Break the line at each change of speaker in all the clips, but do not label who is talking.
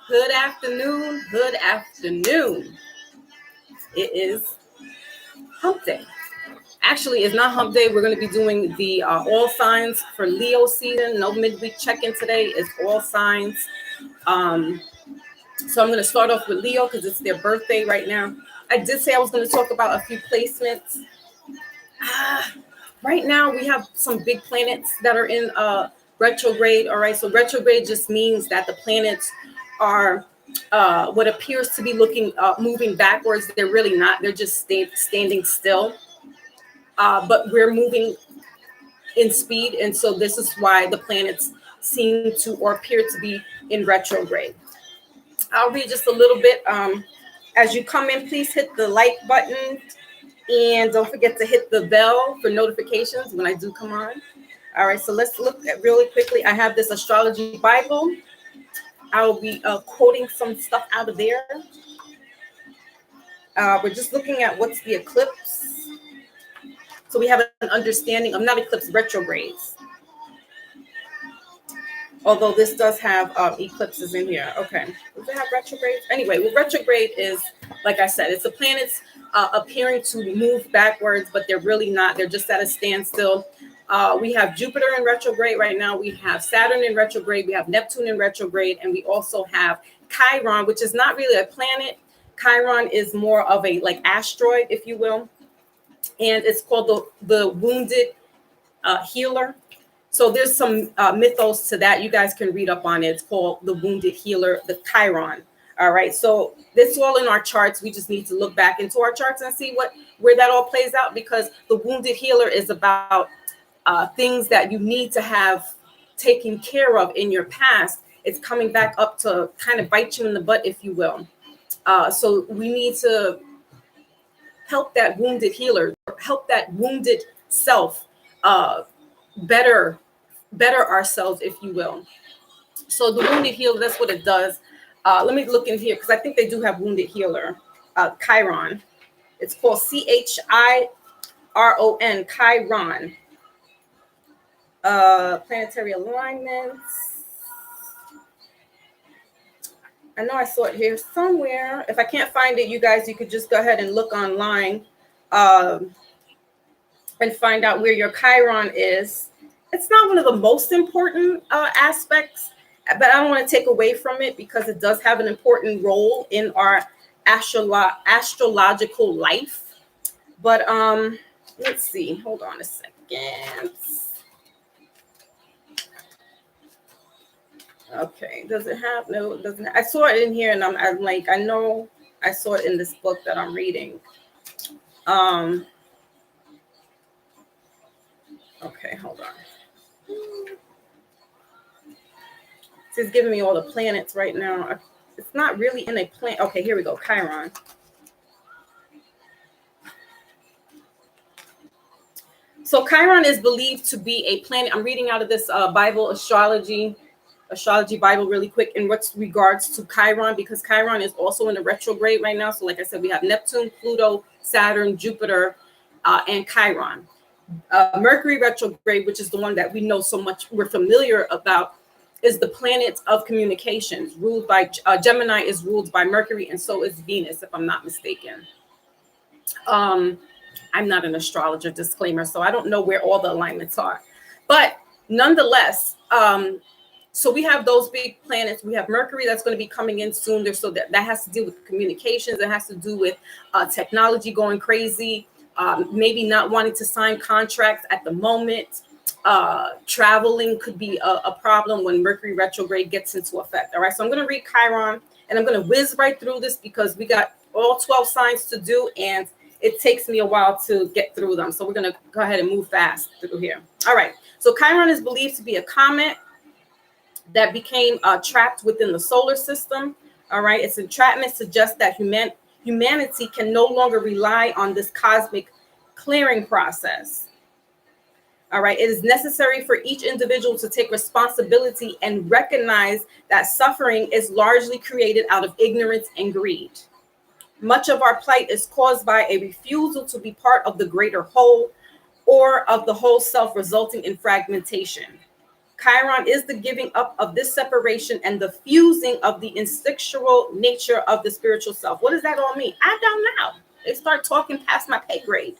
Good afternoon. Good afternoon. It is hump day. Actually, it's not hump day. We're going to be doing the all signs for Leo season. No midweek check-in today. It's all signs. So I'm going to start off with Leo because it's their birthday right now. I did say I was going to talk about a few placements. Right now, we have some big planets that are in retrograde. All right. So retrograde just means that the planets are what appears to be moving backwards. They're really not. They're just standing still. But we're moving in speed. And so this is why the planets seem to or appear to be in retrograde. I'll read just a little bit. As you come in, please hit the like button. And don't forget to hit the bell for notifications when I do come on. All right, so let's look at really quickly. I have this astrology Bible. I'll be quoting some stuff out of there. We're just looking at what's the eclipse. So we have an understanding of not eclipse, retrogrades. Although this does have eclipses in here. Okay, does it have retrogrades? Anyway, well, retrograde is, like I said, it's the planets appearing to move backwards, but they're really not. They're just at a standstill. We have Jupiter in retrograde right now. We have Saturn in retrograde. We have Neptune in retrograde. And we also have Chiron, which is not really a planet. Chiron is more of a like asteroid, if you will. And it's called the wounded healer. So there's some mythos to that. You guys can read up on it. It's called the wounded healer, the Chiron. All right. So this is all in our charts. We just need to look back into our charts and see where that all plays out, because the wounded healer is about things that you need to have taken care of in your past. It's coming back up to kind of bite you in the butt, if you will. So we need to help that wounded healer, help that wounded self better ourselves, if you will. So the wounded healer, that's what it does. Let me look in here because I think they do have wounded healer, Chiron. It's called Chiron, Chiron. Planetary alignments. I know I saw it here somewhere. If I can't find it, you guys, you could just go ahead and look online and find out where your Chiron is. It's not one of the most important aspects, but I don't want to take away from it because it does have an important role in our astrological life. But let's see. Hold on a second. Okay. Does it have? No, it doesn't. I saw it in here, and I'm like, I know I saw it in this book that I'm reading. Okay, hold on. It's giving me all the planets right now. It's not really in a planet. Okay, here we go. Chiron. So Chiron is believed to be a planet. I'm reading out of this Bible astrology Bible really quick in what's regards to Chiron, because Chiron is also in the retrograde right now. So like I said, we have Neptune, Pluto, Saturn, Jupiter, and Chiron. Mercury retrograde, which is the one that we know so much, we're familiar about, is the planet of communications, ruled by Gemini is ruled by Mercury, and so is Venus, if I'm not mistaken. I'm not an astrologer, disclaimer, so I don't know where all the alignments are. But nonetheless, so we have those big planets. We have Mercury that's going to be coming in soon. There, so that has to do with communications. It has to do with technology going crazy, maybe not wanting to sign contracts at the moment. Traveling could be a problem when Mercury retrograde gets into effect. All right, so I'm going to read Chiron, and I'm going to whiz right through this because we got all 12 signs to do, and it takes me a while to get through them. So we're going to go ahead and move fast through here. All right, so Chiron is believed to be a comet that became trapped within the solar system. All right, its entrapment suggests that humanity can no longer rely on this cosmic clearing process. All right, it is necessary for each individual to take responsibility and recognize that suffering is largely created out of ignorance and greed. Much of our plight is caused by a refusal to be part of the greater whole or of the whole self, resulting in fragmentation. Chiron is the giving up of this separation and the fusing of the instinctual nature of the spiritual self. What does that all mean? I don't know. They start talking past my pay grade.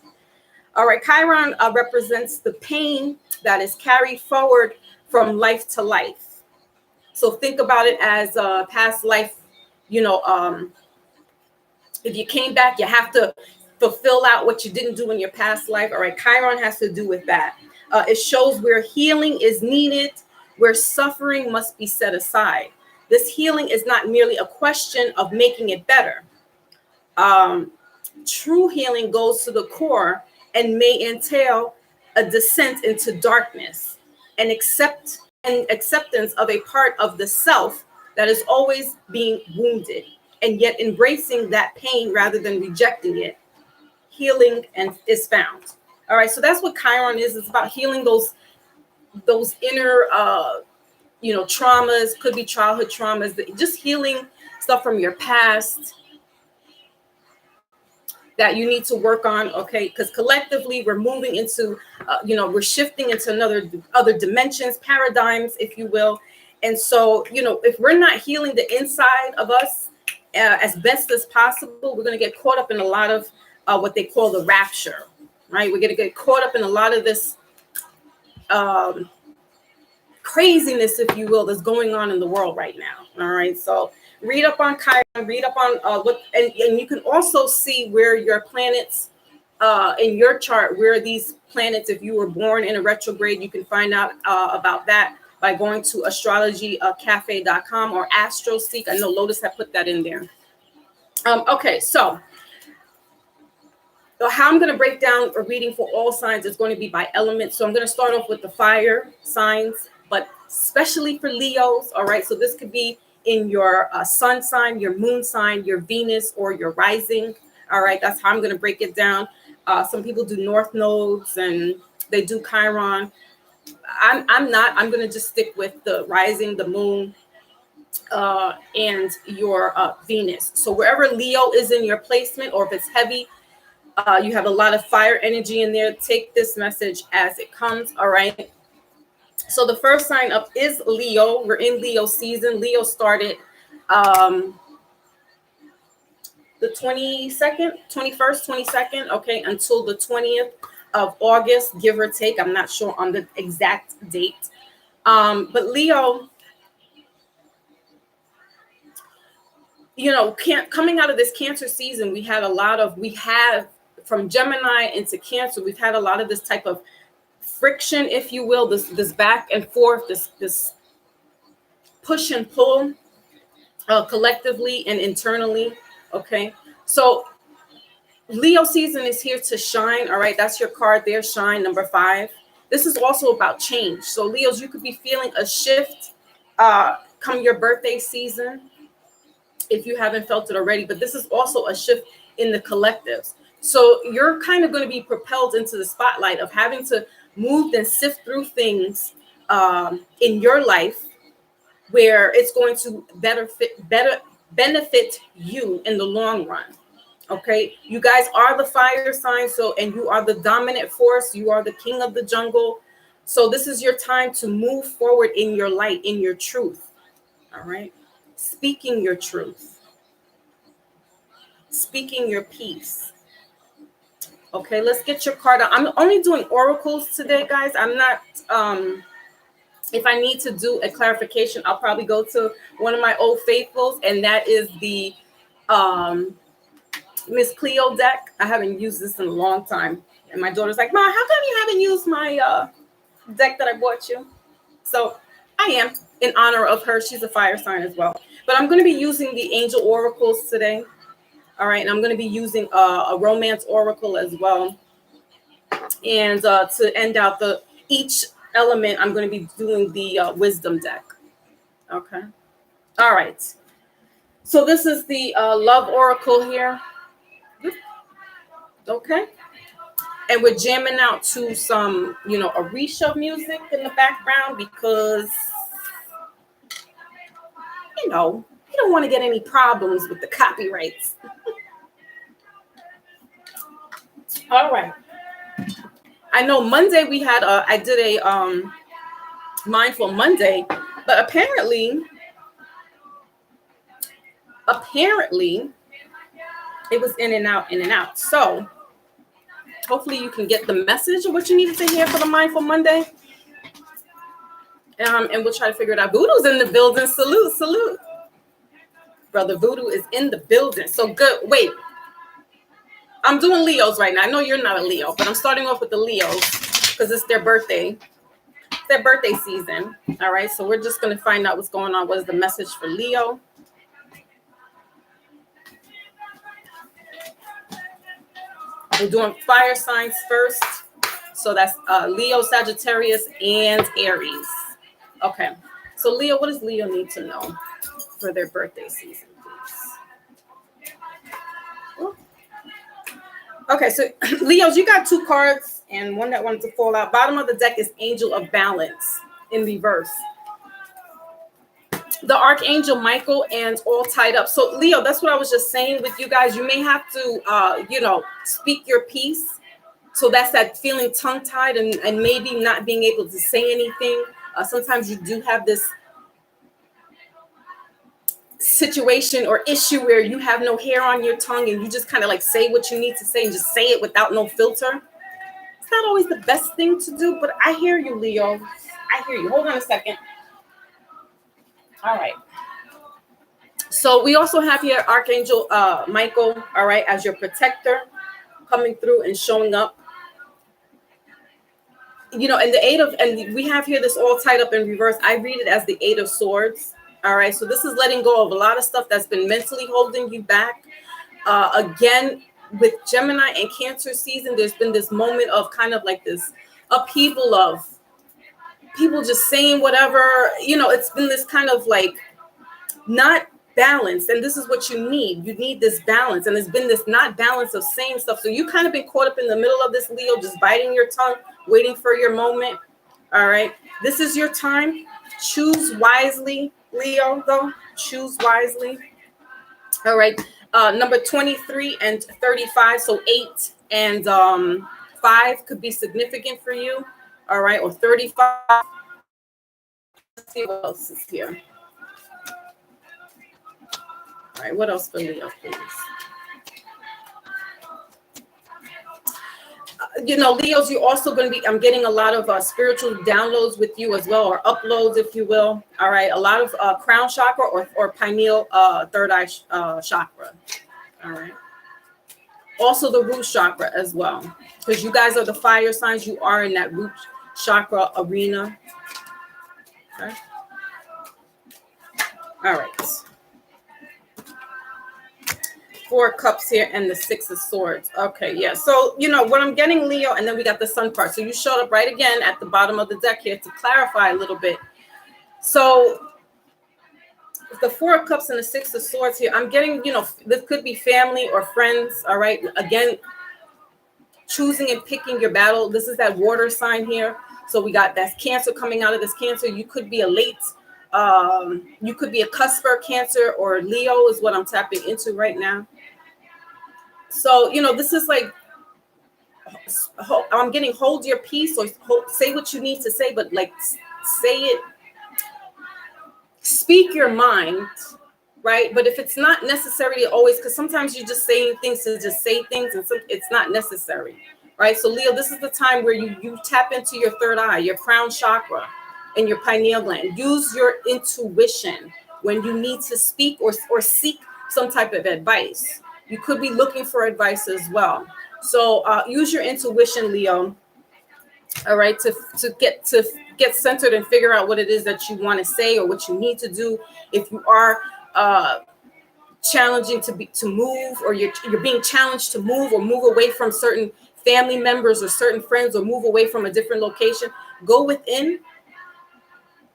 All right, Chiron represents the pain that is carried forward from life to life. So think about it as a past life, you know, if you came back, you have to fulfill out what you didn't do in your past life. All right, Chiron has to do with that. It shows where healing is needed, where suffering must be set aside. This healing is not merely a question of making it better. True healing goes to the core and may entail a descent into darkness and acceptance of a part of the self that is always being wounded, and yet embracing that pain rather than rejecting it. Healing is found. All right, so that's what Chiron is. It's about healing those inner traumas, could be childhood traumas, just healing stuff from your past that you need to work on. Okay, because collectively we're moving into we're shifting into other dimensions, paradigms, if you will. And so if we're not healing the inside of us as best as possible, we're going to get caught up in a lot of what they call the rapture, right? We're going to get caught up in a lot of this craziness, if you will, that's going on in the world right now. All right, so read up on Chiron, read up on and you can also see where your planets in your chart, where these planets, if you were born in a retrograde, you can find out about that by going to astrologycafe.com or AstroSeek. I know Lotus had put that in there. Okay, so how I'm going to break down a reading for all signs is going to be by element. So I'm going to start off with the fire signs, but especially for Leos. All right, so this could be in your sun sign, your moon sign, your Venus, or your rising. All right, that's how I'm going to break it down. Some people do north nodes and they do Chiron. I'm not. I'm going to just stick with the rising, the moon, and your Venus. So wherever Leo is in your placement, or if it's heavy, you have a lot of fire energy in there, take this message as it comes. All right. So the first sign up is Leo. We're in Leo season. Leo started the 22nd, 21st, 22nd, okay, until the 20th of August, give or take. I'm not sure on the exact date. But Leo, coming out of this Cancer season, we have from Gemini into Cancer, we've had a lot of this type of friction, if you will, this back and forth, this push and pull collectively and internally. Okay, so Leo season is here to shine. All right, that's your card there, shine, number 5. This is also about change. So Leos, you could be feeling a shift come your birthday season if you haven't felt it already, but this is also a shift in the collectives. So you're kind of going to be propelled into the spotlight of having to move and sift through things in your life where it's going to benefit you in the long run. Okay, you guys are the fire sign, and you are the dominant force. You are the king of the jungle. So this is your time to move forward in your light, in your truth. All right, speaking your truth, speaking your peace. Okay, let's get your card out. I'm only doing oracles today, guys. I'm not if I need to do a clarification, I'll probably go to one of my old faithfuls, and that is the Miss Cleo deck. I haven't used this in a long time, and my daughter's like, "Ma, how come you haven't used my deck that I bought you?" So I am, in honor of her. She's a fire sign as well, but I'm going to be using the angel oracles today. All right, and I'm going to be using a romance oracle as well. And to end out each element, I'm going to be doing the wisdom deck. Okay. All right. So this is the love oracle here. Okay. And we're jamming out to some, Orisha music in the background because, you don't want to get any problems with the copyrights. All right. I know Monday we had I did a Mindful Monday, but apparently it was in and out. So hopefully you can get the message of what you needed to hear for the Mindful Monday. And we'll try to figure it out. Voodoo's in the building. Salute. Brother Voodoo is in the building. So good. Wait. I'm doing Leos right now. I know you're not a Leo, but I'm starting off with the Leos because it's their birthday. It's their birthday season. All right. So we're just going to find out what's going on. What is the message for Leo? We're doing fire signs first. So that's Leo, Sagittarius, and Aries. Okay. So Leo, what does Leo need to know for their birthday season, please? Okay, so Leos, you got 2 cards and one that wanted to fall out. Bottom of the deck is Angel of Balance in reverse. The Archangel Michael and all tied up. So Leo, that's what I was just saying with you guys. You may have to, speak your piece. So that's that feeling tongue-tied and maybe not being able to say anything. Sometimes you do have this situation or issue where you have no hair on your tongue and you just kind of like say what you need to say and just say it without no filter. It's not always the best thing to do, but I hear you, Leo. I hear you. Hold on a second. All right. So we also have here Archangel Michael, all right, as your protector coming through and showing up. And and we have here this all tied up in reverse. I read it as the 8 of Swords. All right. So this is letting go of a lot of stuff that's been mentally holding you back. Again, with Gemini and Cancer season, there's been this moment of kind of like this upheaval of people just saying whatever, it's been this kind of like not balance. And this is what you need. You need this balance. And there's been this not balance of saying stuff. So you kind of been caught up in the middle of this, Leo, just biting your tongue, waiting for your moment. All right. This is your time. Choose wisely, Leo, though. Choose wisely. All right. Number 23 and 35. So 8 and 5 could be significant for you. All right. Or 35. Let's see what else is here. All right. What else for Leo, please? Leos, you're also going to be, I'm getting a lot of spiritual downloads with you as well, or uploads, if you will. All right. A lot of crown chakra or pineal third eye chakra. All right. Also the root chakra as well, because you guys are the fire signs. You are in that root chakra arena. Okay. All right. 4 cups here and the 6 of swords. Okay, yeah. So, what I'm getting, Leo, and then we got the sun card. So you showed up right again at the bottom of the deck here to clarify a little bit. So the 4 of cups and the 6 of swords here, I'm getting, this could be family or friends. All right. Again, choosing and picking your battle. This is that water sign here. So we got that Cancer coming out of this Cancer. You could be a late, you could be a cusper Cancer or Leo is what I'm tapping into right now. So, this is like, I'm getting hold your peace or say what you need to say, but like say it, speak your mind, right? But if it's not necessary always, because sometimes you're just saying things to just say things and it's not necessary, right? So Leo, this is the time where you tap into your third eye, your crown chakra and your pineal gland. Use your intuition when you need to speak or seek some type of advice. You could be looking for advice as well. So use your intuition, Leo. All right, to get centered and figure out what it is that you want to say or what you need to do. If you are challenging to move, or you're being challenged to move or move away from certain family members or certain friends, or move away from a different location, go within.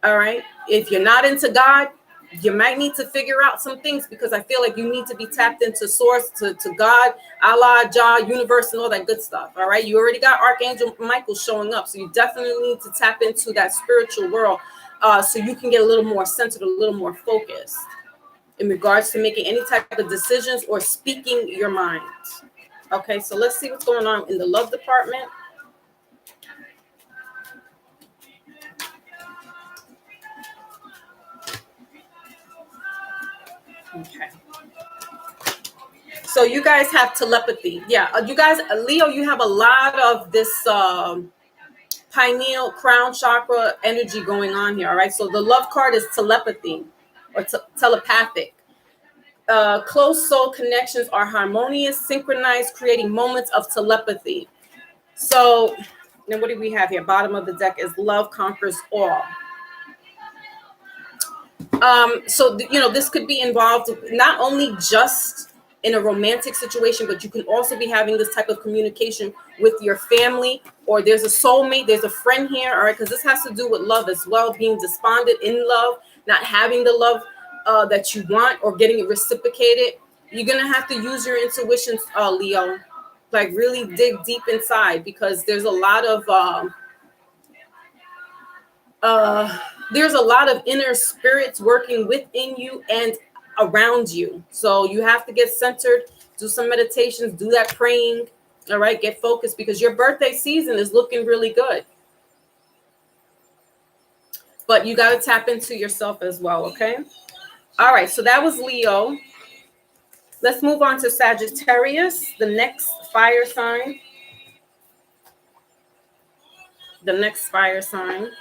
All right. If you're not into God, you might need to figure out some things, because I feel like you need to be tapped into source, to God, Allah, Jah, universe, and all that good stuff. All right. You already got Archangel Michael showing up. So you definitely need to tap into that spiritual world so you can get a little more centered, a little more focused in regards to making any type of decisions or speaking your mind. Okay. So let's see what's going on in the love department. Okay. So you guys have telepathy. Yeah, you guys, Leo, you have a lot of this pineal crown chakra energy going on here. All right. So the love card is telepathy or telepathic. Close soul connections are harmonious, synchronized, creating moments of telepathy. So then what do we have here? Bottom of the deck is love conquers all. So this could be involved not only just in a romantic situation, but you can also be having this type of communication with your family, or there's a soulmate, there's a friend here, all right, because this has to do with love as well, being despondent in love, not having the love that you want, or getting it reciprocated. You're gonna have to use your intuition, Leo, like really dig deep inside, because there's a lot of inner spirits working within you and around you. So you have to get centered, do some meditations, do that praying. All right, get focused, because your birthday season is looking really good. But you got to tap into yourself as well, okay? All right, so that was Leo. Let's move on to Sagittarius, the next fire sign. The next fire sign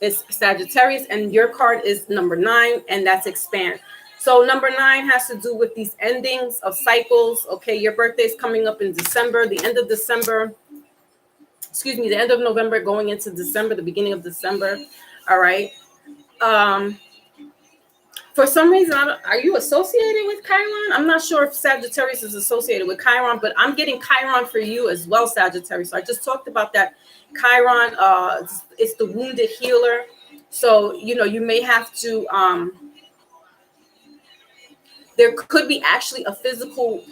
is Sagittarius, and your card is number 9, and that's expand. So number 9 has to do with these endings of cycles. Okay, your birthday is coming up in December, the end of November, going into December, the beginning of December. All right. For some reason, are you associated with Chiron? I'm not sure if Sagittarius is associated with Chiron, but I'm getting Chiron for you as well, Sagittarius. So I just talked about that. Chiron, it's the wounded healer. So, you may have to, there could be actually a physical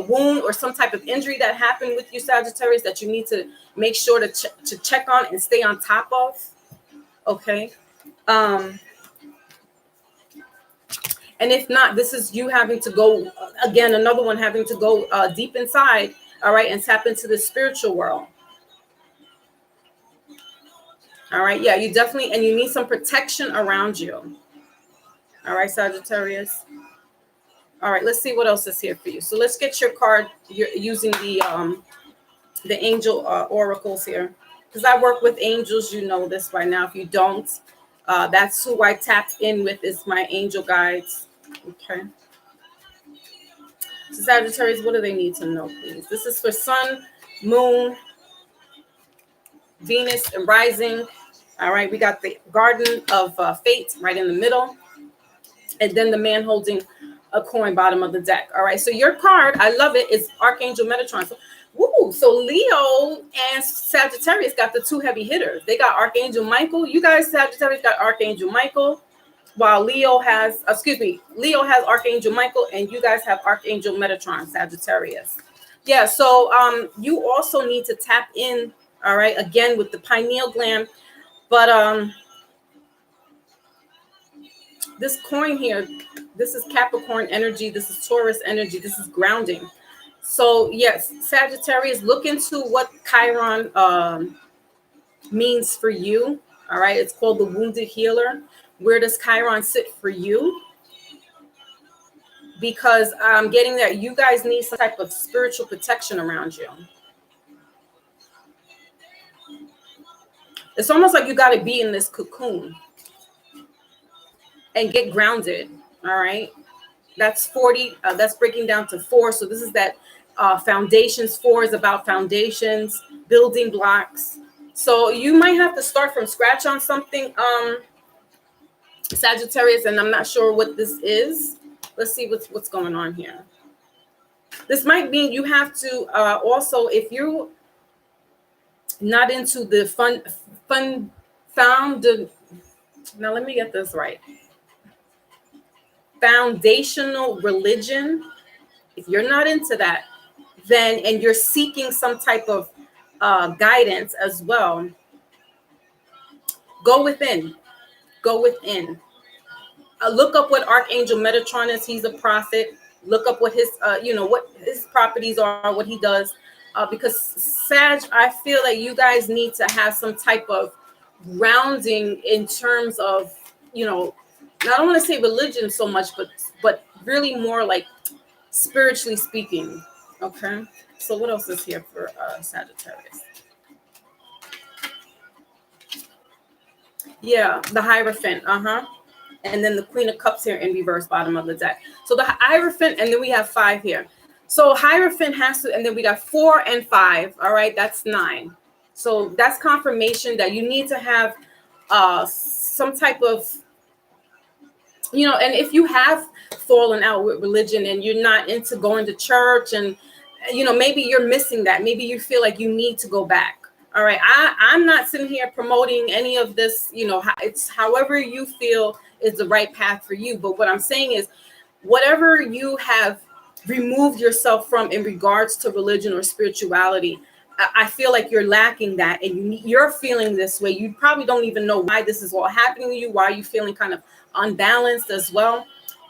wound or some type of injury that happened with you, Sagittarius, that you need to make sure to check on and stay on top of. Okay. And if not, this is you having to go, again, another one having to go deep inside, all right, and tap into the spiritual world. All right, yeah, you definitely, and you need some protection around you. All right, Sagittarius. All right, let's see what else is here for you. So let's get your card. You're using the angel oracles here, because I work with angels. You know this by now. If you don't, that's who I tap in with, is my angel guides. Okay. So Sagittarius, what do they need to know, please? This is for Sun, Moon, Venus, and Rising. All right, we got the Garden of Fate right in the middle, and then the man holding a coin, bottom of the deck. All right, so your card, I love it, is Archangel Metatron. So Leo and Sagittarius got the two heavy hitters. They got Archangel Michael. You guys, Sagittarius, got Archangel Michael, while Leo has Archangel Michael, and you guys have Archangel Metatron, Sagittarius. Yeah, so you also need to tap in, all right, again with the pineal gland. But this coin here, this is Capricorn energy, this is Taurus energy, this is grounding. So yes, Sagittarius, look into what Chiron means for you. All right, it's called the wounded healer. Where does Chiron sit for you? Because I'm getting that you guys need some type of spiritual protection around you. It's almost like you got to be in this cocoon and get grounded. All right, that's 40. That's breaking down to 4. So this is that foundations. 4 is about foundations, building blocks. So you might have to start from scratch on something, Sagittarius, and I'm not sure what this is. Let's see what's going on here. This might mean you have to also, if you're not into the now let me get this right. Foundational religion. If you're not into that, then, and you're seeking some type of guidance as well, go within. Look up what Archangel Metatron is. He's a prophet. Look up what his what his properties are, what he does, because Sag, I feel like you guys need to have some type of grounding in terms of I don't want to say religion so much, but really more like spiritually speaking. Okay. So what else is here for Sagittarius? Yeah, the Hierophant. And then the Queen of Cups here in reverse, bottom of the deck. So the Hierophant, and then we have 5 here. So Hierophant has to, and then we got 4 and 5. All right, that's 9. So that's confirmation that you need to have some type of, and if you have fallen out with religion and you're not into going to church, and maybe you're missing that, maybe you feel like you need to go back. All right, I'm not sitting here promoting any of this. It's however you feel is the right path for you. But what I'm saying is, whatever you have removed yourself from in regards to religion or spirituality, I feel like you're lacking that, and you're feeling this way. You probably don't even know why this is all happening to you. Why are you feeling kind of unbalanced as well?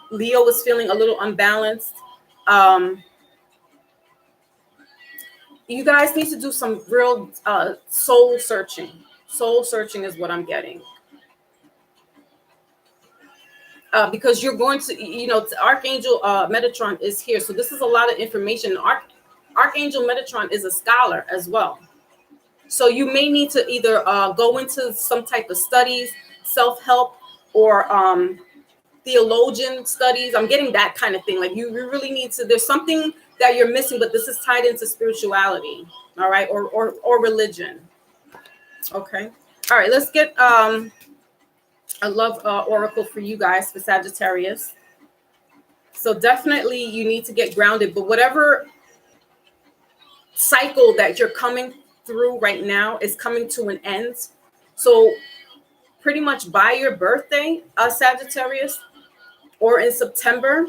Leo was feeling a little unbalanced. You guys need to do some real soul searching. Soul searching is what I'm getting. Because you're going to, Archangel Metatron is here. So this is a lot of information. Archangel Metatron is a scholar as well. So you may need to either go into some type of studies, self-help, or theologian studies. I'm getting that kind of thing. Like you really need to, there's something that you're missing, but this is tied into spirituality. All right. Or religion. Okay. All right. Let's get a love oracle for you guys, for Sagittarius. So definitely you need to get grounded, but whatever cycle that you're coming through right now is coming to an end. So pretty much by your birthday, Sagittarius, or in September,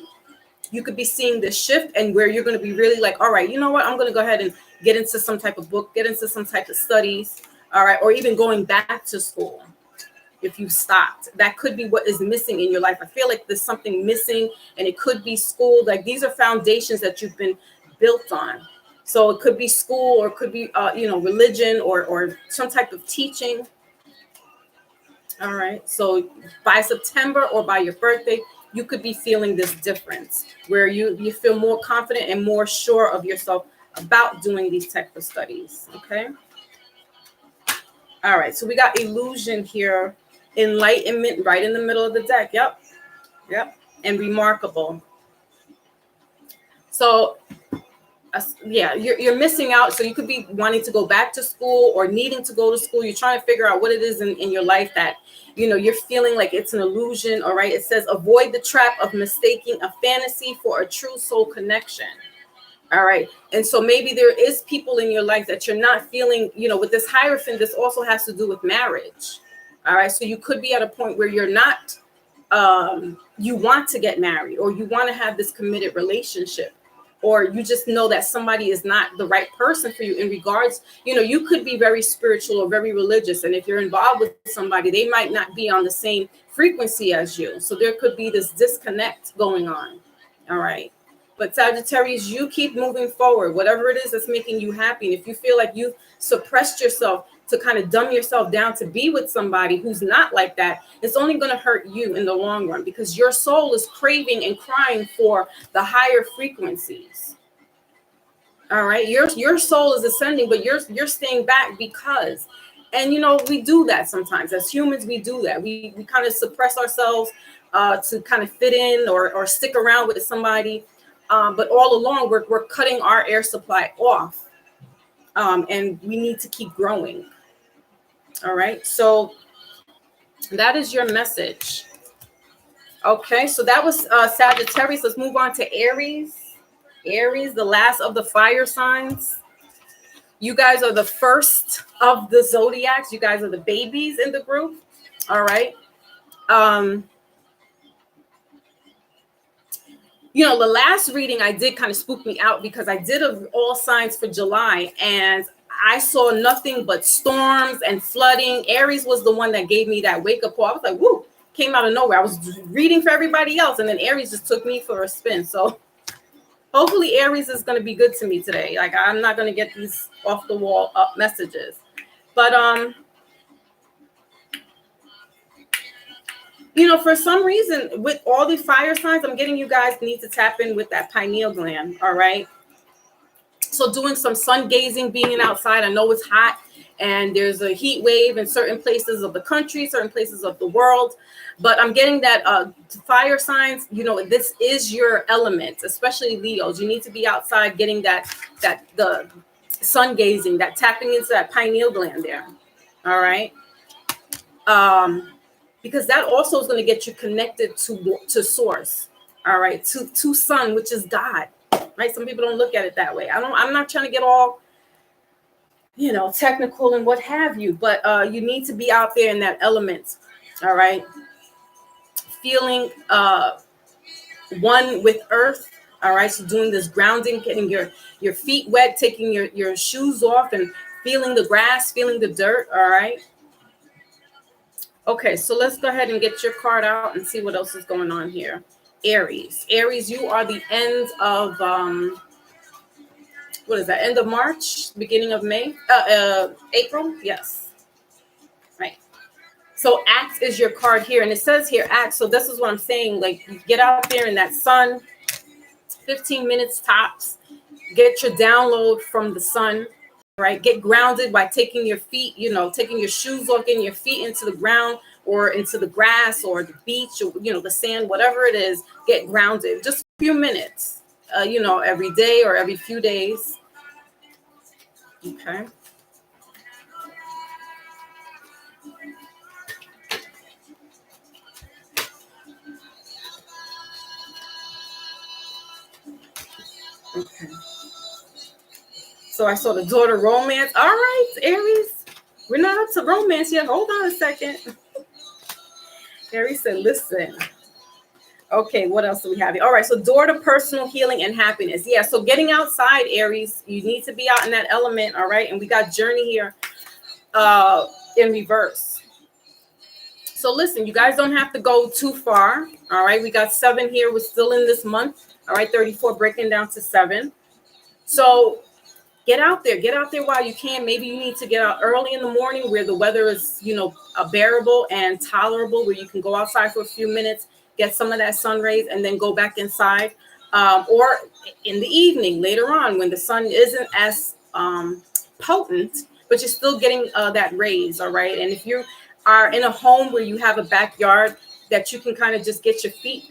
you could be seeing this shift, and where you're going to be really like, all right, you know what? I'm going to go ahead and get into some type of book, get into some type of studies. All right. Or even going back to school. If you stopped, that could be what is missing in your life. I feel like there's something missing, and it could be school. Like these are foundations that you've been built on. So it could be school, or it could be, religion, or some type of teaching. All right. So by September or by your birthday, you could be feeling this difference where you feel more confident and more sure of yourself about doing these type of studies. Okay. All right. So we got illusion here. Enlightenment right in the middle of the deck. Yep. And remarkable. So yeah, you're missing out. So you could be wanting to go back to school or needing to go to school. You're trying to figure out what it is in your life that you're feeling like it's an illusion. All right. It says avoid the trap of mistaking a fantasy for a true soul connection. All right. And so maybe there is people in your life that you're not feeling, with this Hierophant. This also has to do with marriage. All right. So you could be at a point where you're not, you want to get married, or you want to have this committed relationship, or you just know that somebody is not the right person for you in regards, you could be very spiritual or very religious. And if you're involved with somebody, they might not be on the same frequency as you. So there could be this disconnect going on. All right. But Sagittarius, you keep moving forward, whatever it is that's making you happy. And if you feel like you've suppressed yourself to kind of dumb yourself down to be with somebody who's not like that, it's only going to hurt you in the long run, because your soul is craving and crying for the higher frequencies. All right. Your soul is ascending, but you're staying back because, and we do that sometimes as humans. We do that. We kind of suppress ourselves to kind of fit in or stick around with somebody. But all along, we're cutting our air supply off, and we need to keep growing. All right. So that is your message. Okay. So that was Sagittarius. Let's move on to Aries. Aries, the last of the fire signs. You guys are the first of the zodiacs. You guys are the babies in the group. All right. The last reading I did kind of spooked me out, because I did all signs for July, and I saw nothing but storms and flooding. Aries was the one that gave me that wake up call. I was like, woo, came out of nowhere. I was reading for everybody else, and then Aries just took me for a spin. So hopefully Aries is going to be good to me today. Like, I'm not going to get these off the wall messages. But You know, for some reason, with all the fire signs, I'm getting you guys need to tap in with that pineal gland. All right. So doing some sun gazing, being outside. I know it's hot and there's a heat wave in certain places of the country, certain places of the world. But I'm getting that fire signs, you know, this is your element, especially Leos. You need to be outside getting the sun gazing, that tapping into that pineal gland there. All right. Because that also is going to get you connected to source. All right. To sun, which is God. Right. Some people don't look at it that way. I'm not trying to get all, you know, technical and what have you, but you need to be out there in that element. All right. Feeling one with earth. All right. So doing this grounding, getting your feet wet, taking your shoes off and feeling the grass, feeling the dirt. All right. Okay. So let's go ahead and get your card out and see what else is going on here. Aries. Aries, you are the end of what is that? End of March, beginning of May, April. Yes. Right. So act is your card here. And it says here, act. So this is what I'm saying. Like, you get out there in that sun, 15 minutes tops, get your download from the sun, right? Get grounded by taking your feet, you know, taking your shoes off, getting your feet into the ground or into the grass or the beach or, you know, the sand, whatever it is, get grounded. Just a few minutes, you know, every day or every few days. Okay. Okay. So I saw the daughter romance. All right, Aries. We're not up to romance yet. Hold on a second. Aries said, listen. Okay, what else do we have here? All right, so daughter, personal healing and happiness. Yeah, so getting outside, Aries. You need to be out in that element, all right? And we got journey here in reverse. So listen, you guys don't have to go too far, all right? We got 7 here. We're still in this month. All right, 34 breaking down to 7. So get out there while you can. Maybe you need to get out early in the morning where the weather is, you know, bearable and tolerable, where you can go outside for a few minutes, get some of that sun rays, and then go back inside. Or in the evening, later on, when the sun isn't as potent, but you're still getting that rays, all right? And if you are in a home where you have a backyard that you can kind of just get your feet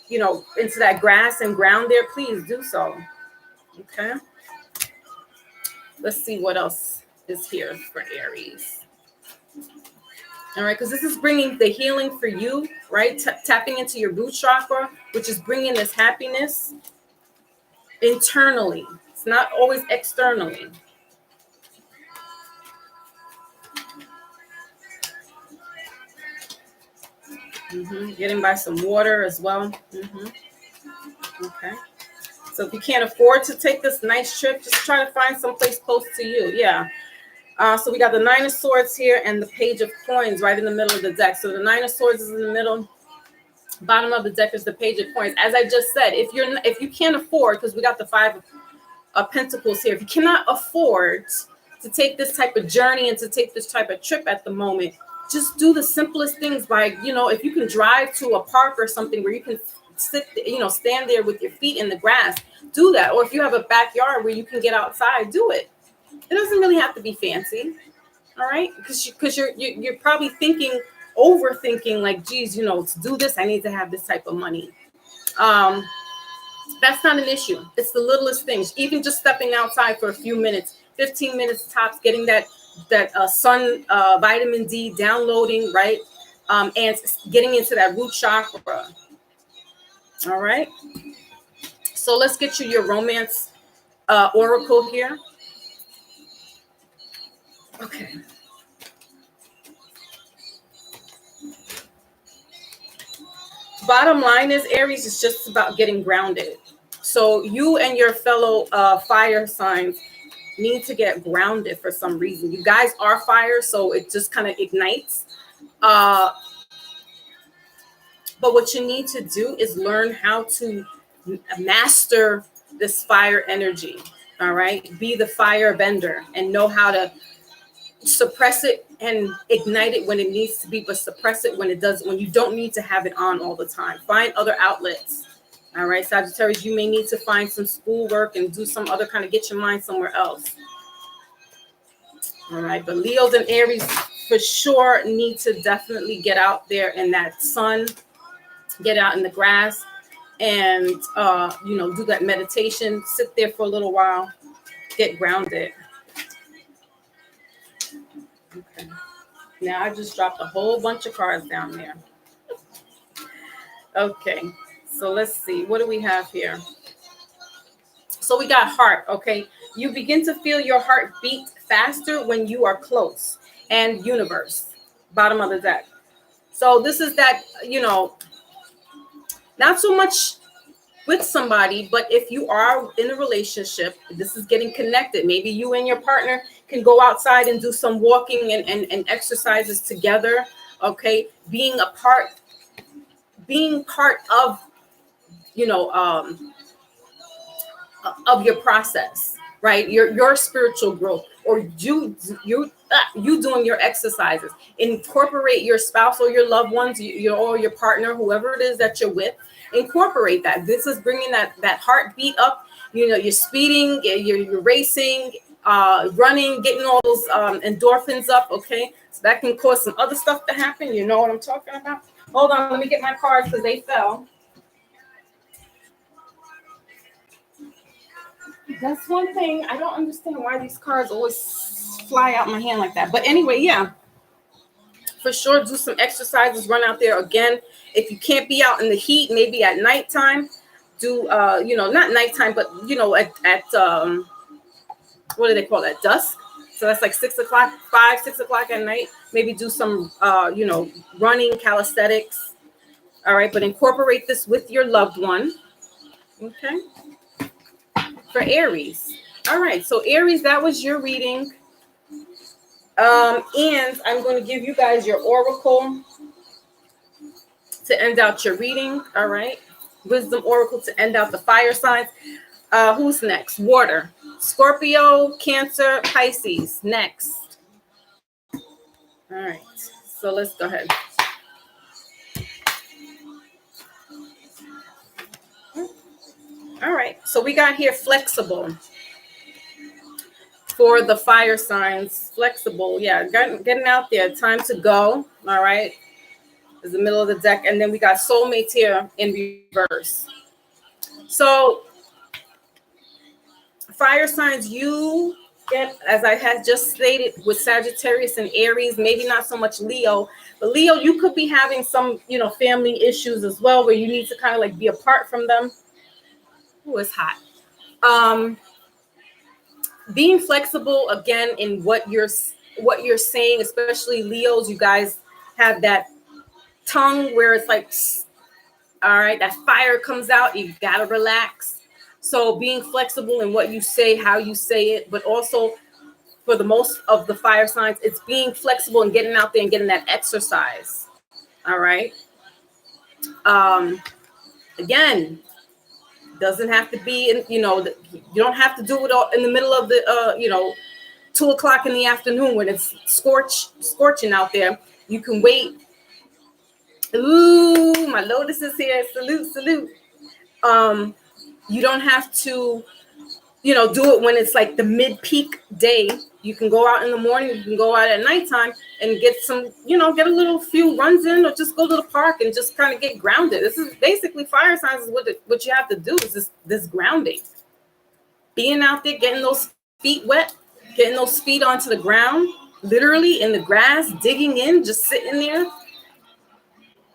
you know, into that grass and ground there, please do so. Okay. Let's see what else is here for Aries. All right, because this is bringing the healing for you, right? Tapping into your root chakra, which is bringing this happiness internally. It's not always externally. Getting by some water as well. Okay. So if you can't afford to take this nice trip, just try to find someplace close to you. Yeah. So we got the 9 of Swords here and the Page of Coins right in the middle of the deck. So the 9 of Swords is in the middle. Bottom of the deck is the Page of Coins. As I just said, if you can't afford, because we got the 5 of Pentacles here, if you cannot afford to take this type of journey and to take this type of trip at the moment, just do the simplest things by, you know, if you can drive to a park or something where you can sit, you know, stand there with your feet in the grass, do that. Or if you have a backyard where you can get outside, do it. It doesn't really have to be fancy, all right? Because you're probably overthinking, like, geez, you know, to do this, I need to have this type of money. That's not an issue. It's the littlest things. Even just stepping outside for a few minutes, 15 minutes tops, getting that sun vitamin D downloading, right? And getting into that root chakra. All right. So let's get you your romance oracle here. Okay. Bottom line is, Aries, is just about getting grounded. So you and your fellow fire signs need to get grounded for some reason. You guys are fire, so it just kind of ignites. But what you need to do is learn how to master this fire energy. All right. Be the fire bender and know how to suppress it and ignite it when it needs to be, but suppress it when you don't need to have it on all the time. Find other outlets. All right, Sagittarius, you may need to find some schoolwork and do some other kind of get your mind somewhere else. All right, but Leos and Aries for sure need to definitely get out there in that sun, get out in the grass, and do that meditation. Sit there for a little while, get grounded. Okay. Now I just dropped a whole bunch of cards down there. Okay, so let's see. What do we have here? So we got heart, okay? You begin to feel your heart beat faster when you are close. And universe, bottom of the deck. So this is that, not so much with somebody, but if you are in a relationship, this is getting connected. Maybe you and your partner can go outside and do some walking and exercises together, okay? Being part of, of your process, right? Your spiritual growth, or you doing your exercises. Incorporate your spouse or your loved ones, or your partner, whoever it is that you're with. Incorporate that. This is bringing that heartbeat up. You're speeding, you're racing, running, getting all those endorphins up. Okay, so that can cause some other stuff to happen. You know what I'm talking about? Hold on, let me get my cards because they fell. That's one thing. I don't understand why these cards always fly out my hand like that. But anyway, yeah, for sure, do some exercises. Run out there again. If you can't be out in the heat, maybe at nighttime, do not nighttime, but at what do they call that? Dusk. So that's like 6 o'clock at night. Maybe do some running, calisthenics. All right, but incorporate this with your loved one. Okay. For Aries. All right, so Aries, that was your reading. And I'm going to give you guys your oracle to end out your reading. All right, wisdom oracle to end out the fire signs. Who's next? Water. Scorpio, Cancer, Pisces. Next. All right, so let's go ahead. All right, so we got here flexible for the fire signs. Flexible, yeah, getting out there. Time to go. All right, is the middle of the deck, and then we got soulmates here in reverse. So fire signs, you get, as I had just stated, with Sagittarius and Aries, maybe not so much Leo, but Leo, you could be having some family issues as well, where you need to kind of like be apart from them. Oh, it's hot. Being flexible again in what you're saying, especially Leos, you guys have that tongue where it's like, all right, that fire comes out, you gotta relax. So being flexible in what you say, how you say it, but also for the most of the fire signs, it's being flexible and getting out there and getting that exercise. All right. Again, doesn't have to be you don't have to do it all in the middle of the 2 o'clock in the afternoon when it's scorching out there. You can wait. Ooh, my Lotus is here. Salute. You don't have to do it when it's like the mid-peak day. You can go out in the morning, you can go out at nighttime and get some, get a little few runs in, or just go to the park and just kind of get grounded. This is basically fire signs. Is what you have to do is this grounding. Being out there, getting those feet wet, getting those feet onto the ground, literally in the grass, digging in, just sitting there.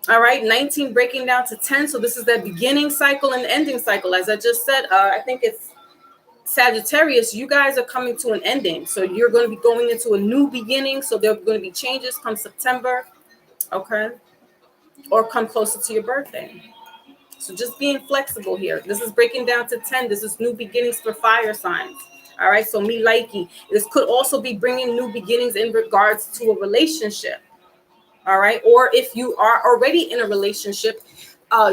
All right, 19 breaking down to 10. So this is that beginning cycle and ending cycle. As I just said, I think it's Sagittarius, you guys are coming to an ending. So you're going to be going into a new beginning. So there are going to be changes come September, okay? Or come closer to your birthday. So just being flexible here. This is breaking down to 10. This is new beginnings for fire signs. All right, so me likey. This could also be bringing new beginnings in regards to a relationship. All right, or if you are already in a relationship,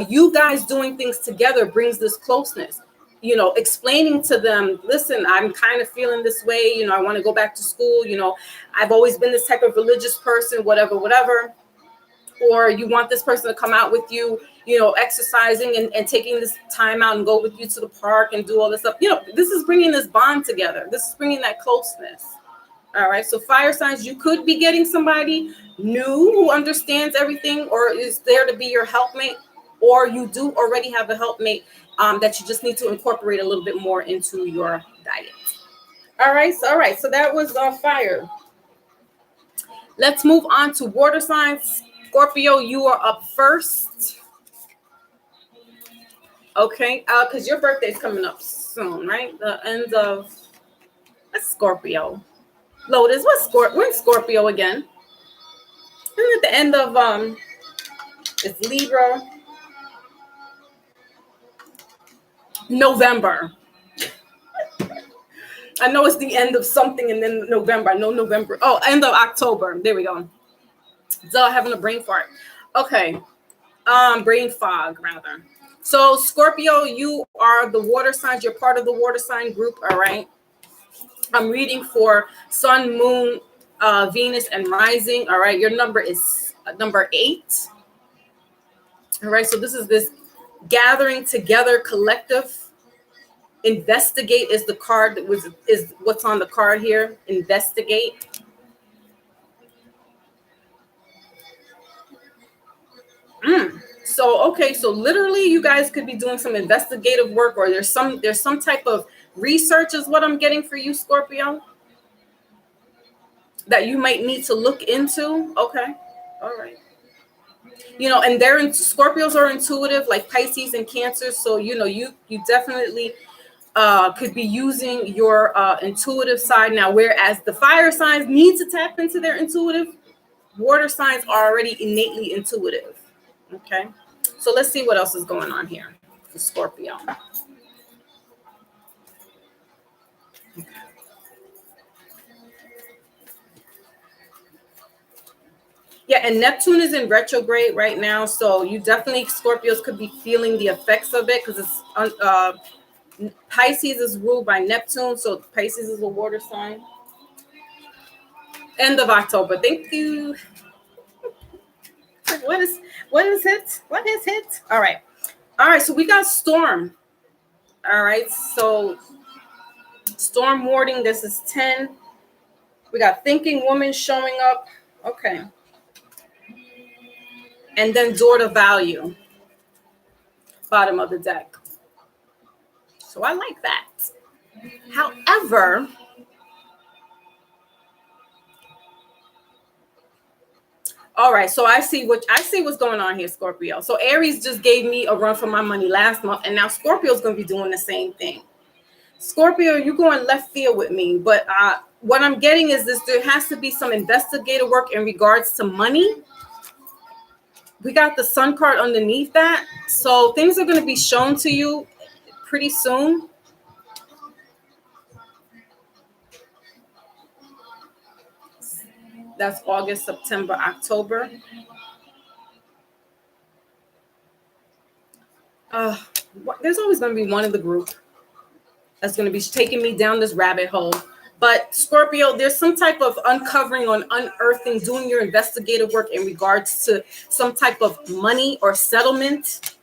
you guys doing things together brings this closeness. explaining to them, listen, I'm kind of feeling this way, I want to go back to school, I've always been this type of religious person, whatever. Or you want this person to come out with you, exercising and taking this time out and go with you to the park and do all this stuff. This is bringing this bond together. This is bringing that closeness. All right. So fire signs, you could be getting somebody new who understands everything or is there to be your helpmate, or you do already have a helpmate that you just need to incorporate a little bit more into your diet. All right. So that was fire. Let's move on to water signs. Scorpio, you are up first. Okay, because your birthday is coming up soon, right? The end of Scorpio. Lotus, when's Scorpio again? Isn't it the end of it's Libra? November. I know it's the end of something and then November. I know November. Oh, end of October. There we go. Duh, having a brain fart. Okay. Brain fog, rather. So, Scorpio, you are the water signs. You're part of the water sign group, all right? I'm reading for Sun, Moon, Venus, and Rising, all right? Your number is number 8. All right, so this is this gathering together collective. Investigate is the card that is what's on the card here. Investigate. So literally you guys could be doing some investigative work, or there's some type of research is what I'm getting for you, Scorpio, that you might need to look into. Okay. All right. And Scorpios are intuitive like Pisces and Cancer. So, you definitely could be using your intuitive side now, whereas the fire signs need to tap into their intuitive. Water signs are already innately intuitive. Okay, so let's see what else is going on here for Scorpio. Okay. Yeah, and Neptune is in retrograde right now, so you definitely, Scorpios, could be feeling the effects of it because it's Pisces is ruled by Neptune, so Pisces is a water sign. End of October. Thank you. What is it? All right. So we got storm. All right. So storm warning. This is 10. We got thinking woman showing up. Okay. And then door to value. Bottom of the deck. So I like that. However, all right, so I see what's going on here, Scorpio. So Aries just gave me a run for my money last month, and now Scorpio's going to be doing the same thing. Scorpio, you're going left field with me, but what I'm getting is this: there has to be some investigative work in regards to money. We got the Sun card underneath that, so things are going to be shown to you pretty soon. That's August, September, October. There's always going to be one in the group that's going to be taking me down this rabbit hole. But Scorpio, there's some type of uncovering on unearthing, doing your investigative work in regards to some type of money or settlement.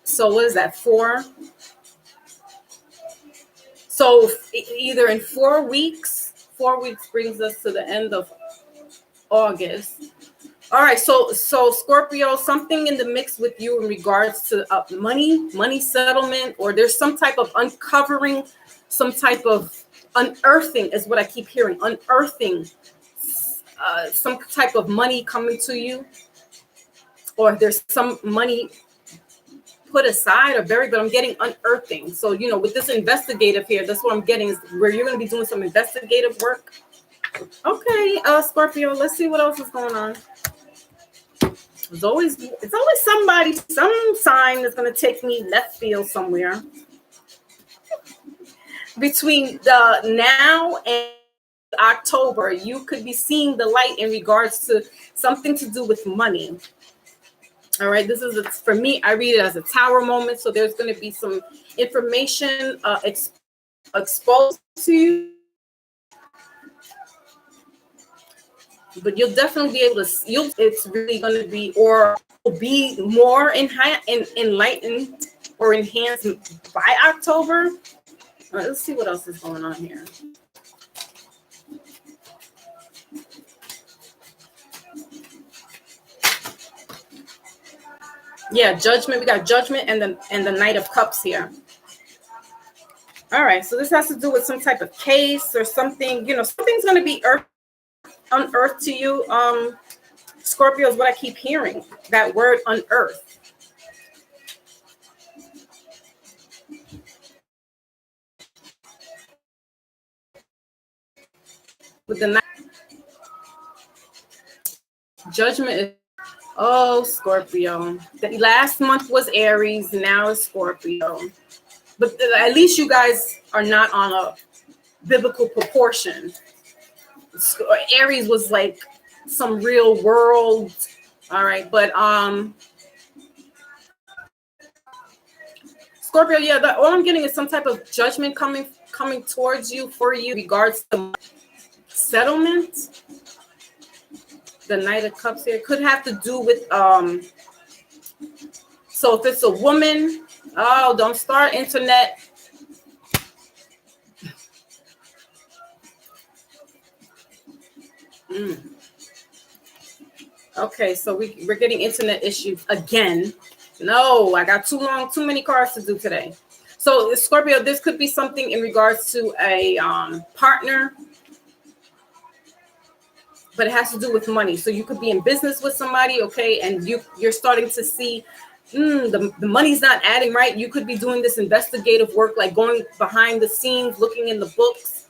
So what is that, 4? So either in 4 weeks brings us to the end of August. All right, so Scorpio, something in the mix with you in regards to money settlement, or there's some type of uncovering, some type of unearthing is what I keep hearing, unearthing some type of money coming to you, or there's some money put aside or buried, but I'm getting unearthing. So, with this investigative here, that's what I'm getting, is where you're going to be doing some investigative work. Okay, Scorpio, let's see what else is going on. It's always somebody, some sign that's going to take me left field somewhere. Between the now and October, you could be seeing the light in regards to something to do with money. All right, this is for me. I read it as a tower moment. So there's going to be some information exposed to you, but you'll definitely be able to. It's really going to be or be more enlightened or enhanced by October. All right, let's see what else is going on here. Yeah, judgment. We got judgment and the Knight of Cups here. All right, so this has to do with some type of case or something. You know, something's going to be unearthed to you. Scorpio is what I keep hearing. That word unearthed. With the judgment is, oh, Scorpio. The last month was Aries, now it's Scorpio. But at least you guys are not on a biblical proportion. Aries was like some real world. All right, but Scorpio, yeah, all I'm getting is some type of judgment coming towards you for you regards to settlement. The Knight of Cups here could have to do with so if it's a woman, oh, don't start internet. Okay, so we're getting internet issues again. No, I got too many cards to do today. So Scorpio, this could be something in regards to a partner, but it has to do with money. So you could be in business with somebody, okay, and you're starting to see the money's not adding right. You could be doing this investigative work, like going behind the scenes, looking in the books,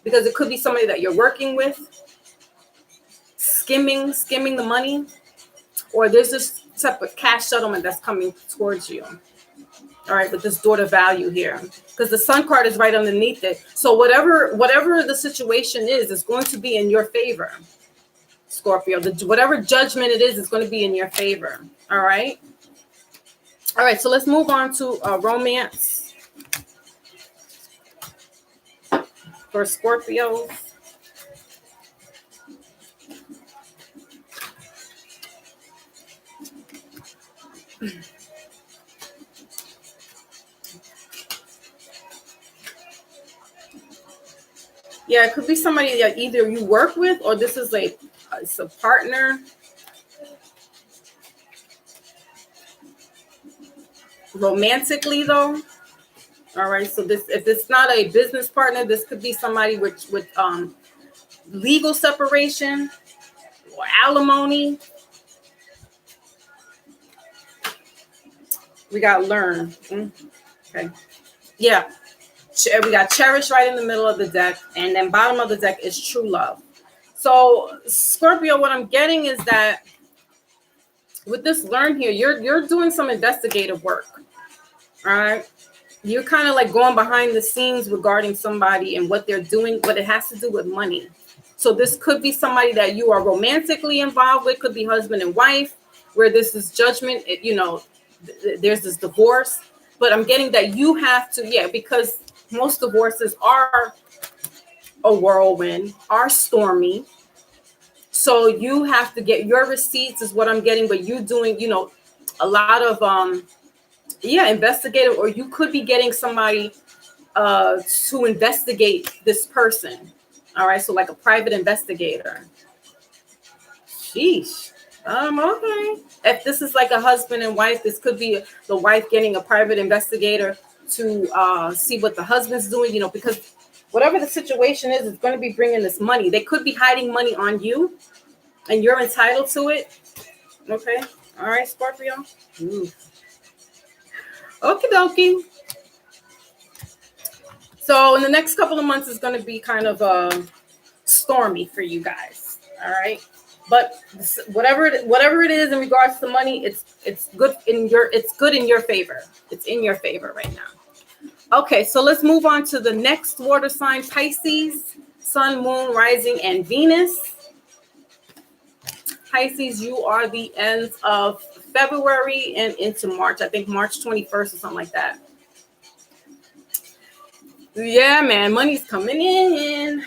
because it could be somebody that you're working with, skimming the money, or there's this type of cash settlement that's coming towards you. All right, with this daughter value here, because the Sun card is right underneath it. So whatever the situation is going to be in your favor, Scorpio. Whatever judgment it is going to be in your favor. All right. All right, so let's move on to romance for Scorpios. Yeah, it could be somebody that either you work with or this is like it's a partner. Romantically, though. All right, so this, if it's not a business partner, this could be somebody with legal separation or alimony. We got learn. Okay. Yeah. We got cherish right in the middle of the deck, and then bottom of the deck is true love. So Scorpio, what I'm getting is that with this learn here, you're doing some investigative work. All right. You're kind of like going behind the scenes regarding somebody and what they're doing, but it has to do with money. So this could be somebody that you are romantically involved with, could be husband and wife, where this is judgment, there's this divorce. But I'm getting that you have to, because most divorces are a whirlwind, are stormy. So you have to get your receipts is what I'm getting, but you doing, a lot of, investigative, or you could be getting somebody to investigate this person. All right. So like a private investigator. Sheesh. Okay. If this is like a husband and wife, this could be the wife getting a private investigator to see what the husband's doing, because whatever the situation is, it's going to be bringing this money. They could be hiding money on you and you're entitled to it. Okay. All right, Scorpio. Okie dokie. So in the next couple of months, it's going to be kind of stormy for you guys. All right. But whatever it is in regards to money, it's good in your favor. It's in your favor right now. Okay, so let's move on to the next water sign, Pisces, Sun, Moon, Rising, and Venus. Pisces, you are the end of February and into March. I think March 21st or something like that. Yeah, man, money's coming in.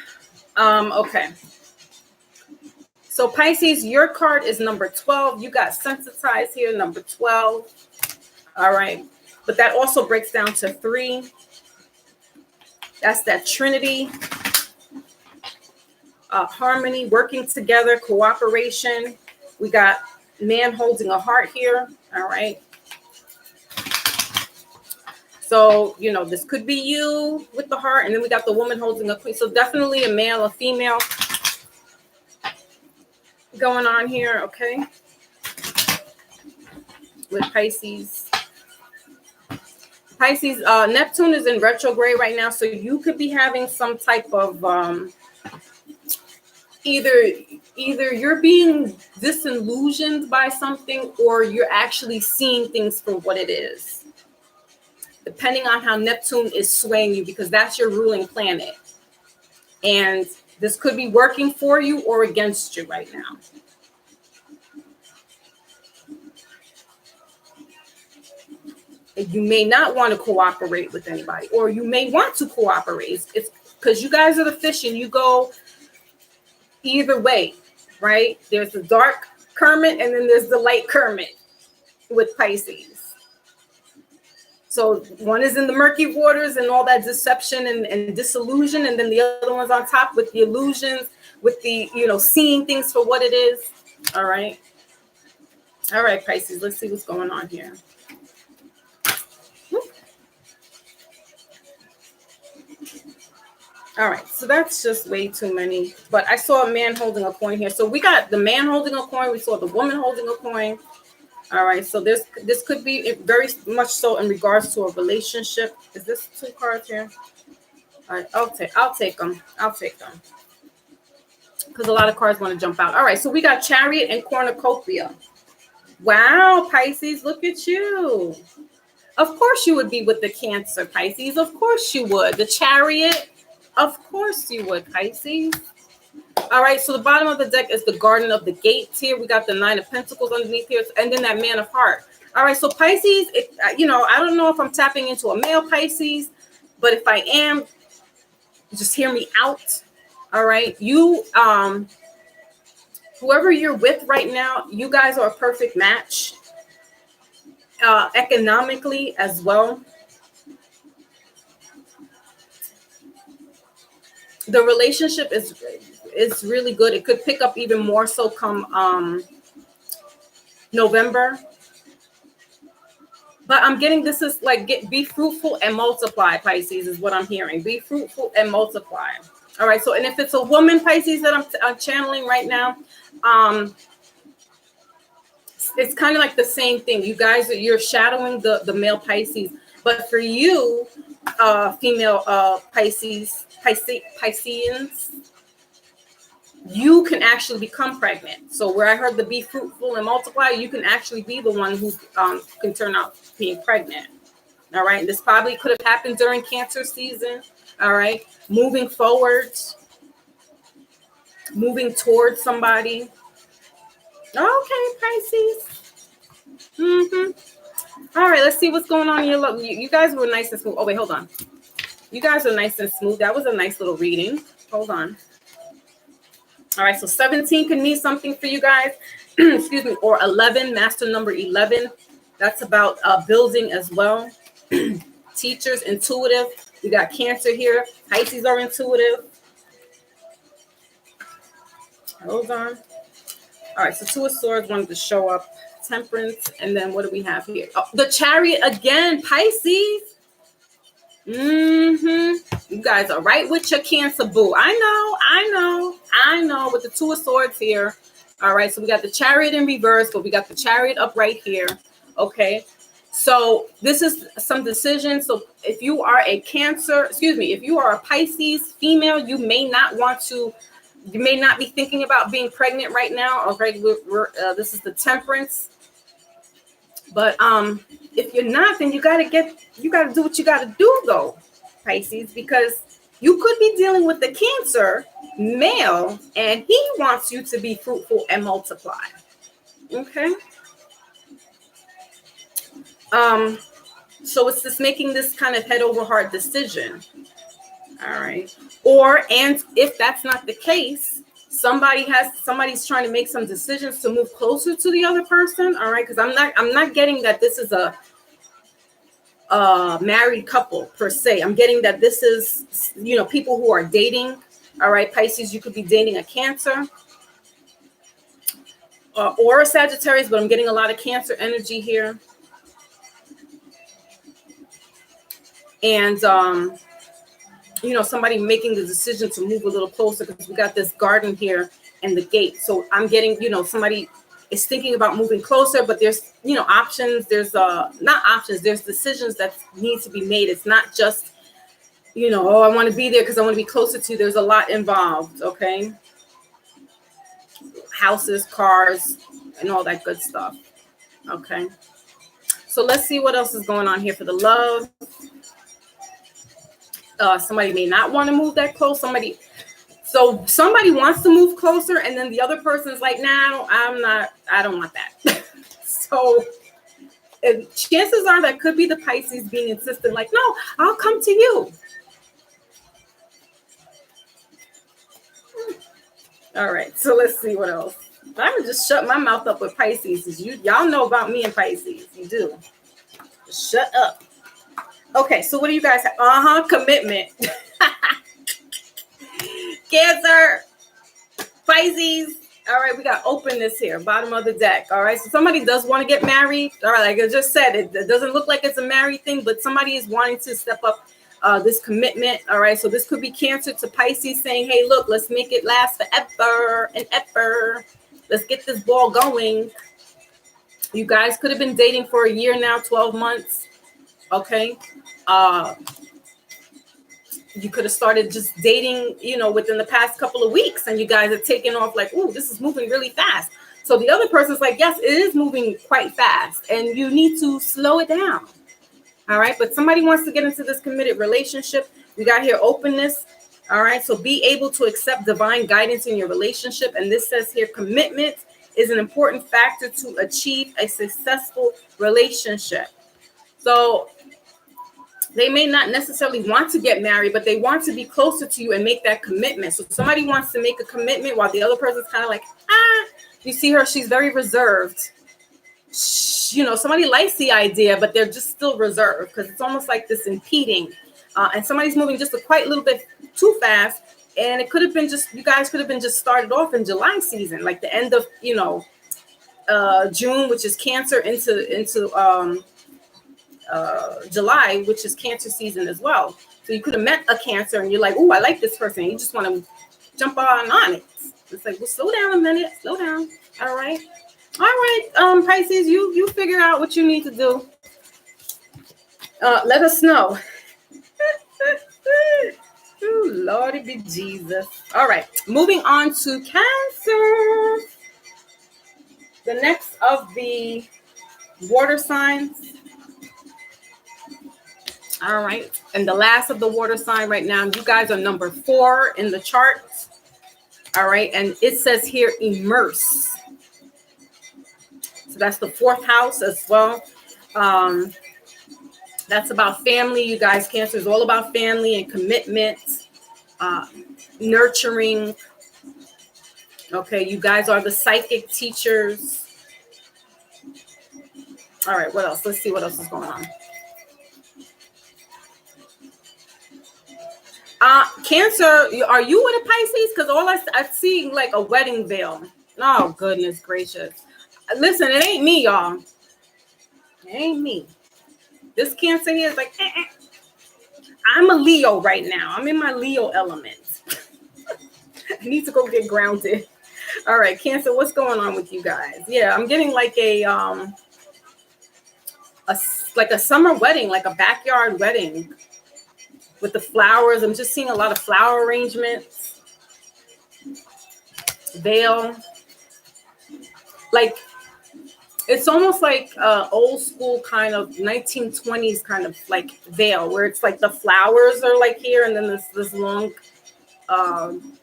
Okay. So Pisces, your card is number 12. You got sensitized here, number 12. All right. But that also breaks down to 3. That's that Trinity. Harmony, working together, cooperation. We got man holding a heart here. All right. So, you know, this could be you with the heart. And then we got the woman holding a queen. So definitely a male, a female going on here. Okay. With Pisces. Pisces, Neptune is in retrograde right now. So you could be having some type of either you're being disillusioned by something, or you're actually seeing things for what it is, depending on how Neptune is swaying you, because that's your ruling planet. And this could be working for you or against you right now. You may not want to cooperate with anybody, or you may want to cooperate. It's because you guys are the fish and you go either way, right? There's the dark Kermit and then there's the light Kermit with Pisces. So one is in the murky waters and all that deception and disillusion, and then the other one's on top with the illusions, with the, you know, seeing things for what it is. All right. All right, Pisces, let's see what's going on here. All right, so that's just way too many. But I saw a man holding a coin here. So we got the man holding a coin. We saw the woman holding a coin. All right, so this could be very much so in regards to a relationship. Is this 2 cards here? All right, I'll take them. I'll take them. Because a lot of cards want to jump out. All right, so we got Chariot and Cornucopia. Wow, Pisces, look at you. Of course you would be with the Cancer, Pisces. Of course you would. The Chariot. Of course you would, Pisces. All right, so the bottom of the deck is the Garden of the Gates here. We got the 9 of Pentacles underneath here, and then that Man of Heart. All right, so Pisces, you know, I don't know if I'm tapping into a male Pisces, but if I am, just hear me out. All right, you, whoever you're with right now, you guys are a perfect match, economically as well. The relationship is really good. It could pick up even more so come November. But I'm getting this is like be fruitful and multiply, Pisces, is what I'm hearing. Be fruitful and multiply. All right. So, and if it's a woman, Pisces, that I'm channeling right now, it's kind of like the same thing. You guys, you're shadowing the male Pisces. But for you, female Pisceans, you can actually become pregnant. So where I heard the be fruitful and multiply, you can actually be the one who can turn out being pregnant. All right. This probably could have happened during Cancer season. All right. Moving forward, moving towards somebody. Okay, Pisces. All right, let's see what's going on here. Look, you guys were nice and smooth. Oh, wait, hold on. You guys are nice and smooth. That was a nice little reading. Hold on. All right, so 17 can mean something for you guys. Excuse me, or 11, master number 11. That's about building as well. Teachers, intuitive. We got Cancer here. Pisces are intuitive. Hold on. All right, so 2 of Swords wanted to show up. Temperance, and then what do we have here? Oh, the Chariot again, Pisces. You guys are right with your Cancer boo. I know. With the 2 of Swords here. All right, so we got the Chariot in reverse, but we got the Chariot up right here. Okay, so this is some decision. So if you are a Cancer, if you are a Pisces female, you may not want to. You may not be thinking about being pregnant right now. Okay, this is the Temperance. But if you're not, then you gotta do what you gotta do, though, Pisces, because You could be dealing with the Cancer male, and he wants you to be fruitful and multiply. Okay. So it's just making this kind of head over heart decision. All right. And if that's not the case, somebody's trying to make some decisions to move closer to the other person. All right. Because I'm not getting that this is a married couple per se. I'm getting that this is, people who are dating. All right. Pisces, you could be dating a Cancer or a Sagittarius, but I'm getting a lot of Cancer energy here. And, somebody making the decision to move a little closer because we got this garden here and the gate. So I'm getting, somebody is thinking about moving closer, but there's, options. There's not options. There's decisions that need to be made. It's not just, I want to be there because I want to be closer to you. There's a lot involved. Okay. Houses, cars, and all that good stuff. Okay. So let's see what else is going on here for the love. Somebody may not want to move that close. Somebody wants to move closer, and then the other person's like, "Nah, I don't want that." So chances are that could be the Pisces being insistent, like, "No, I'll come to you." All right, so let's see what else. I'm gonna just shut my mouth up with Pisces. Y'all know about me and Pisces. You do. Just shut up. Okay, so what do you guys have? Commitment. Cancer, Pisces. All right, we got openness here, bottom of the deck. All right, so somebody does want to get married. All right, like I just said, it doesn't look like it's a married thing, but somebody is wanting to step up this commitment. All right, so this could be Cancer to Pisces saying, hey, look, let's make it last forever and ever. Let's get this ball going. You guys could have been dating for a year now, 12 months. Okay. You could have started just dating, within the past couple of weeks, and you guys are taking off like, ooh, this is moving really fast. So the other person's like, yes, it is moving quite fast, and you need to slow it down. All right. But somebody wants to get into this committed relationship. We got here openness. All right. So be able to accept divine guidance in your relationship. And this says here, commitment is an important factor to achieve a successful relationship. So they may not necessarily want to get married, but they want to be closer to you and make that commitment. So somebody wants to make a commitment while the other person's kind of like, you see her, she's very reserved. Somebody likes the idea, but they're just still reserved because it's almost like this impeding. And somebody's moving just a quite little bit too fast. And it could have been you guys could have been just started off in July season, like the end of, June, which is Cancer, into July, which is Cancer season as well. So you could have met a Cancer and you're like, oh, I like this person. You just want to jump on it. It's like, well, slow down a minute. Slow down. All right. Pisces, you figure out what you need to do. Let us know. Oh, Lordy be Jesus. All right. Moving on to Cancer. The next of the water signs. All right. And the last of the water sign right now, you guys are number 4 in the chart. All right. And it says here, immerse. So that's the 4th house as well. That's about family. You guys, Cancer is all about family and commitment, nurturing. Okay. You guys are the psychic teachers. All right. What else? Let's see what else is going on. Cancer, are you with a Pisces? Because all I see like a wedding veil. Oh, goodness gracious. Listen, it ain't me, y'all. It ain't me. This Cancer here is like, I'm a Leo right now. I'm in my Leo element. I need to go get grounded. All right, Cancer, what's going on with you guys? Yeah, I'm getting like a summer wedding, like a backyard wedding. With the flowers, I'm just seeing a lot of flower arrangements. Veil. Like, It's almost like old school kind of 1920s kind of like veil, where it's like the flowers are like here, and then this long, um,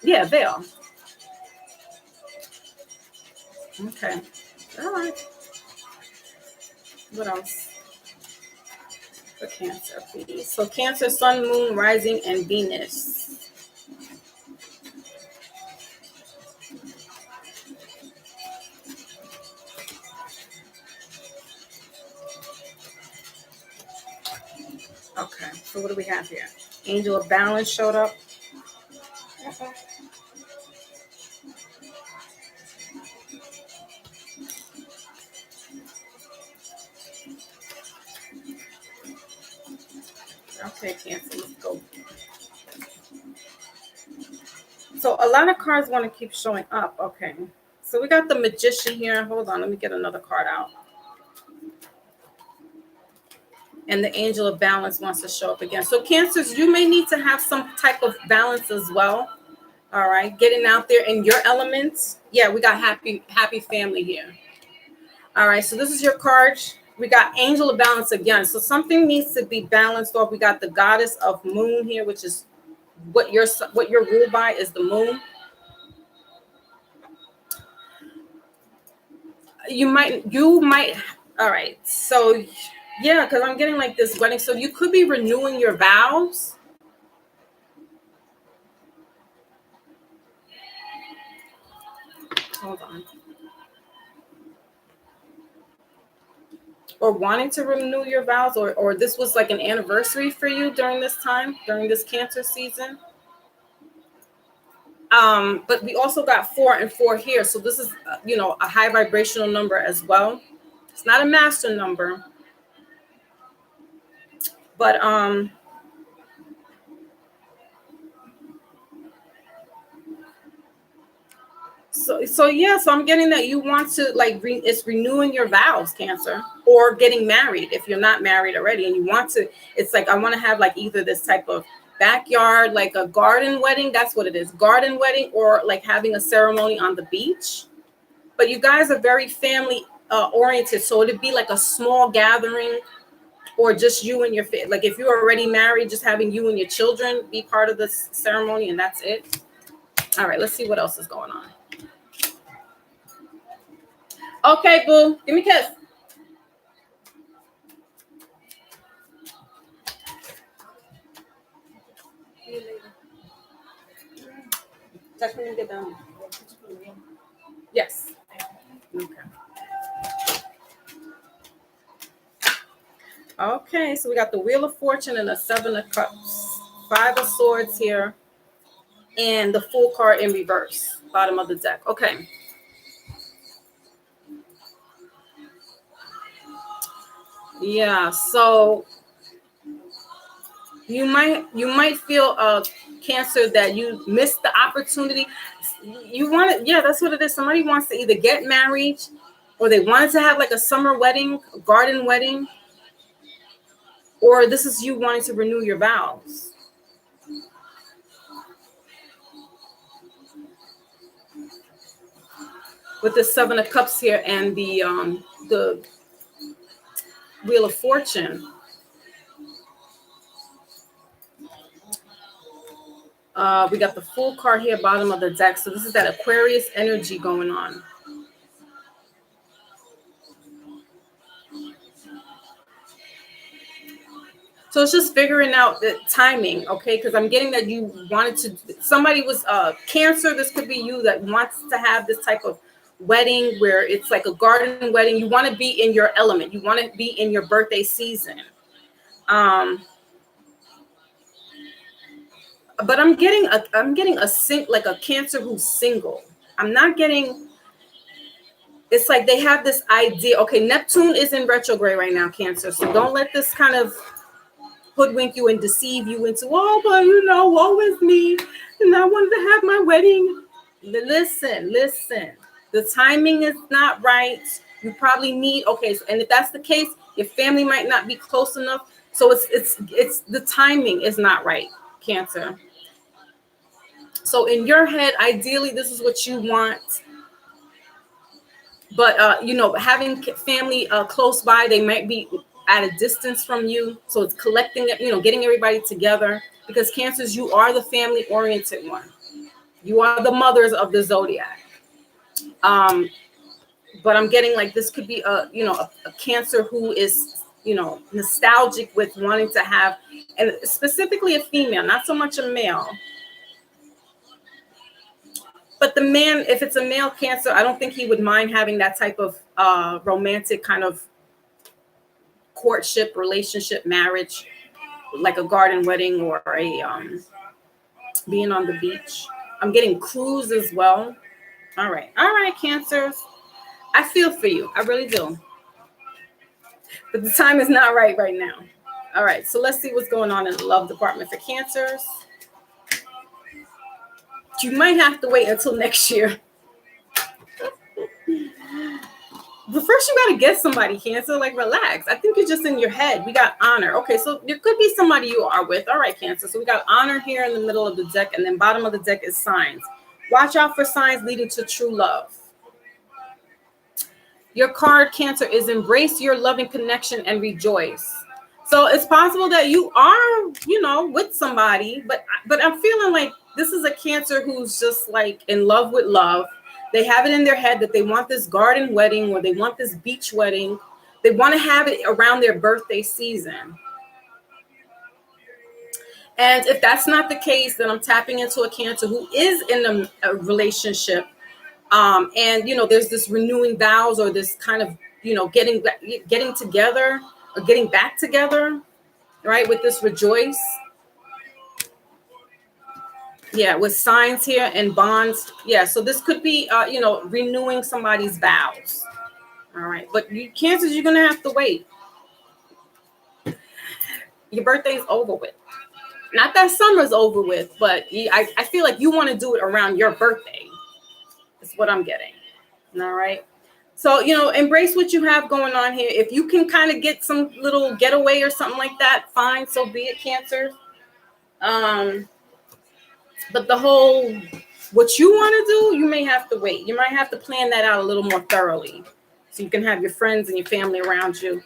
yeah, veil. Okay, all right. What else for Cancer, please? So Cancer, Sun, Moon, Rising, and Venus. Okay, so what do we have here? Angel of Balance showed up. Okay, Cancer, let's go. So a lot of cards want to keep showing up. Okay, so we got the Magician here. Hold on, let me get another card out. And the Angel of Balance wants to show up again. So Cancers, you may need to have some type of balance as well. All right, getting out there in your elements. Yeah, we got happy family here. All right, so this is your card. We got Angel of Balance again. So something needs to be balanced off. We got the Goddess of Moon here, which is what you're ruled by is the moon. You might. All right, so yeah, because I'm getting like this wedding. So you could be renewing your vows. Hold on. Or wanting to renew your vows, or this was like an anniversary for you during this time, during this Cancer season. But we also got 4 and 4 here. So this is, a high vibrational number as well. It's not a master number, but so yeah, so I'm getting that you want to like it's renewing your vows, Cancer, or getting married if you're not married already, and you want to. It's like I want to have like either this type of backyard, like a garden wedding. That's what it is, garden wedding, or like having a ceremony on the beach. But you guys are very family oriented, so it'd be like a small gathering, or just you and your like if you're already married, just having you and your children be part of this ceremony, and that's it. All right, let's see what else is going on. Okay, boo. Give me a kiss. Touch me and get down. Yes. Okay. Okay, so we got the Wheel of Fortune and the 7 of Cups. 5 of Swords here. And the Fool card in reverse. Bottom of the deck. Okay. Yeah, so you might feel Cancer that you missed the opportunity. You want it, yeah, that's what it is. Somebody wants to either get married, or they wanted to have like a summer wedding, a garden wedding, or this is you wanting to renew your vows. With the 7 of Cups here and the Wheel of Fortune. We got the Fool card here, bottom of the deck. So this is that Aquarius energy going on. So it's just figuring out the timing, okay? Because I'm getting that you wanted to, somebody was Cancer. This could be you that wants to have this type of wedding where it's like a garden wedding. You want to be in your element. You want to be in your birthday season. But I'm getting like a Cancer who's single. I'm not getting. It's like they have this idea. Okay, Neptune is in retrograde right now, Cancer. So don't let this kind of hoodwink you and deceive you into, oh, but woe is me, and I wanted to have my wedding. Listen. The timing is not right. You probably need, okay, and if that's the case, your family might not be close enough. So it's the timing is not right, Cancer. So in your head, ideally, this is what you want. But you know, having family close by, they might be at a distance from you, so it's collecting it, you know, getting everybody together, because Cancers, you are the family oriented one. You are the mothers of the zodiac. um but I'm getting like this could be a, you know, a Cancer who is, you know, nostalgic with wanting to have, and specifically a female, not so much a male. But the man, if it's a male Cancer, I don't think he would mind having that type of romantic kind of courtship, relationship, marriage, like a garden wedding or a being on the beach. I'm getting cruise as well. All right, Cancers. I feel for you. I really do. But the time is not right now. All right, so let's see what's going on in the love department for Cancers. You might have to wait until next year. But first, you got to get somebody, Cancer. Like, relax. I think you're just in your head. We got honor. Okay, so there could be somebody you are with. All right, Cancer. So we got honor here in the middle of the deck, and then bottom of the deck is signs. Watch out for signs leading to true love. Your card, Cancer, is embrace your loving connection and rejoice. So it's possible that you are, you know, with somebody, but I'm feeling like this is a Cancer who's just like in love with love. They have it in their head that they want this garden wedding or they want this beach wedding. They want to have it around their birthday season. And if that's not the case, then I'm tapping into a Cancer who is in a relationship. And, you know, there's this renewing vows or this kind of, you know, getting together or getting back together, right? With this rejoice. Yeah, with signs here and bonds. Yeah, so this could be, you know, renewing somebody's vows. All right, but you Cancers, you're going to have to wait. Your birthday is over with. Not that summer's over with, but I feel like you want to do it around your birthday. That's what I'm getting. All right. So, you know, embrace what you have going on here. If you can kind of get some little getaway or something like that, fine. So be it, Cancer. But the whole, what you want to do, you may have to wait. You might have to plan that out a little more thoroughly so you can have your friends and your family around you.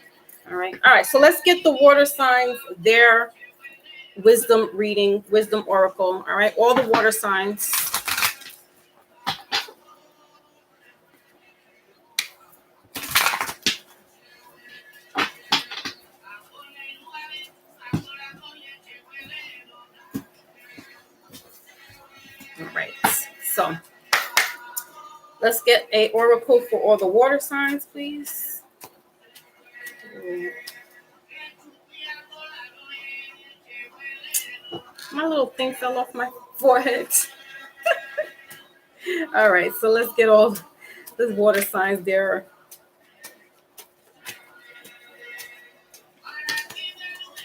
All right. All right. So let's get the water signs, their wisdom reading, wisdom oracle. All right. All the water signs. All right. So let's get a oracle for all the water signs, please. My little thing fell off my forehead. All right, so let's get all this water signs there.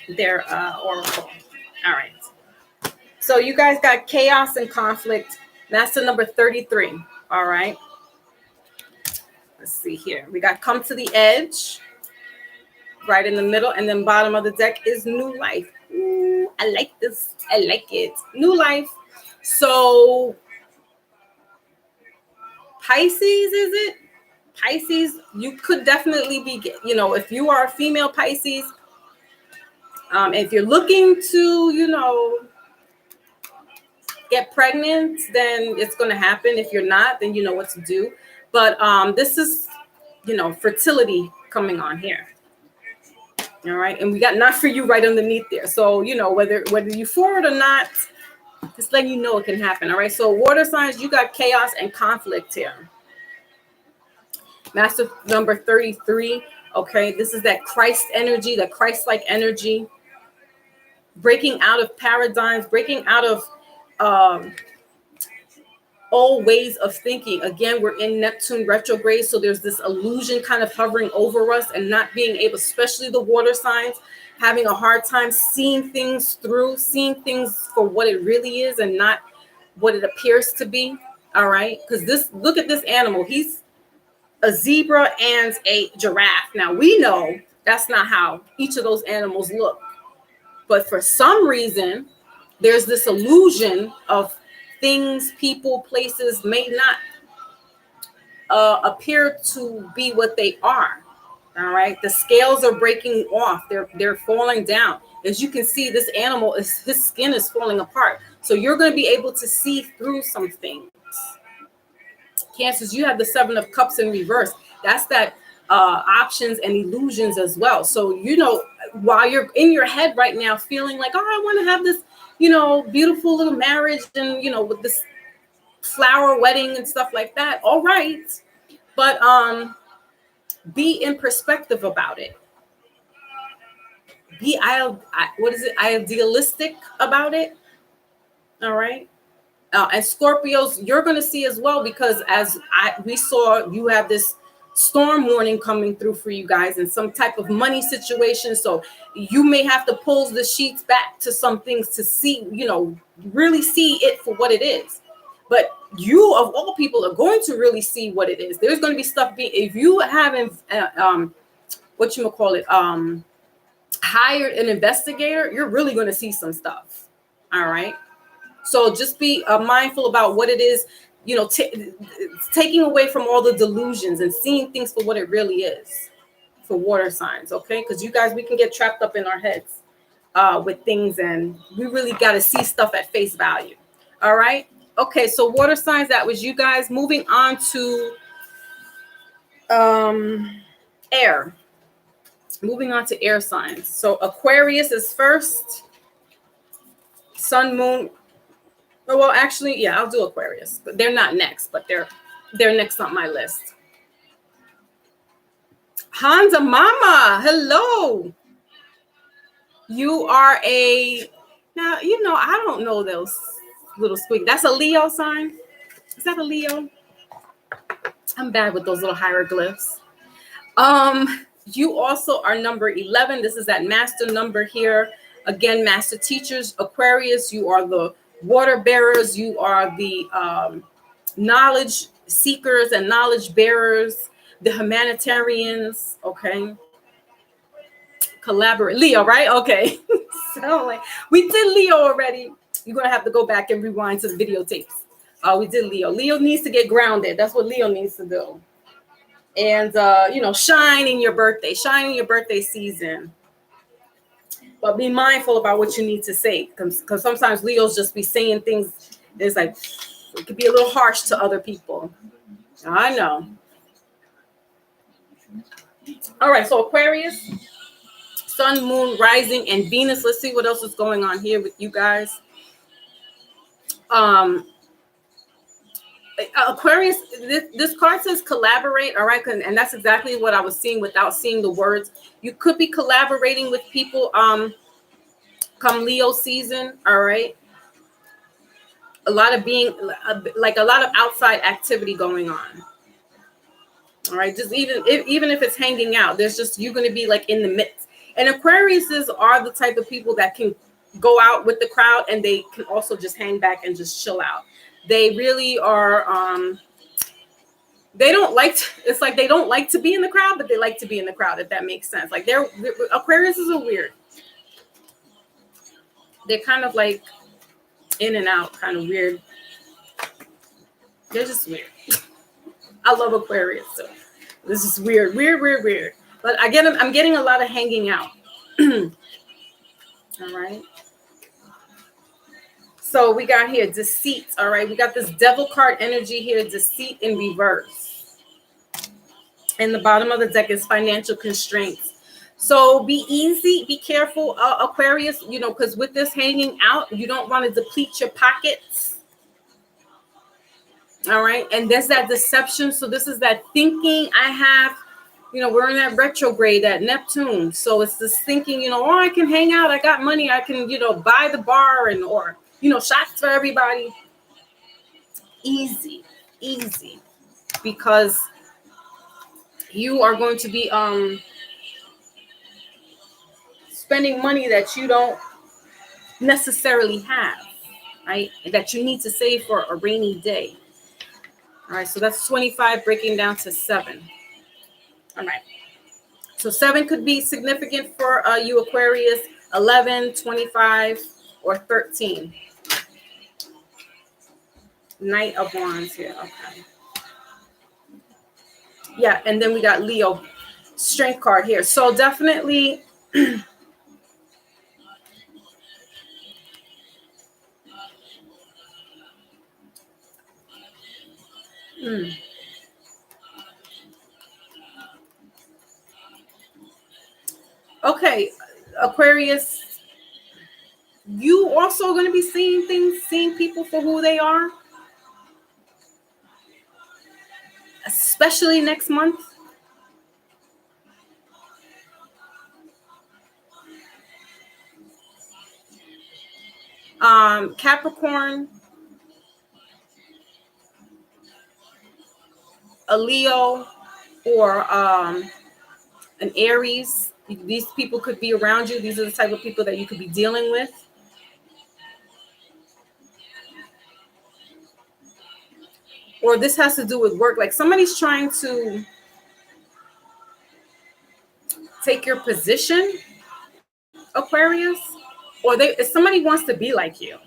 Their oracle. All right. So you guys got chaos and conflict. That's the number 33. All right. Let's see here. We got come to the edge. Right in the middle. And then bottom of the deck is new life. Ooh, I like this. I like it. New life. So Pisces, is it? Pisces, you could definitely be, you know, if you are a female Pisces, if you're looking to, you know, get pregnant, then it's going to happen. If you're not, then you know what to do. But this is, you know, fertility coming on here. All right. And we got not for you right underneath there. So, you know, whether you for it or not, just letting you know it can happen. All right. So water signs, you got chaos and conflict here. Master number 33. Okay. This is that Christ energy, that Christ-like energy. Breaking out of paradigms, breaking out of old ways of thinking. Again, we're in Neptune retrograde, so there's this illusion kind of hovering over us and not being able, especially the water signs, having a hard time seeing things through, seeing things for what it really is and not what it appears to be. All right, because look at this animal. He's a zebra and a giraffe. Now we know that's not how each of those animals look, but for some reason there's this illusion of things, people, places may appear to be what they are. All right, the scales are breaking off. They're falling down. As you can see, this animal is his skin is falling apart. So you're going to be able to see through some things. Cancers, you have the 7 of Cups in reverse. That's that options and illusions as well. So, you know, while you're in your head right now feeling like, oh, I want to have this, you know, beautiful little marriage and, you know, with this flower wedding and stuff like that. All right. But be in perspective about it. Be idealistic about it. All right. And Scorpios, you're going to see as well, because we saw, you have this storm warning coming through for you guys in some type of money situation. So you may have to pull the sheets back to some things to see, you know, really see it for what it is. But you, of all people, are going to really see what it is. There's going to be stuff if you haven't, hired an investigator, you're really going to see some stuff. All right. So just be mindful about what it is, you know, taking away from all the delusions and seeing things for what it really is for water signs. Okay. Because you guys, we can get trapped up in our heads with things, and we really got to see stuff at face value. All right. Okay. So water signs, that was you guys. Moving on to air. Moving on to air signs. So Aquarius is first. Sun, moon. Oh, well, actually, yeah, I'll do Aquarius. But they're not next, but they're next on my list. Hansa Mama, hello. You are now, you know, I don't know those little squeak. That's a Leo sign. Is that a Leo? I'm bad with those little hieroglyphs. You also are number 11. This is that master number here. Again, master teachers, Aquarius, you are the water bearers. You are the knowledge seekers and knowledge bearers, the humanitarians. Okay. Collaborate. Leo, right? Okay. So like, we did Leo already. You're going to have to go back and rewind to the videotapes. We did Leo. Leo needs to get grounded. That's what Leo needs to do. And, you know, shine in your birthday season. But be mindful about what you need to say, because sometimes Leos just be saying things. It's like, it could be a little harsh to other people. I know. All right. So Aquarius, Sun, Moon, Rising, and Venus. Let's see what else is going on here with you guys. Aquarius, this card says collaborate, all right, and that's exactly what I was seeing without seeing the words. You could be collaborating with people come Leo season, all right. A lot of outside activity going on, all right. Just even if it's hanging out, there's just, you're going to be like in the midst. And Aquariuses are the type of people that can go out with the crowd, and they can also just hang back and just chill out. They really are, they don't like to be in the crowd, but they like to be in the crowd, if that makes sense. Like Aquariuses are weird. They're kind of like in and out, kind of weird. They're just weird. I love Aquarius, so this is weird. But I'm getting a lot of hanging out. All right. So we got here deceit. All right. We got this devil card energy here, deceit in reverse. And the bottom of the deck is financial constraints. So be easy, be careful, Aquarius, you know, because with this hanging out, you don't want to deplete your pockets. All right. And there's that deception. So this is that thinking I have, you know, we're in that retrograde, that Neptune. So it's this thinking, you know, oh, I can hang out. I got money. I can, you know, buy the bar or, you know, shots for everybody. Easy, because you are going to be spending money that you don't necessarily have, right? That you need to save for a rainy day. All right, so that's 25 breaking down to 7. All right. So 7 could be significant for you, Aquarius, 11, 25, or 13. Knight of Wands here. Okay. Yeah, and then we got Leo strength card here. So definitely okay, Aquarius, you also going to be seeing things, seeing people for who they are, especially next month. Capricorn, a Leo, or an Aries. These people could be around you. These are the type of people that you could be dealing with. Or this has to do with work. Like somebody's trying to take your position, Aquarius, or if somebody wants to be like you,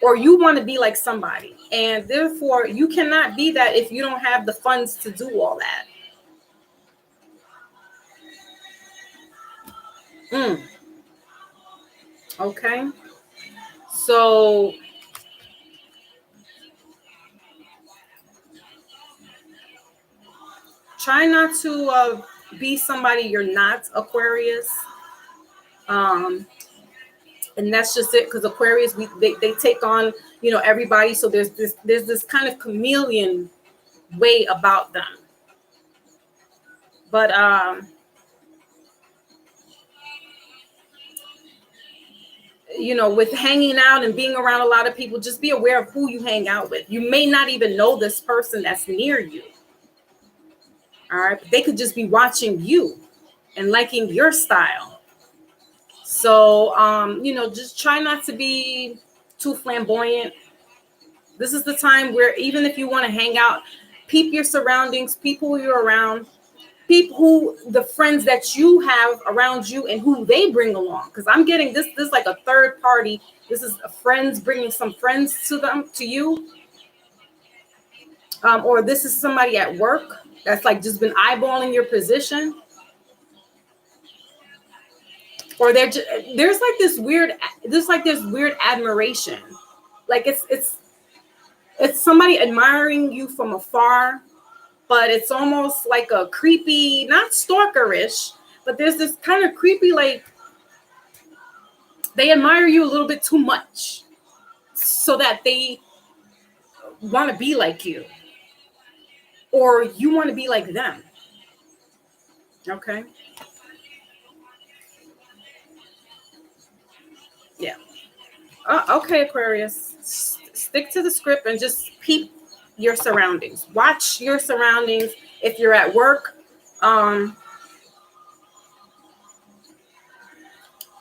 or you want to be like somebody, and therefore you cannot be that if you don't have the funds to do all that. Okay, so try not to be somebody you're not, Aquarius. And that's just it, because Aquarius, they take on, everybody. So there's this kind of chameleon way about them. But with hanging out and being around a lot of people, just be aware of who you hang out with. You may not even know this person that's near you. All right, but they could just be watching you and liking your style. So just try not to be too flamboyant. This is the time where even if you want to hang out, peep your surroundings, people who you're around, the friends that you have around you and who they bring along. Because I'm getting this like a third party. This is friends bringing some friends to you. Or this is somebody at work that's like just been eyeballing your position. Or there's like this weird admiration. Like it's somebody admiring you from afar, but it's almost like a creepy, not stalkerish, but there's this kind of creepy, like they admire you a little bit too much so that they want to be like you, or you want to be like them. Okay. Yeah. Okay, Aquarius. Stick to the script and just peep your surroundings. Watch your surroundings. If you're at work,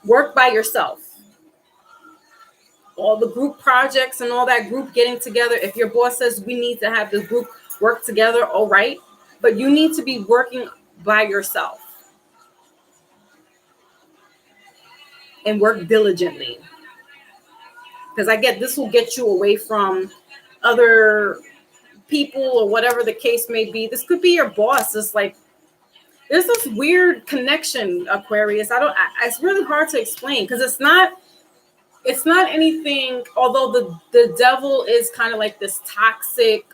work by yourself. All the group projects and all that group getting together. If your boss says we need to have the group work together, all right. But you need to be working by yourself and work diligently. Because I get this will get you away from other people or whatever the case may be. This could be your boss. It's like there's this weird connection, Aquarius. It's really hard to explain because it's not anything. Although the devil is kind of like this toxic,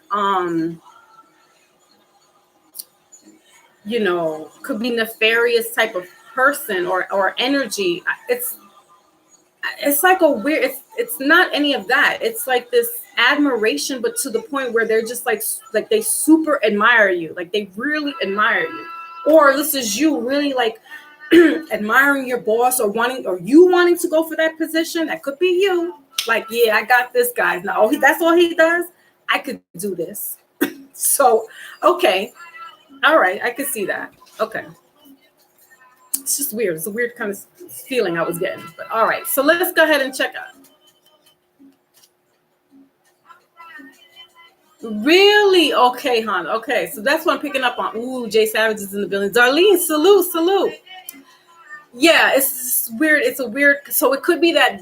could be nefarious type of person or energy. It's like a weird, it's not any of that. It's like this admiration, but to the point where they're just like they super admire you. Like they really admire you. Or this is you really like admiring your boss or you wanting to go for that position. That could be you. Like, yeah, I got this guy. No, that's all he does. I could do this. So, okay. All right. I could see that. Okay. It's just weird. It's a weird kind of feeling I was getting. But all right. So let's go ahead and check out. Really? Okay, hon. Okay. So that's what I'm picking up on. Ooh, Jay Savage is in the building. Darlene, salute. Yeah, it's weird. It's a weird. So it could be that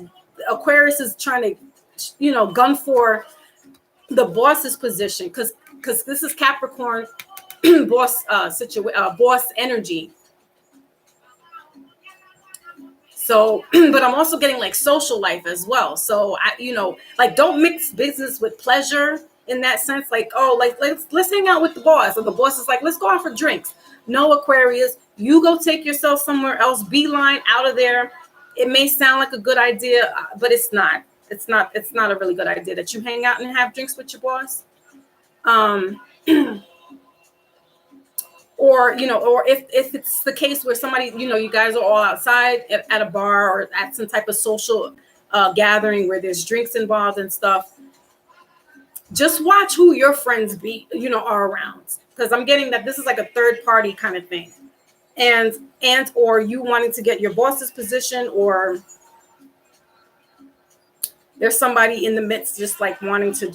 Aquarius is trying to, gun for the boss's position. Because because this is Capricorn boss energy. So, but I'm also getting like social life as well. So like don't mix business with pleasure in that sense. Like, oh, like let's hang out with the boss, or the boss is like, let's go out for drinks. No, Aquarius, you go take yourself somewhere else. Beeline out of there. It may sound like a good idea, but it's not. It's not a really good idea that you hang out and have drinks with your boss. Or if it's the case where somebody, you guys are all outside at a bar or at some type of social gathering where there's drinks involved and stuff, just watch who your friends are around, because I'm getting that this is like a third party kind of thing, and or you wanting to get your boss's position, or there's somebody in the midst just like wanting to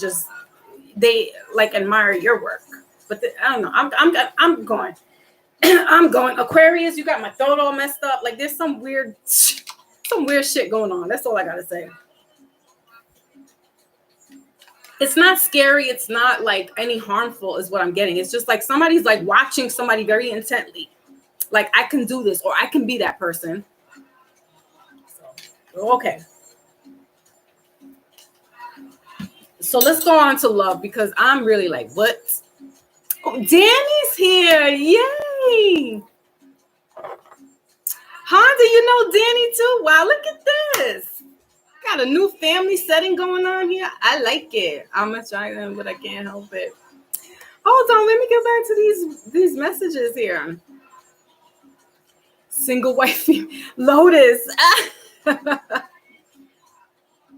they like admire your work. But I don't know. I'm going. I'm going. Aquarius, you got my throat all messed up. Like there's some weird shit going on. That's all I gotta say. It's not scary. It's not like any harmful is what I'm getting. It's just like somebody's like watching somebody very intently. Like I can do this, or I can be that person. So, okay. So let's go on to love, because I'm really like, what? Oh, Danny's here. Yay. Huh? Do you know Danny too? Wow, look at this. Got a new family setting going on here. I like it. I'm gonna try them, but I can't help it. Hold on, let me get back to these messages here. Single wife, Lotus.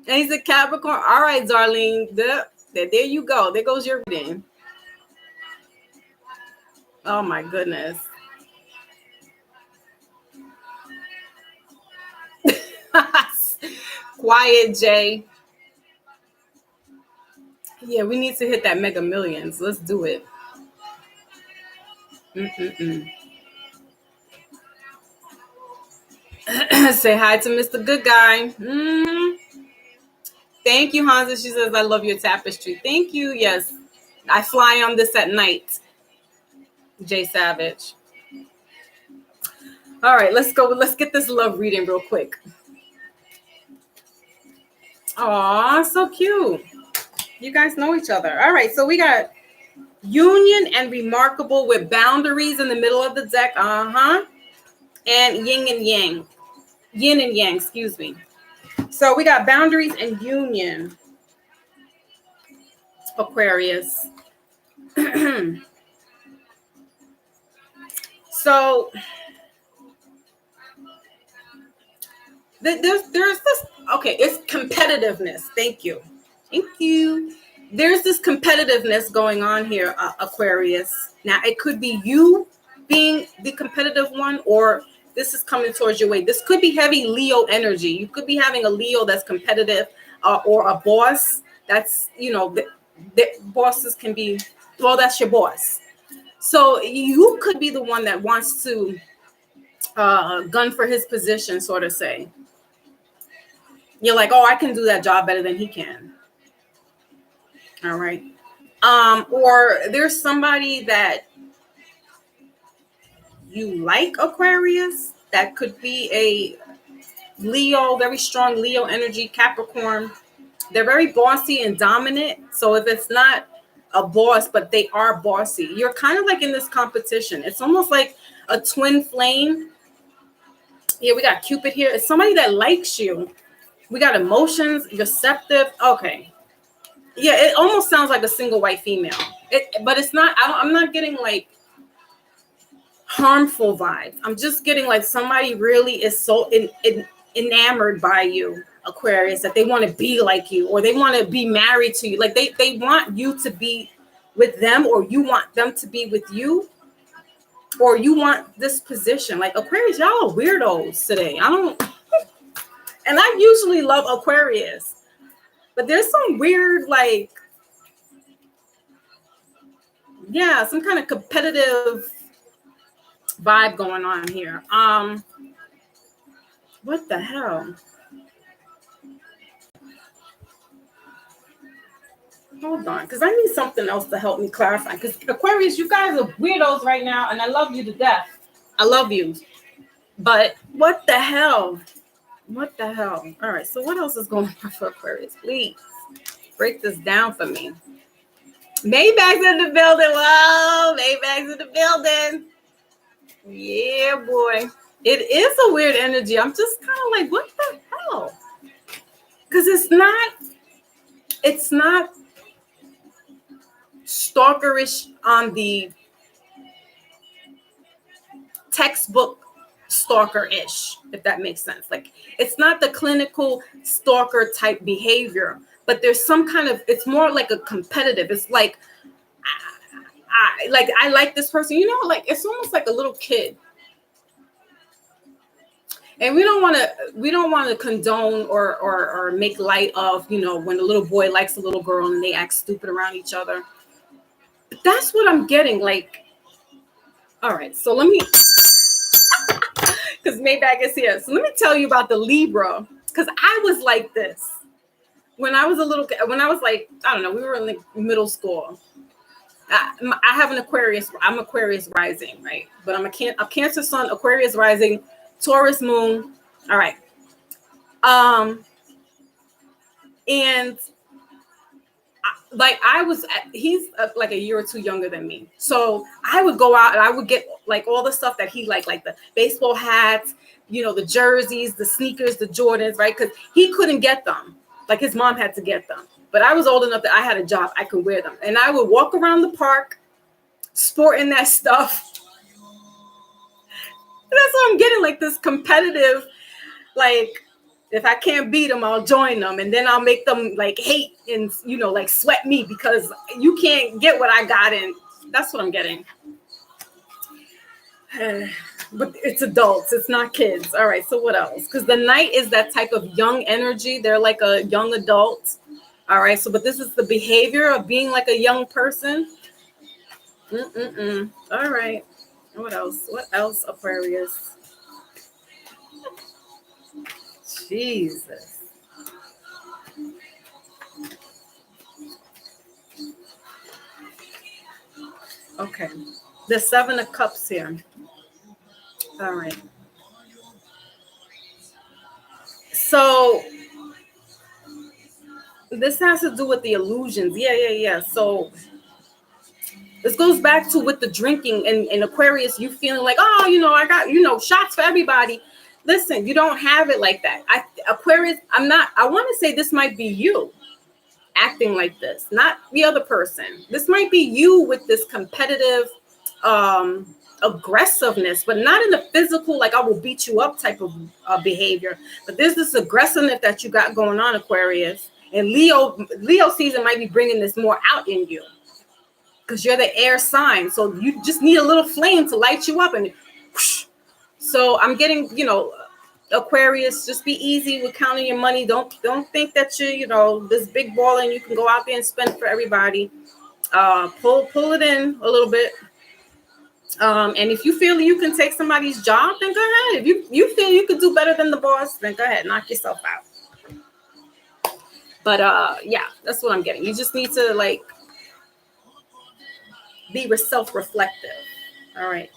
And he's a Capricorn. All right, Darlene. There you go. There goes your reading. Oh my goodness. Quiet, Jay. Yeah, we need to hit that Mega Millions. Let's do it. Say hi to Mr. Good Guy. Thank you, Hansa. She says, I love your tapestry. Thank you. Yes, I fly on this at night. Jay Savage. All right, let's go. Let's get this love reading real quick. Aw, so cute. You guys know each other. All right, so we got union and remarkable with boundaries in the middle of the deck. And yin and yang. Yin and yang, excuse me. So we got boundaries and union. Aquarius. So there's this, okay, it's competitiveness. Thank you. There's this competitiveness going on here, Aquarius. Now, it could be you being the competitive one, or this is coming towards your way. This could be heavy Leo energy. You could be having a Leo that's competitive, or a boss that's, the bosses can be, well, that's your boss. So you could be the one that wants to gun for his position, sort of say. You're like, oh, I can do that job better than he can. All right. Or there's somebody that you like, Aquarius, that could be a Leo, very strong Leo energy, Capricorn. They're very bossy and dominant. So if it's not a boss, but they are bossy, you're kind of like in this competition. It's almost like a twin flame. Yeah, we got Cupid here. It's somebody that likes you. We got emotions, receptive. Okay. Yeah, it almost sounds like a single white female. But it's not. I'm not getting like harmful vibes. I'm just getting like somebody really is so enamored by you, Aquarius, that they want to be like you, or they want to be married to you. Like they want you to be with them, or you want them to be with you, or you want this position. Like Aquarius, y'all are weirdos today. And I usually love Aquarius, but there's some weird, like, yeah, some kind of competitive vibe going on here. What the hell? Hold on, because I need something else to help me clarify. Because Aquarius, you guys are weirdos right now, and I love you to death. I love you. But what the hell? What the hell? All right, so what else is going on for Aquarius? Please break this down for me. Maybach's in the building. Whoa, Maybach's in the building. Yeah, boy. It is a weird energy. I'm just kind of like, what the hell? Because it's not stalkerish on the textbook stalker-ish, if that makes sense. Like, it's not the clinical stalker type behavior, but there's some kind of, it's more like a competitive. It's like, I like this person, you know, like it's almost like a little kid. And we don't want to condone or make light of, you know, when a little boy likes a little girl and they act stupid around each other. But that's what I'm getting. Like, all right, so let me, because Maybach is here. So let me tell you about the Libra, because I was like this when I was like, I don't know, we were in like middle school. I have an Aquarius. I'm Aquarius rising, right? But I'm a Cancer sun, Aquarius rising, Taurus moon. All right. And he's like a year or two younger than me. So I would go out and I would get like all the stuff that he liked, like the baseball hats, you know, the jerseys, the sneakers, the Jordans, right? Because he couldn't get them. Like his mom had to get them. But I was old enough that I had a job. I could wear them. And I would walk around the park sporting that stuff. And that's what I'm getting, like this competitive, like, if I can't beat them, I'll join them. And then I'll make them like hate and, you know, like sweat me because you can't get what I got. And that's what I'm getting. But it's adults. It's not kids. All right. So what else? Because the Knight is that type of young energy. They're like a young adult. All right. So, but this is the behavior of being like a young person. All right. What else? What else, Aquarius? Jesus. Okay. The Seven of Cups here. All right. So this has to do with the illusions. Yeah. So this goes back to with the drinking and Aquarius, you feeling like, oh, you know, I got, you know, shots for everybody. Listen, you don't have it like that. Aquarius, I want to say this might be you acting like this, not the other person. This might be you with this competitive aggressiveness, but not in a physical, like I will beat you up type of behavior. But there's this aggressiveness that you got going on, Aquarius. And Leo season might be bringing this more out in you because you're the air sign. So you just need a little flame to light you up. And whoosh. So I'm getting, you know, Aquarius, just be easy with counting your money. Don't think that you're, you know, this big ball and you can go out there and spend for everybody. Pull it in a little bit. And if you feel you can take somebody's job, then go ahead. If you feel you could do better than the boss, then go ahead, knock yourself out. But yeah, that's what I'm getting. You just need to like be self-reflective. All right.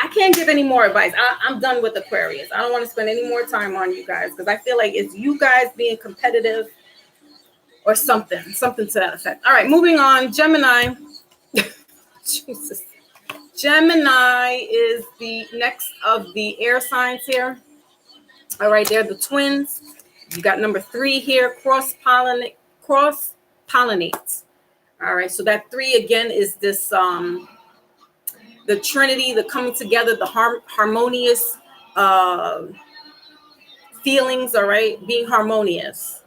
I can't give any more advice. I'm done with Aquarius. I don't want to spend any more time on you guys because I feel like it's you guys being competitive or something to that effect. All right, moving on. Gemini. Jesus. Gemini is the next of the air signs here. All right, they're the twins. You got number 3 here, cross-pollinate. All right, so that 3 again is this the Trinity, the coming together, the harmonious feelings, all right, being harmonious.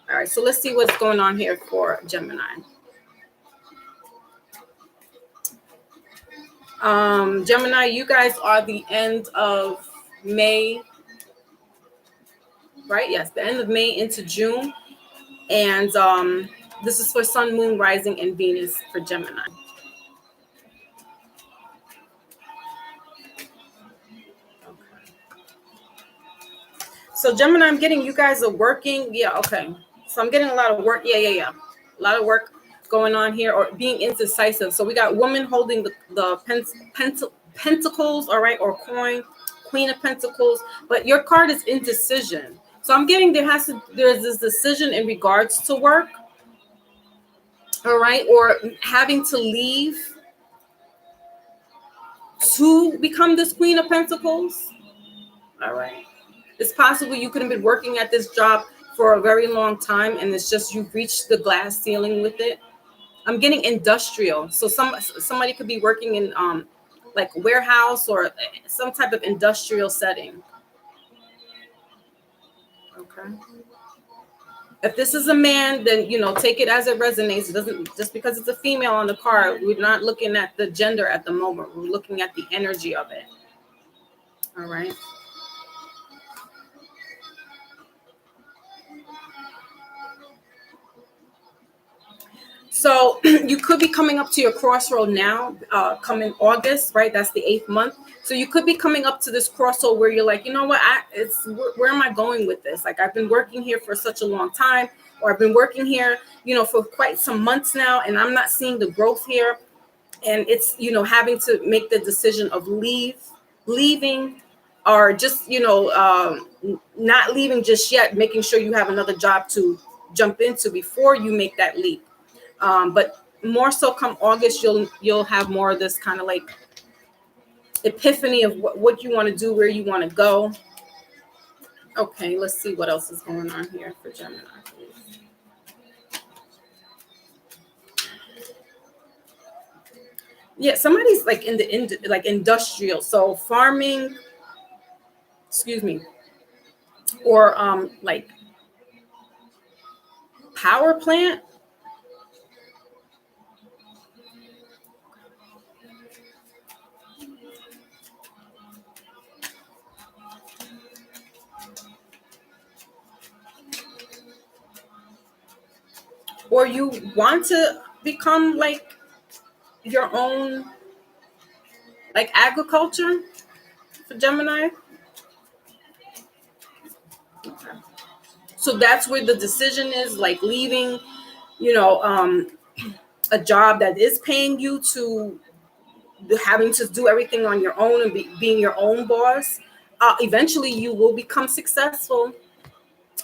All right, so let's see what's going on here for Gemini. Gemini, you guys are the end of May, right? Yes, the end of May into June. And this is for Sun, Moon, Rising, and Venus for Gemini. So Gemini, I'm getting you guys are working. Yeah, okay. So I'm getting a lot of work. Yeah. A lot of work going on here, or being indecisive. So we got woman holding the pentacles, all right, or queen of pentacles, but your card is indecision. So I'm getting there's this decision in regards to work, all right, or having to leave to become this queen of pentacles, all right. It's possible you could have been working at this job for a very long time, and it's just you've reached the glass ceiling with it. I'm getting industrial. So somebody could be working in like a warehouse or some type of industrial setting. Okay. If this is a man, then take it as it resonates. It doesn't, just because it's a female on the card, we're not looking at the gender at the moment. We're looking at the energy of it. All right. So you could be coming up to your crossroad now, coming August, right? That's the 8th month. So you could be coming up to this crossroad where you're like, you know what? Where am I going with this? Like, I've been working here for such a long time, or I've been working here, for quite some months now, and I'm not seeing the growth here. And it's, having to make the decision of leaving, or just, not leaving just yet, making sure you have another job to jump into before you make that leap. But more so come August, you'll have more of this kind of like epiphany of what you want to do, where you want to go. Okay, let's see what else is going on here for Gemini, please. Yeah, somebody's like in the like industrial, so farming, excuse me, or like power plant. Or you want to become like your own, like agriculture for Gemini. Okay. So that's where the decision is, like leaving, a job that is paying you to having to do everything on your own and being your own boss. Eventually you will become successful,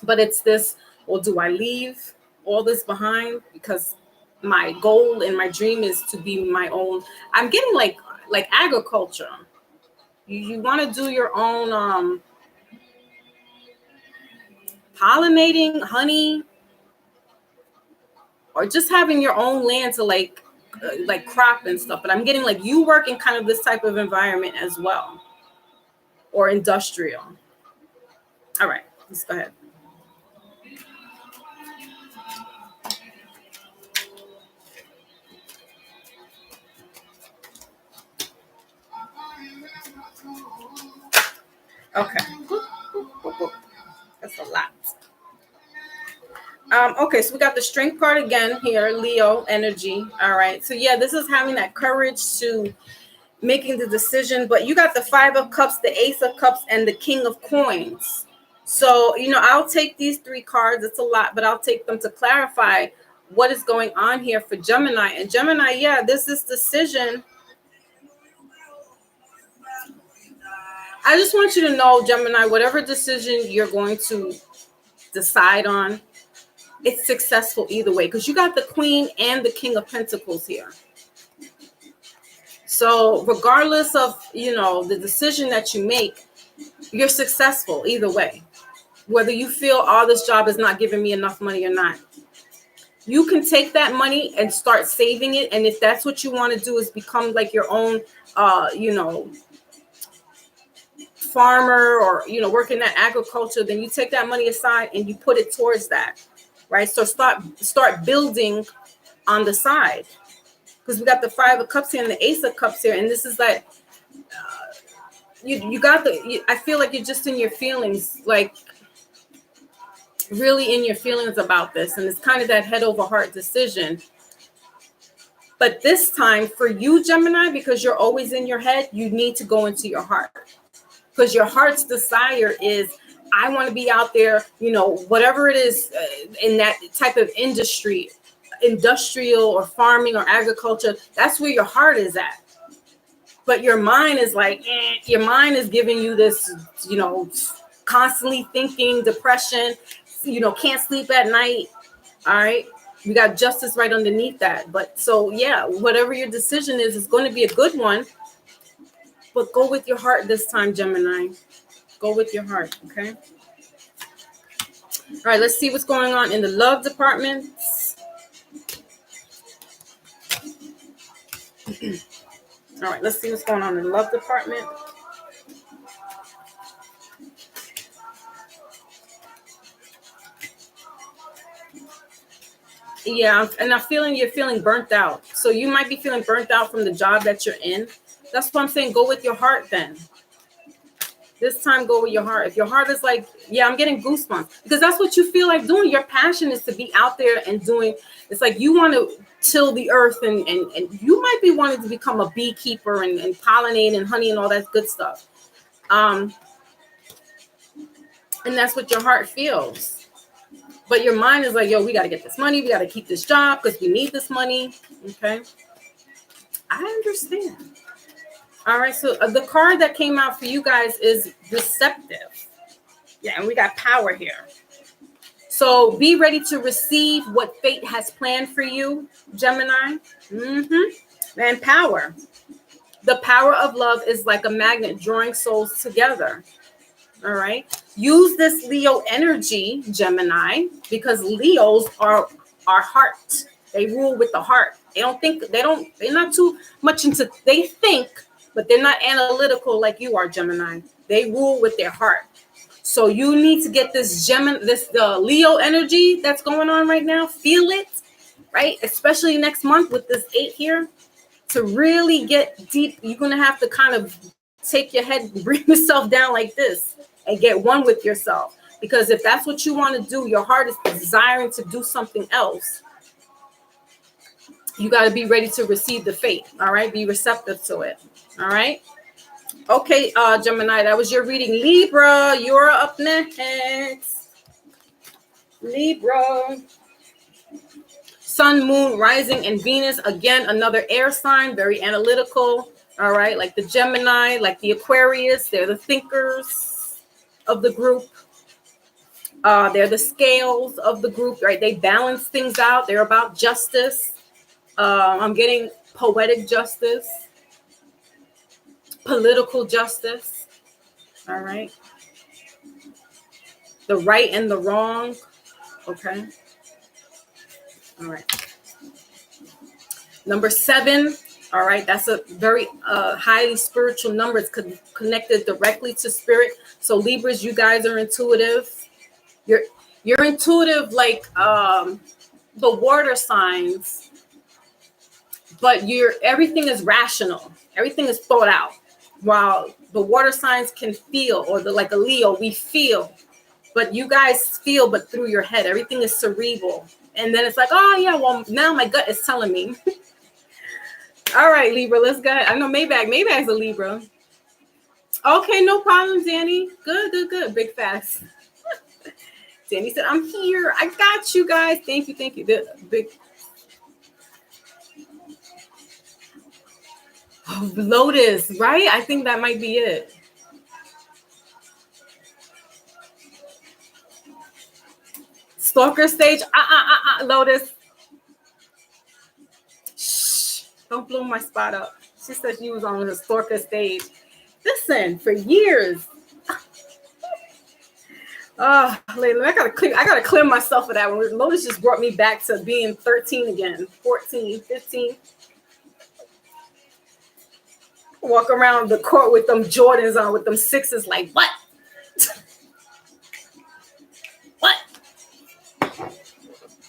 but it's this, well, do I leave all this behind because my goal and my dream is to be my own? I'm getting like agriculture. You want to do your own pollinating, honey, or just having your own land to like crop and stuff. But I'm getting like you work in kind of this type of environment as well, or industrial. All right, let's go ahead. Okay. That's a lot. Okay, so we got the strength card again here, Leo energy. All right. So yeah, this is having that courage to making the decision, but you got the 5 of Cups, the Ace of Cups, and the King of Coins. So, I'll take these 3 cards. It's a lot, but I'll take them to clarify what is going on here for Gemini. And Gemini, yeah, this decision. I just want you to know, Gemini, whatever decision you're going to decide on, it's successful either way, because you got the Queen and the King of Pentacles here. So regardless of, the decision that you make, you're successful either way. Whether you feel, oh, this job is not giving me enough money or not. You can take that money and start saving it. And if that's what you want to do, is become like your own, farmer, or, work in that agriculture, then you take that money aside and you put it towards that. Right. So start building on the side, because we got the 5 of Cups here and the Ace of Cups here. And this is like, you got I feel like you're just in your feelings, like really in your feelings about this. And it's kind of that head over heart decision. But this time for you, Gemini, because you're always in your head, you need to go into your heart, because your heart's desire is, I want to be out there, whatever it is in that type of industry, industrial or farming or agriculture, that's where your heart is at. But your mind is like, your mind is giving you this, constantly thinking, depression, can't sleep at night. All right. We got justice right underneath that. But so, yeah, whatever your decision is, it's going to be a good one. But go with your heart this time, Gemini. Go with your heart. Okay. All right. Let's see what's going on in the love department. All right, let's see what's going on in the love department. Yeah, and you're feeling burnt out. So you might be feeling burnt out from the job that you're in. That's what I'm saying. Go with your heart then. This time, go with your heart. If your heart is like, yeah, I'm getting goosebumps, because that's what you feel like doing. Your passion is to be out there and doing. It's like you want to till the earth, and you might be wanting to become a beekeeper and pollinate and honey and all that good stuff. And that's what your heart feels. But your mind is like, yo, we got to get this money. We got to keep this job because we need this money. Okay. I understand. All right. So the card that came out for you guys is receptive. Yeah. And we got power here. So be ready to receive what fate has planned for you, Gemini. And power. The power of love is like a magnet drawing souls together. All right. Use this Leo energy, Gemini, because Leos are our heart. They rule with the heart. They're not too much into, they think, but they're not analytical like you are, Gemini. They rule with their heart. So you need to get this Leo energy that's going on right now. Feel it, right? Especially next month with this 8 here. To really get deep, you're going to have to kind of take your head, bring yourself down like this and get one with yourself. Because if that's what you want to do, your heart is desiring to do something else. You got to be ready to receive the fate. All right. Be receptive to it. All right. Okay, Gemini, that was your reading. Libra, you're up next. Libra. Sun, Moon, Rising, and Venus. Again, another air sign, very analytical. All right, like the Gemini, like the Aquarius. They're the thinkers of the group. They're the scales of the group, right? They balance things out. They're about justice. I'm getting poetic justice. Political justice. All right. The right and the wrong. Okay. All right. Number 7. All right. That's a very highly spiritual number. It's connected directly to spirit. So Libras, you guys are intuitive. You're intuitive like the water signs, but everything is rational. Everything is thought out. While the water signs can feel, or like a Leo, we feel, but you guys feel, but through your head. Everything is cerebral. And then it's like, oh yeah, well now my gut is telling me. All right, Libra, let's go. I know Maybach's a Libra. Okay, no problem, Danny. Good. Big fast. Danny said, I'm here. I got you guys. Thank you. Big. Oh, Lotus, right? I think that might be it. Stalker stage. Lotus. Shh. Don't blow my spot up. She said she was on the stalker stage. Listen, for years. I gotta clear myself of that one. Lotus just brought me back to being 13 again, 14, 15. Walk around the court with them Jordans on, with them 6s, like, what? What?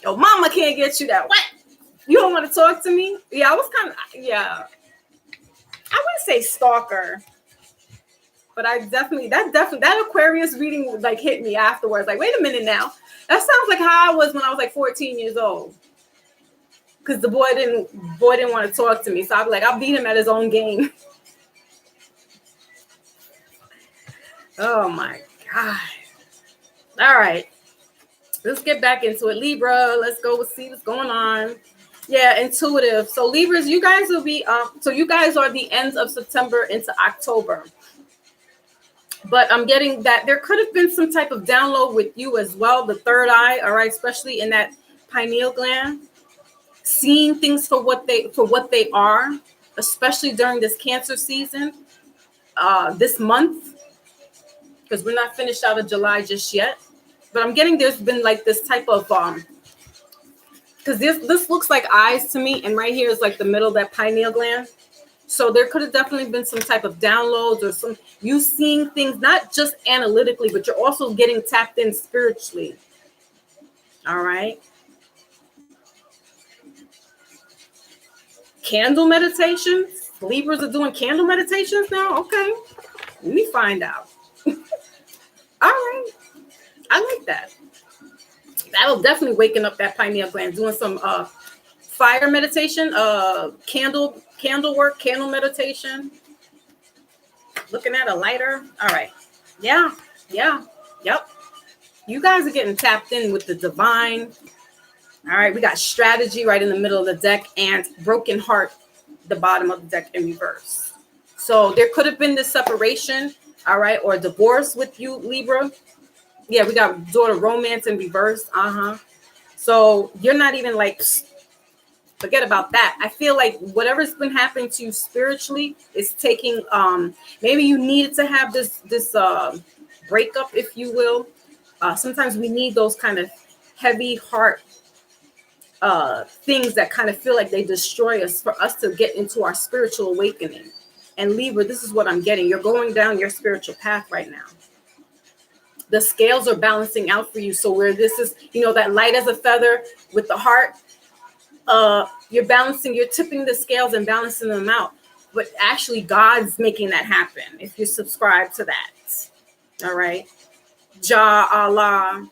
Your mama can't get you that. What? You don't want to talk to me? Yeah, I was I wouldn't say stalker, but that Aquarius reading like hit me afterwards. Like, wait a minute now. That sounds like how I was when I was like 14 years old. Because the boy didn't want to talk to me. So I'd be like, I'll beat him at his own game. Oh my God. All right. Let's get back into it. Libra, let's go see what's going on. Yeah, intuitive. So Libras, you guys will be so you guys are the ends of September into October. But I'm getting that there could have been some type of download with you as well, the third eye, all right, especially in that pineal gland, seeing things for what they are, especially during this Cancer season, this month, because we're not finished out of July just yet. But I'm getting there's been like this type of because this looks like eyes to me, and right here is like the middle of that pineal gland. So there could have definitely been some type of downloads or some you seeing things not just analytically, but you're also getting tapped in spiritually. All right. Candle meditations. Libras are doing candle meditations now. Okay. Let me find out. All right. I like that. That'll definitely waken up that pineal gland, doing some fire meditation, candle work, candle meditation, looking at a lighter. All right. Yeah. Yep. You guys are getting tapped in with the divine. All right. We got strategy right in the middle of the deck and broken heart, the bottom of the deck in reverse. So there could have been this separation, all right, or divorce with you, Libra. Yeah, we got daughter romance in reverse. So you're not even like, forget about that. I feel like whatever's been happening to you spiritually is taking, maybe you needed to have this breakup, if you will. Sometimes we need those kind of heavy heart things that kind of feel like they destroy us for us to get into our spiritual awakening. And Libra, this is what I'm getting. You're going down your spiritual path right now. The scales are balancing out for you. So where this is, that light as a feather with the heart, you're tipping the scales and balancing them out. But actually, God's making that happen if you subscribe to that. All right. Jah, Allah.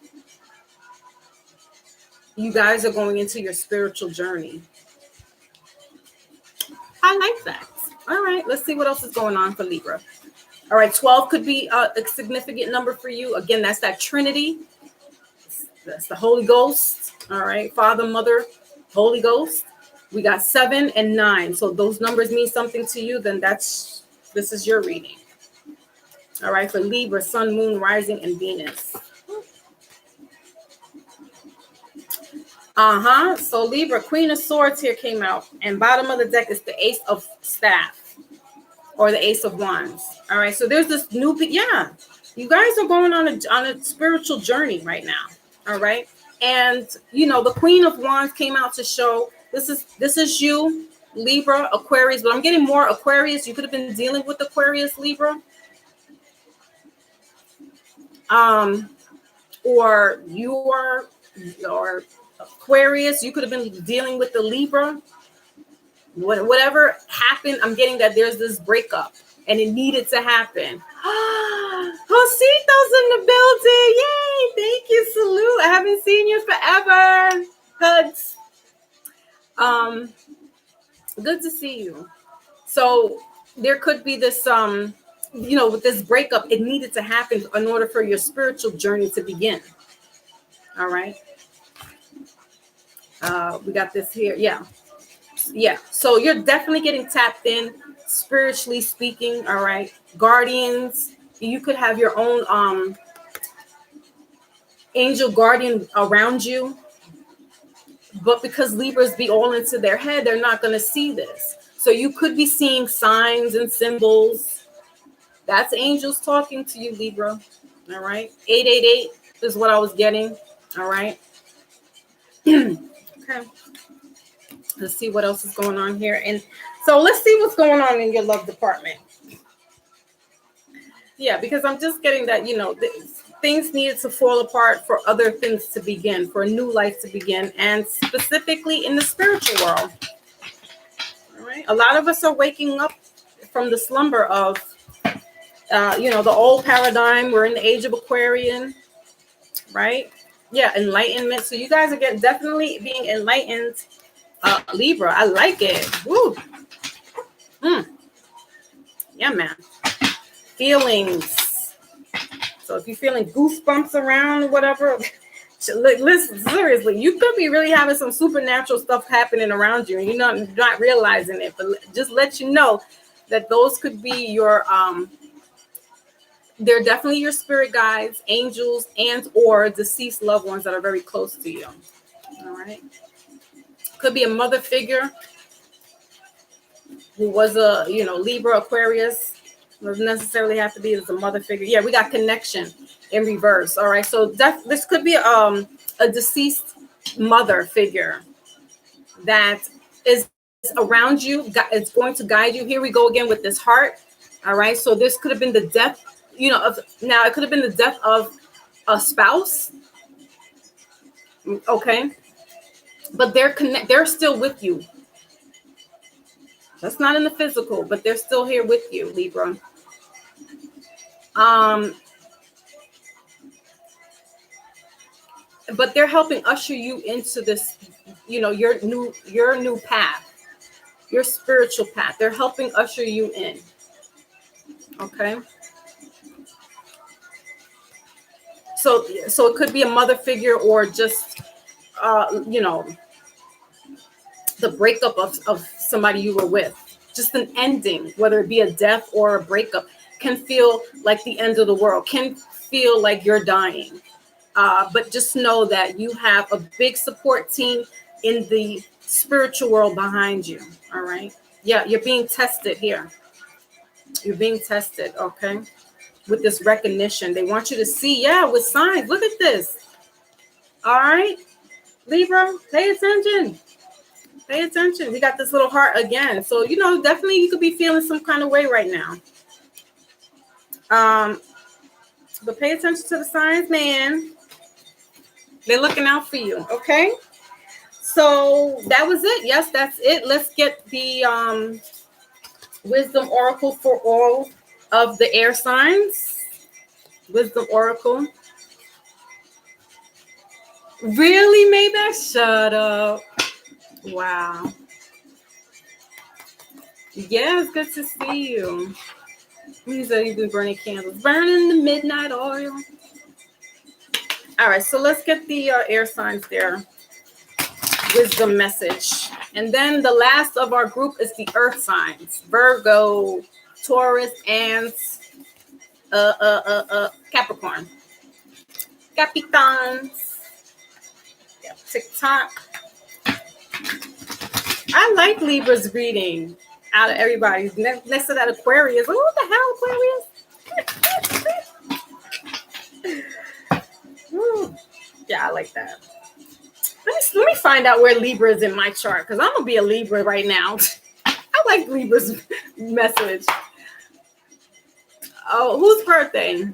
You guys are going into your spiritual journey. I like that. All right. Let's see what else is going on for Libra. All right, 12 could be a significant number for you. Again, that's that Trinity. That's the Holy Ghost. All right, Father, Mother, Holy Ghost. We got 7 and 9. So those numbers mean something to you, then this is your reading. All right, for Libra, Sun, Moon, Rising, and Venus. So Libra, Queen of Swords here came out. And bottom of the deck is the Ace of Staff. Or the Ace of Wands. All right. So there's this new, you guys are going on a spiritual journey right now. All right. And, the Queen of Wands came out to show this is you, Libra, Aquarius, but I'm getting more Aquarius. You could have been dealing with Aquarius, Libra. Or Aquarius, you could have been dealing with the Libra. Whatever happened, I'm getting that there's this breakup and it needed to happen. Josito's in the building. Yay. Thank you. Salute. I haven't seen you forever. Hugs. Good to see you. So there could be this, with this breakup, it needed to happen in order for your spiritual journey to begin. All right. We got this here. Yeah, so you're definitely getting tapped in, spiritually speaking. All right, guardians. You could have your own angel guardian around you, but because Libras be all into their head, they're not going to see this. So you could be seeing signs and symbols. That's angels talking to you, Libra. All right, 888 is what I was getting. All right. Okay. Let's see what else is going on here. And so let's see what's going on in your love department. Yeah, because I'm just getting that, things needed to fall apart for other things to begin, for a new life to begin, and specifically in the spiritual world. All right. A lot of us are waking up from the slumber of, the old paradigm. We're in the age of Aquarian, right? Yeah, enlightenment. So you guys are definitely being enlightened. Libra, I like it. Woo. Yeah, man. Feelings. So if you're feeling goosebumps around, whatever, Listen, seriously, you could be really having some supernatural stuff happening around you, and you're not realizing it. But just let you know that those could be your they're definitely your spirit guides, angels, and or deceased loved ones that are very close to you. All right, could be a mother figure who was a Libra, Aquarius. Doesn't necessarily have to be as a mother figure. Yeah, we got connection in reverse. All right, so this could be a deceased mother figure that is around you. It's going to guide you. Here we go again with this heart. All right, so this could have been the death. Now it could have been the death of a spouse. Okay, but they're still with you. That's not in the physical, but they're still here with you, Libra. But they're helping usher you into this, your new path, your spiritual path. They're helping usher you in. Okay. So it could be a mother figure or just, the breakup of somebody you were with. Just an ending, whether it be a death or a breakup, can feel like the end of the world, can feel like you're dying. But just know that you have a big support team in the spiritual world behind you. All right. Yeah, you're being tested here. You're being tested, okay? With this recognition. They want you to see, with signs. Look at this. All right. Libra, pay attention. Pay attention. We got this little heart again. So, definitely you could be feeling some kind of way right now. But pay attention to the signs, man. They're looking out for you, okay? So that was it. Yes, that's it. Let's get the wisdom oracle for all of the air signs. Wisdom oracle. Really, Maybach? Shut up. Wow. Yeah, it's good to see you. You said you've been burning candles. Burning the midnight oil. All right, so let's get the air signs there. Wisdom message. And then the last of our group is the earth signs. Virgo, Taurus, and Capricorn. Capitans. Yeah, TikTok. I like Libra's reading out of everybody. Next to that Aquarius. What the hell, Aquarius? Yeah, I like that. Let me find out where Libra is in my chart, because I'm going to be a Libra right now. I like Libra's message. Oh, whose birthday?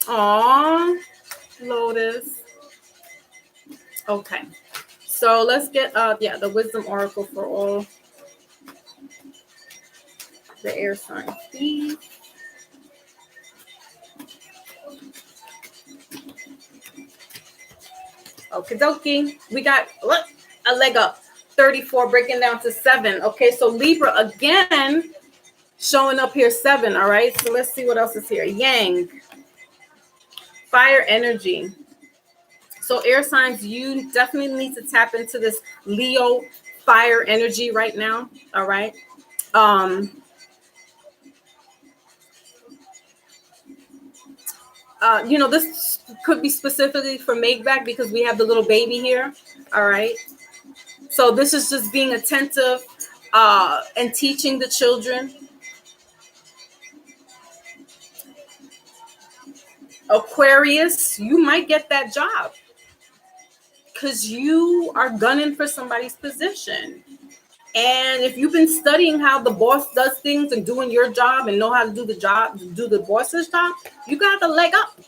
Aw, Lotus. Okay. So let's get the wisdom oracle for all the air signs, please. Okie dokie. We got a leg up. 34 breaking down to 7. Okay, so Libra again showing up here 7. All right, so let's see what else is here. Yang, fire energy. So air signs, you definitely need to tap into this Leo fire energy right now. All right. This could be specifically for make back because we have the little baby here. All right. So this is just being attentive and teaching the children. Aquarius, you might get that job because you are gunning for somebody's position. And if you've been studying how the boss does things and doing your job and know how to do the job, do the boss's job, you got the leg up.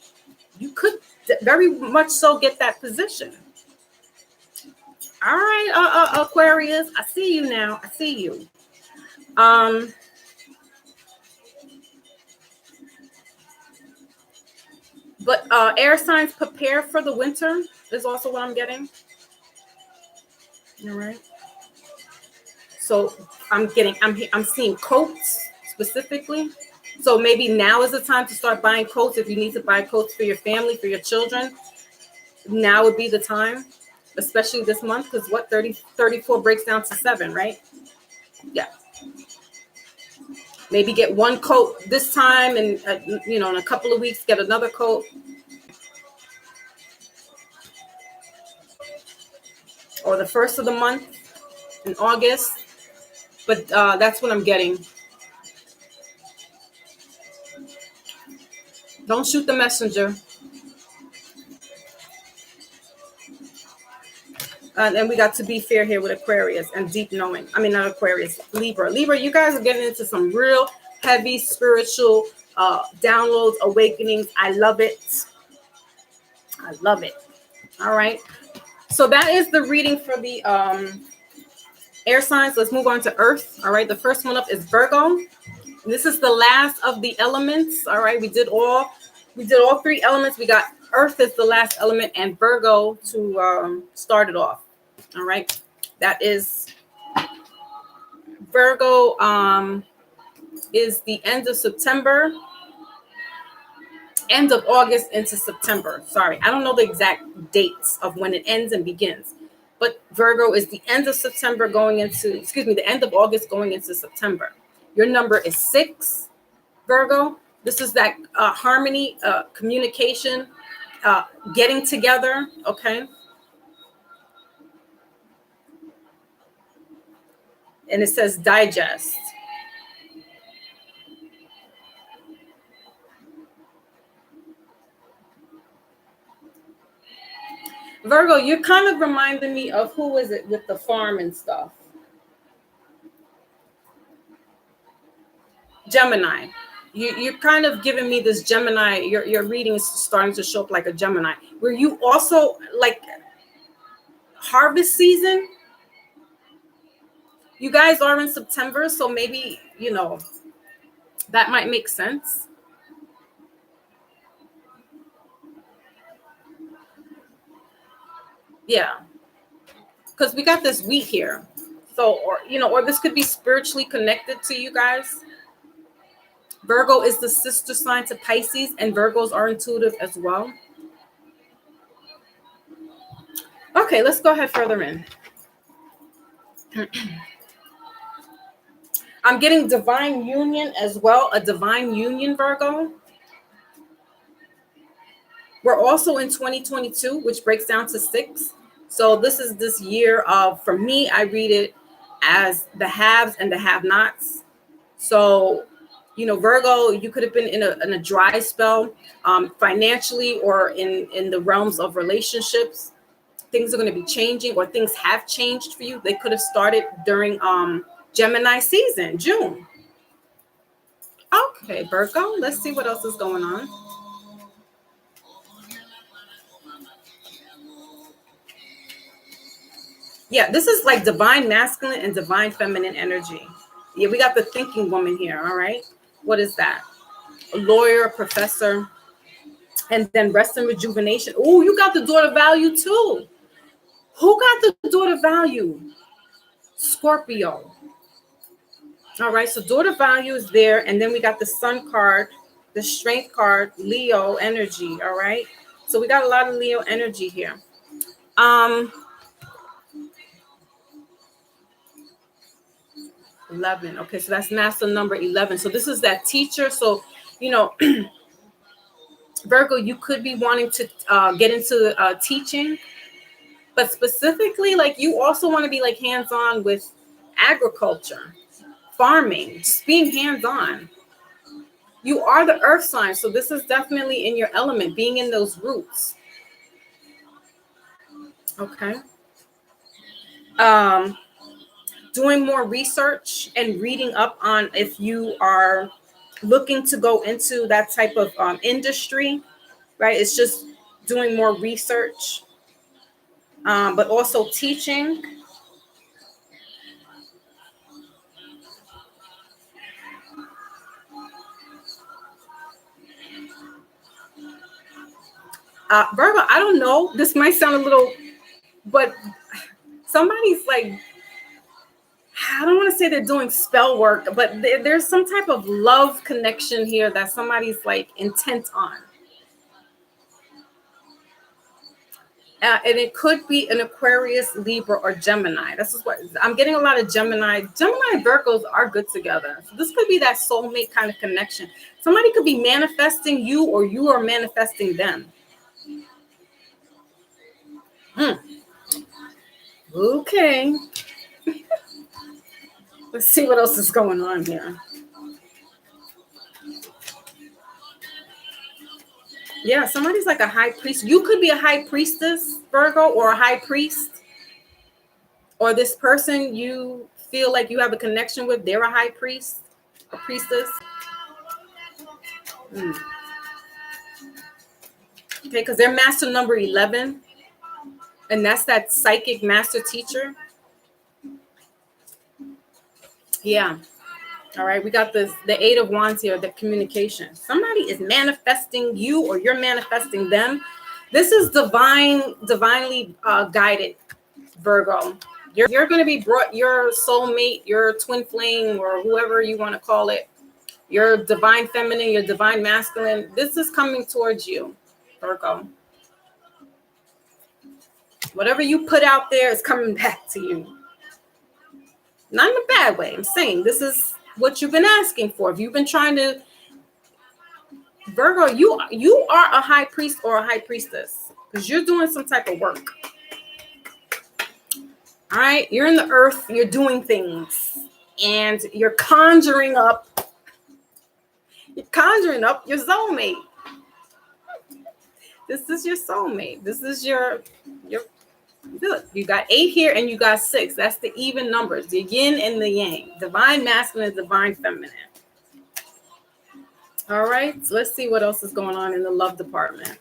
You could very much so get that position. All right, Aquarius, I see you now. I see you. But air signs, prepare for the winter is also what I'm getting. All right. So I'm seeing coats specifically. So maybe now is the time to start buying coats. If you need to buy coats for your family, for your children, now would be the time, especially this month, because what, 34 breaks down to 7, right? Yeah. Maybe get one coat this time, and in a couple of weeks get another coat. Or the first of the month in August. But that's what I'm getting. Don't shoot the messenger. And we got to be fair here with Aquarius and deep knowing. I mean, not Aquarius, Libra. Libra, you guys are getting into some real heavy spiritual downloads, awakenings. I love it. I love it. All right. So that is the reading for the air signs. Let's move on to Earth. All right. The first one up is Virgo. This is the last of the elements. All right. We did all 3 elements. We got Earth is the last element and Virgo to start it off. All right. That is Virgo is the end of September, end of August into September. Sorry, I don't know the exact dates of when it ends and begins, but Virgo is the end of September the end of August going into September. Your number is 6, Virgo. This is that harmony, communication, getting together, okay? And it says digest. Virgo, you're kind of reminding me of who is it with the farm and stuff? Gemini. You're kind of giving me this Gemini. Your reading is starting to show up like a Gemini. Were you also like harvest season? You guys are in September, so maybe, that might make sense. Yeah. Because we got this wheat here. So, or this could be spiritually connected to you guys. Virgo is the sister sign to Pisces, and Virgos are intuitive as well. Okay, let's go ahead further in. I'm getting divine union as well, a divine union, Virgo. We're also in 2022, which breaks down to 6. So this is this year of, for me, I read it as the haves and the have-nots. So, Virgo, you could have been in a dry spell financially or in the realms of relationships. Things are going to be changing, or things have changed for you. They could have started during Gemini season, June. Okay, Virgo, let's see what else is going on. Yeah, this is like divine masculine and divine feminine energy. Yeah, we got the thinking woman here, all right? What is that? A lawyer, a professor, and then rest and rejuvenation. Oh, you got the daughter value too. Who got the daughter value? Scorpio. All right, so daughter value is there, and then we got the sun card, the strength card, Leo energy, all right? So we got a lot of Leo energy here. 11. Okay, so that's master number 11. So this is that teacher. So, Virgo, you could be wanting to get into teaching, but specifically, like, you also want to be like hands-on with agriculture, farming, just being hands-on. You are the earth sign, so this is definitely in your element, being in those roots. Okay. Doing more research and reading up on if you are looking to go into that type of industry, right? It's just doing more research, but also teaching. Virgo, I don't know. This might sound a little, but somebody's like I don't want to say they're doing spell work, but there's some type of love connection here that somebody's like intent on. And it could be an Aquarius, Libra, or Gemini. This is what I'm getting. A lot of Gemini. Gemini and Virgos are good together. So this could be that soulmate kind of connection. Somebody could be manifesting you, or you are manifesting them. Okay. Let's see what else is going on here. Yeah, somebody's like a high priest. You could be a high priestess, Virgo, or a high priest. Or this person you feel like you have a connection with, they're a high priest, a priestess. Okay, because they're master number 11. And that's that psychic master teacher. Yeah. All right, we got the 8 of Wands here, the communication. Somebody is manifesting you, or you're manifesting them. This is divinely guided, Virgo. You're going to be brought, your soulmate, your twin flame, or whoever you want to call it, your divine feminine, your divine masculine. This is coming towards you, Virgo. Whatever you put out there is coming back to you. Not in a bad way. I'm saying this is what you've been asking for. If you've been trying to, Virgo, you are a high priest or a high priestess because you're doing some type of work. All right, you're in the earth, you're doing things, and you're conjuring up your soulmate. This is your soulmate. This is your look, you got 8 here and you got 6. That's the even numbers, the yin and the yang, divine masculine, divine feminine. All right, so let's see what else is going on in the love department.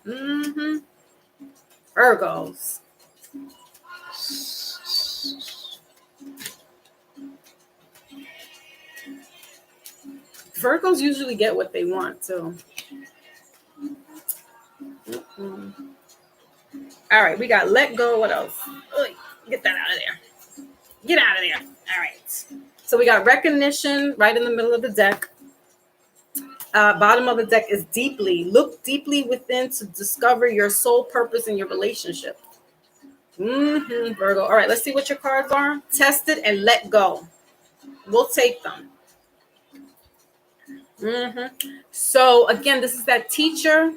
Virgos. Virgos usually get what they want too. All right, we got let go. What else? Get that out of there. Get out of there. All right. So we got recognition right in the middle of the deck. Bottom of the deck is deeply. Look deeply within to discover your soul purpose in your relationship. Virgo. All right, let's see what your cards are. Tested and let go. We'll take them. So again, this is that teacher.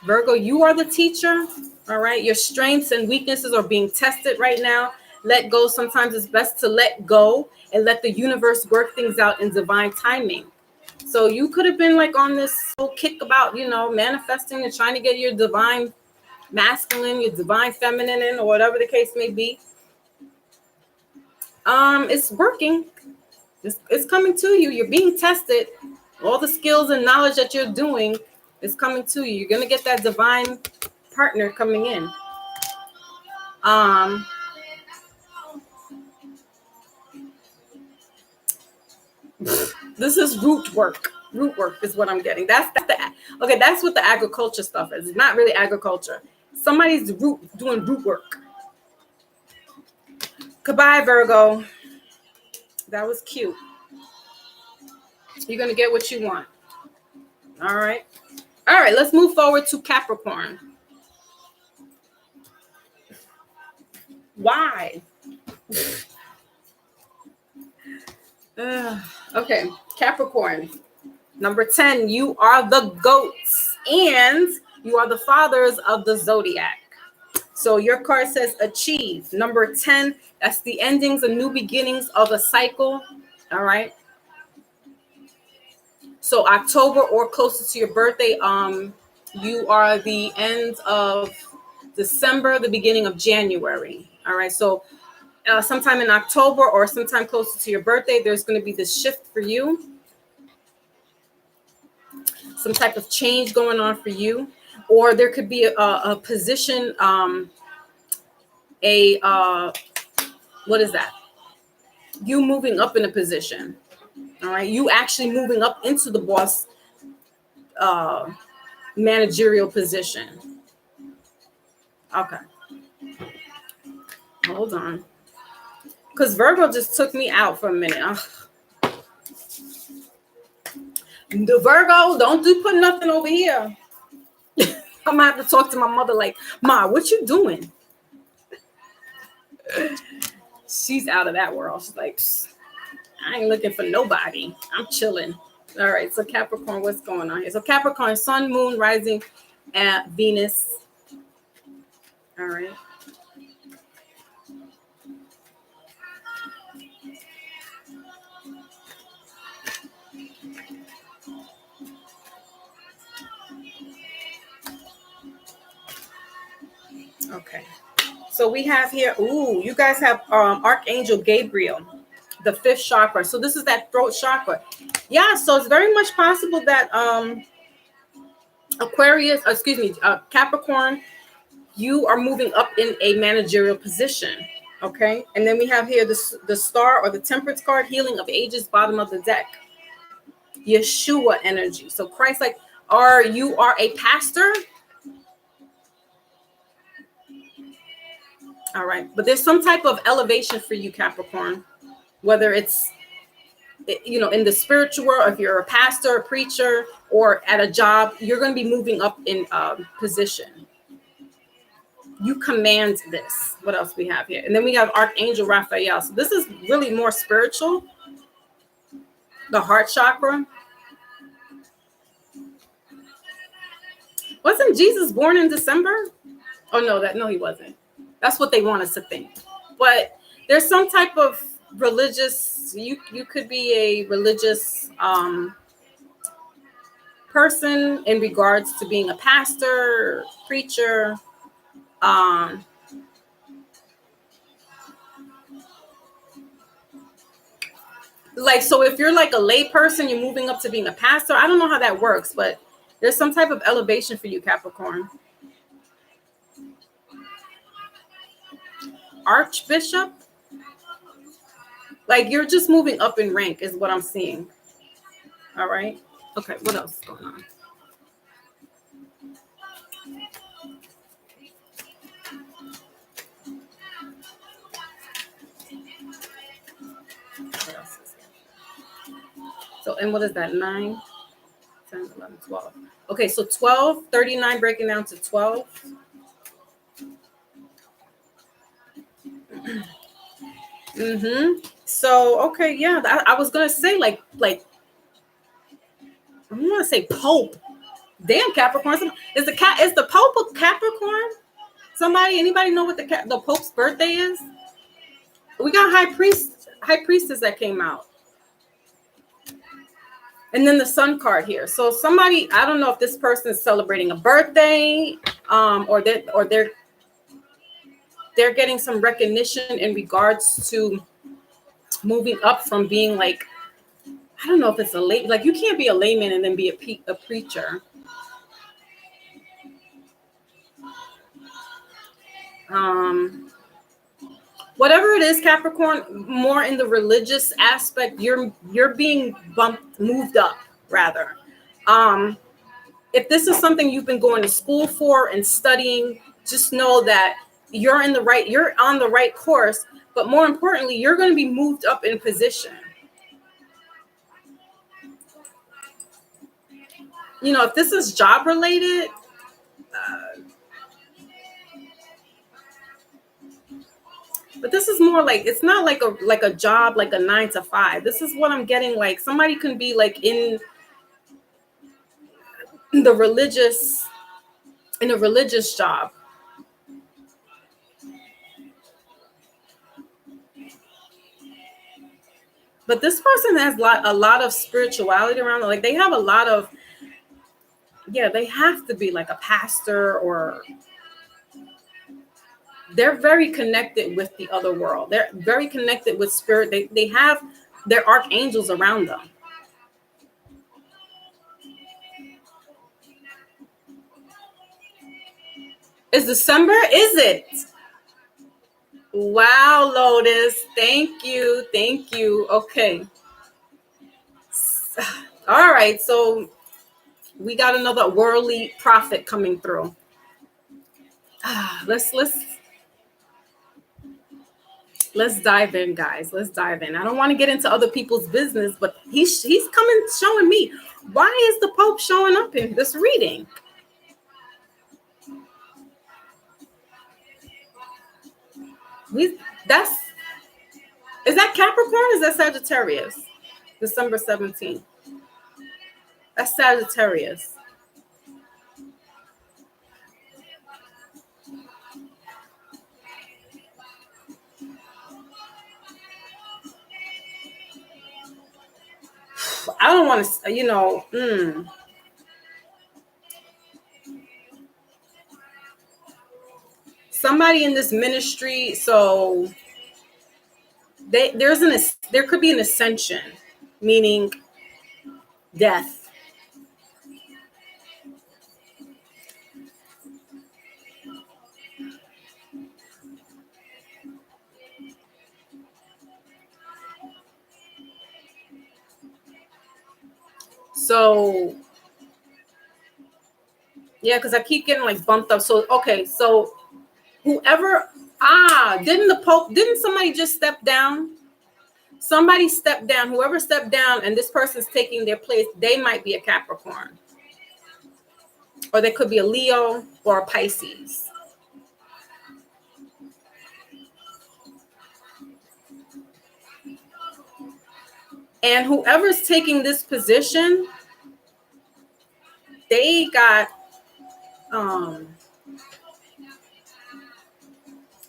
Virgo, you are the teacher. All right. Your strengths and weaknesses are being tested right now. Let go. Sometimes it's best to let go and let the universe work things out in divine timing. So you could have been like on this whole kick about, manifesting and trying to get your divine masculine, your divine feminine in, or whatever the case may be. It's working. It's coming to you. You're being tested. All the skills and knowledge that you're doing is coming to you. You're going to get that divine partner coming in. This is root work. Root work is what I'm getting. That's what the agriculture stuff is. It's not really agriculture. Somebody's doing root work. Goodbye, Virgo. That was cute. You're going to get what you want. All right. All right, let's move forward to Capricorn. Why? Okay, Capricorn. Number 10, you are the goats and you are the fathers of the zodiac. So your card says achieve. Number 10, that's the endings and new beginnings of a cycle. All right. So October or closer to your birthday, you are the end of December, the beginning of January. All right. So sometime in October or sometime closer to your birthday, there's going to be this shift for you. Some type of change going on for you. Or there could be a position, what is that? You moving up in a position. All right. You actually moving up into the boss managerial position. Okay. Hold on. Because Virgo just took me out for a minute. Ugh. The Virgo, don't put nothing over here. I'm gonna have to talk to my mother like, Ma, what you doing? She's out of that world. She's like, I ain't looking for nobody. I'm chilling. All right, so Capricorn, what's going on here? So Capricorn, Sun, Moon, Rising, at Venus. All right. Okay. So we have here, you guys have Archangel Gabriel, the 5th chakra. So this is that throat chakra. Yeah, so it's very much possible that Capricorn, you are moving up in a managerial position. Okay. And then we have here the star or the temperance card, healing of ages, bottom of the deck. Yeshua energy. So Christ, like, you are a pastor. All right. But there's some type of elevation for you, Capricorn, whether it's, in the spiritual world, if you're a pastor, a preacher, or at a job, you're going to be moving up in position. You command this. What else we have here? And then we have Archangel Raphael. So this is really more spiritual. The heart chakra. Wasn't Jesus born in December? Oh, no, he wasn't. That's what they want us to think. But there's some type of religious, you could be a religious person in regards to being a pastor, preacher. So if you're like a lay person, you're moving up to being a pastor. I don't know how that works, but there's some type of elevation for you, Capricorn. Archbishop, like you're just moving up in rank is what I'm seeing. All right. Okay. What else is going on? What else is here? So, and what is that? 9, 10, 11, 12. Okay. So 12, 39 breaking down to 12. So, okay. Yeah. I was going to say like, I want to say Pope. Damn, Capricorn. Is the Pope of Capricorn? Anybody know what the Pope's birthday is? We got High Priestess that came out. And then the Sun card here. So somebody, I don't know if this person is celebrating a birthday, or they're getting some recognition in regards to moving up from being like, I don't know if it's like you can't be a layman and then be a preacher. Whatever it is, Capricorn, more in the religious aspect, you're being moved up rather. If this is something you've been going to school for and studying, just know that you're on the right course, but more importantly, you're going to be moved up in position. If this is job related, but this is more like, it's not like a job, like a 9 to 5. This is what I'm getting. Like somebody can be like in a religious job. But this person has a lot of spirituality around them. Like they have a lot of, they have to be like a pastor, or they're very connected with the other world. They're very connected with spirit. They have their archangels around them. Is December? Is it? Wow, Lotus. Thank you. Okay. All right. So we got another worldly prophet coming through. Let's Let's dive in, guys. Let's dive in. I don't want to get into other people's business, but he's coming showing me, why is the Pope showing up in this reading? Is that Capricorn? Is that Sagittarius? December 17th. That's Sagittarius. I don't want to, somebody in this ministry, so there could be an ascension, meaning death. So yeah, because I keep getting like bumped up. So okay, so whoever didn't somebody just step down? Somebody stepped down. Whoever stepped down and this person's taking their place, they might be a Capricorn. Or they could be a Leo or a Pisces. And whoever's taking this position, they got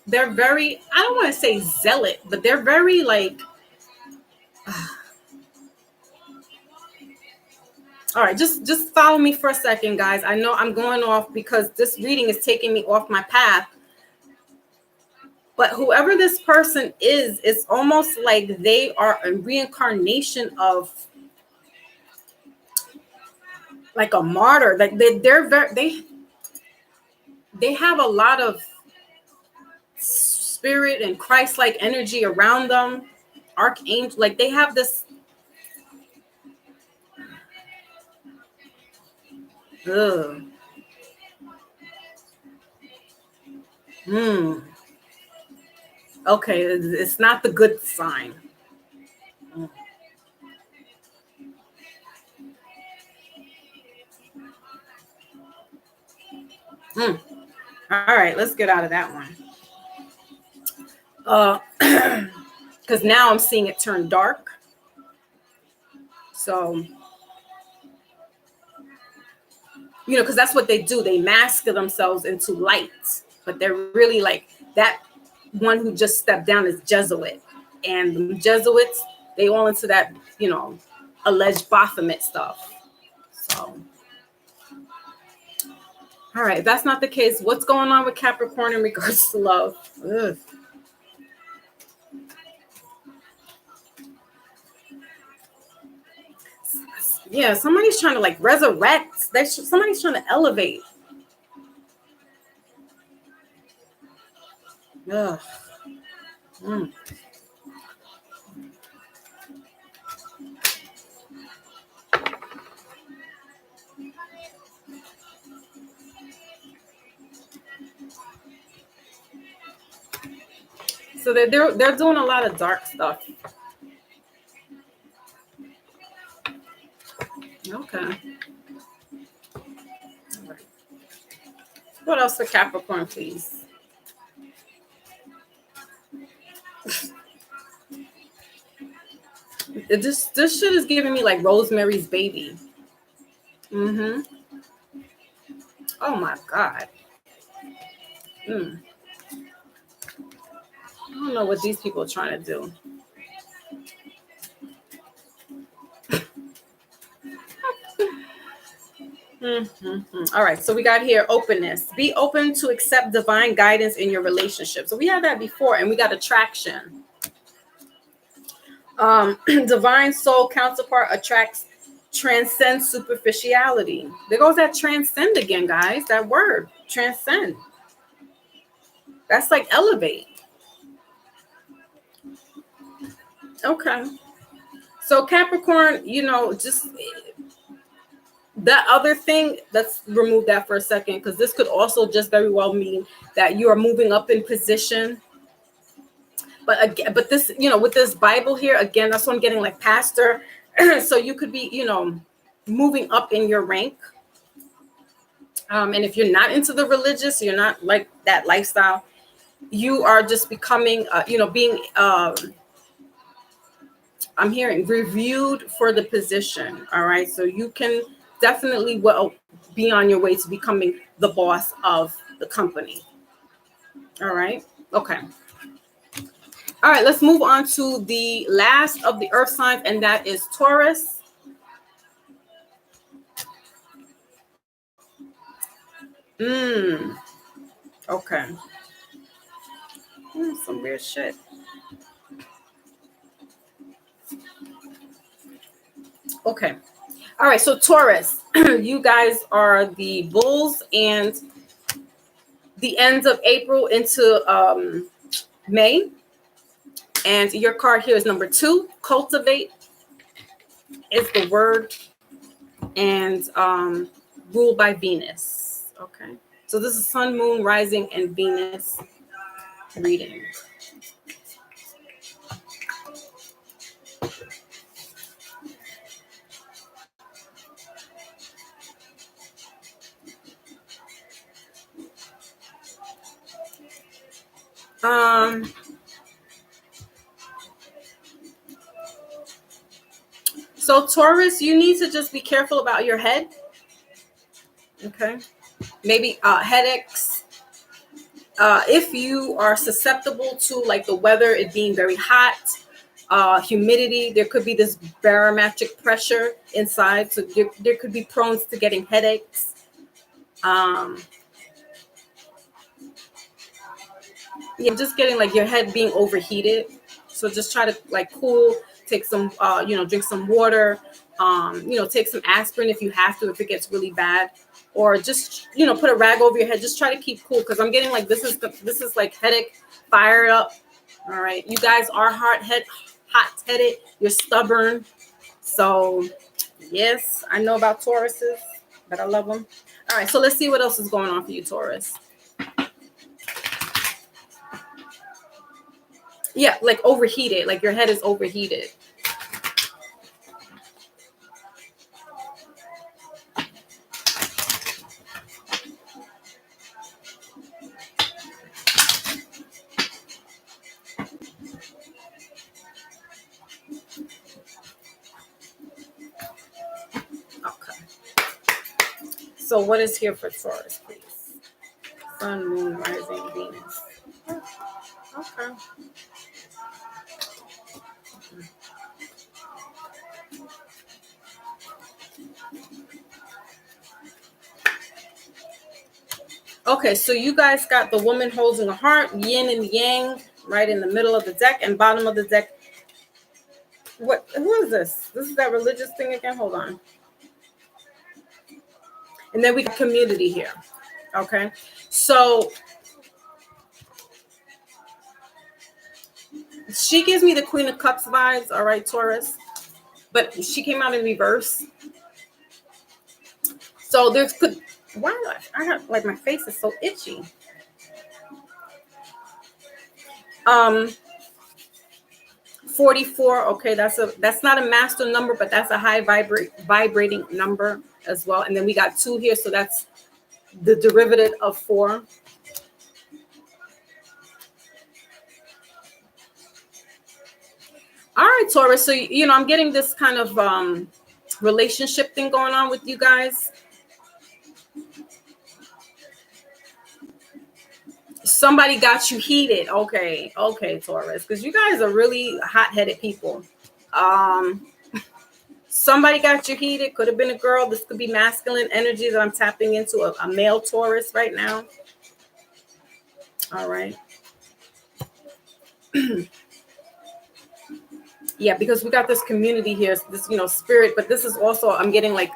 they're very, I don't want to say zealot, but they're very like all right, just follow me for a second, guys. I know I'm going off because this reading is taking me off my path. But whoever this person is, it's almost like they are a reincarnation of like a martyr. Like they have a lot of spirit and Christ-like energy around them. Archangel, like they have this. Ugh. Okay, it's not the good sign. All right, let's get out of that one. Because now I'm seeing it turn dark. So, because that's what they do. They mask themselves into light, but they're really like that. One who just stepped down is Jesuit, and the Jesuits, they all into that, alleged Baphomet stuff. So, all right, if that's not the case, what's going on with Capricorn in regards to love? Ugh. Yeah, somebody's trying to like resurrect. Somebody's trying to elevate. Ugh. So they're doing a lot of dark stuff. Okay. All right. What else for Capricorn, please? This shit is giving me like Rosemary's Baby. Oh my God. I don't know what these people are trying to do. All right, so we got here openness. Be open to accept divine guidance in your relationship. So we had that before, and we got attraction. Divine soul counterpart attracts, transcends superficiality. There goes that transcend again, guys. That word, transcend. That's like elevate. Okay. So Capricorn, just that other thing, let's remove that for a second, because this could also just very well mean that you are moving up in position. But again, but this, with this Bible here, again, that's what I'm getting, like pastor. So you could be, moving up in your rank. And if you're not into the religious, you're not like that lifestyle, you are just becoming, being, I'm hearing reviewed for the position. All right. So you can definitely be on your way to becoming the boss of the company. All right. Okay. All right. Let's move on to the last of the earth signs, and that is Taurus. Okay. Some weird shit. Okay. All right. So Taurus, you guys are the bulls, and the ends of April into May. And your card here is number 2. Cultivate is the word, and ruled by Venus. Okay. So this is Sun, Moon, Rising, and Venus reading. So Taurus, you need to just be careful about your head. Okay. Maybe headaches. If you are susceptible to like the weather, it being very hot, humidity, there could be this barometric pressure inside. So there could be prone to getting headaches. Just getting like your head being overheated. So just try to like cool, take some, drink some water, take some aspirin if you have to, if it gets really bad, or just, put a rag over your head. Just try to keep cool. Cause I'm getting like, this is like headache, fired up. All right. You guys are hot-headed. You're stubborn. So yes, I know about Tauruses, but I love them. All right. So let's see what else is going on for you, Taurus. Yeah, like overheated, like your head is overheated. Okay. So what is here for Taurus, please? Sun, Moon, Rising, Venus. Okay. Okay, so you guys got the woman holding a heart, yin and yang, right in the middle of the deck, and bottom of the deck. Who is this? This is that religious thing again? Hold on. And then we got community here. Okay. So she gives me the Queen of Cups vibes, all right, Taurus. But she came out in reverse. So why I got like my face is so itchy. 44. Okay, that's not a master number, but that's a high vibrating number as well. And then we got 2 here, so that's the derivative of 4. All right, Taurus. So I'm getting this kind of relationship thing going on with you guys. Somebody got you heated. Okay, Taurus, because you guys are really hot-headed people. Somebody got you heated. Could have been a girl. This could be masculine energy that I'm tapping into, a male Taurus right now. All right. Yeah, because we got this community here, this spirit, but this is also, I'm getting like,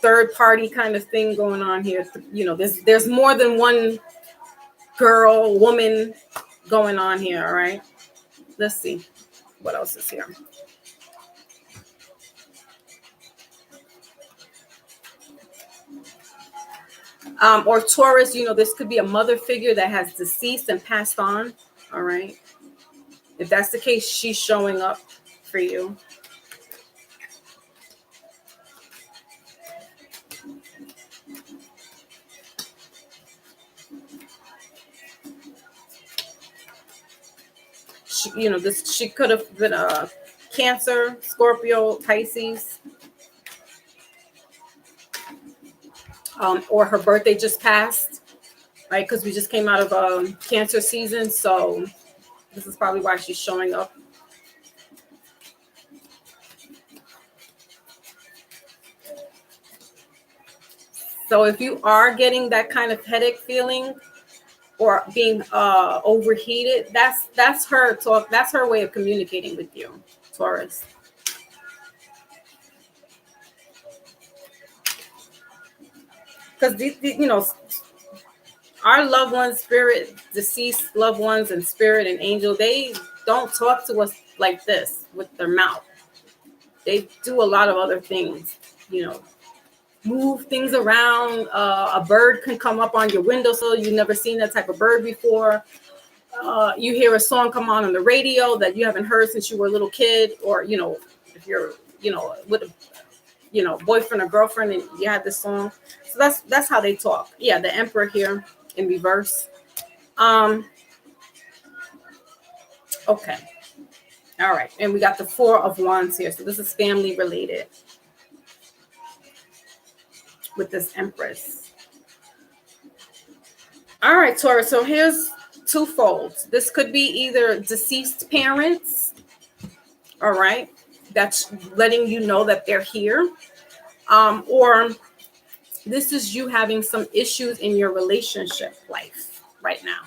third party kind of thing going on here. There's more than one woman going on here. All right, let's see what else is here. Or Taurus, this could be a mother figure that has deceased and passed on. All right. If that's the case, she's showing up for you. She could have been a Cancer, Scorpio, Pisces, or her birthday just passed, right? Because we just came out of Cancer season, so this is probably why she's showing up. So if you are getting that kind of headache feeling or being overheated, that's her talk. That's her way of communicating with you, Taurus. Because our loved ones, spirit, deceased loved ones, and spirit and angel, they don't talk to us like this with their mouth. They do a lot of other things, move things around. A bird can come up on your windowsill. You've never seen that type of bird before. You hear a song come on the radio that you haven't heard since you were a little kid, or if you're with a boyfriend or girlfriend and you had this song. So that's how they talk. Yeah, the Emperor here in reverse. Okay. All right, and we got the Four of Wands here. So this is family related with this Empress. All right, Taurus. So here's twofold. This could be either deceased parents, all right, that's letting you know that they're here, or this is you having some issues in your relationship life right now,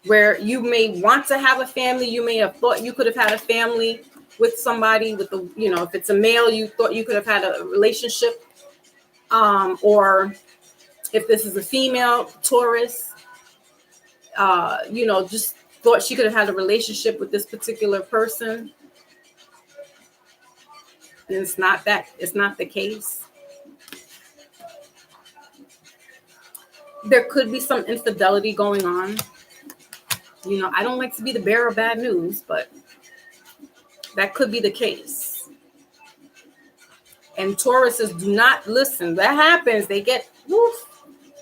where you may want to have a family. You may have thought you could have had a family with somebody with if it's a male, you thought you could have had a relationship. Or if this is a female, Taurus, just thought she could have had a relationship with this particular person. And it's not the case. There could be some infidelity going on. I don't like to be the bearer of bad news, but that could be the case. And Tauruses do not listen. That happens. They get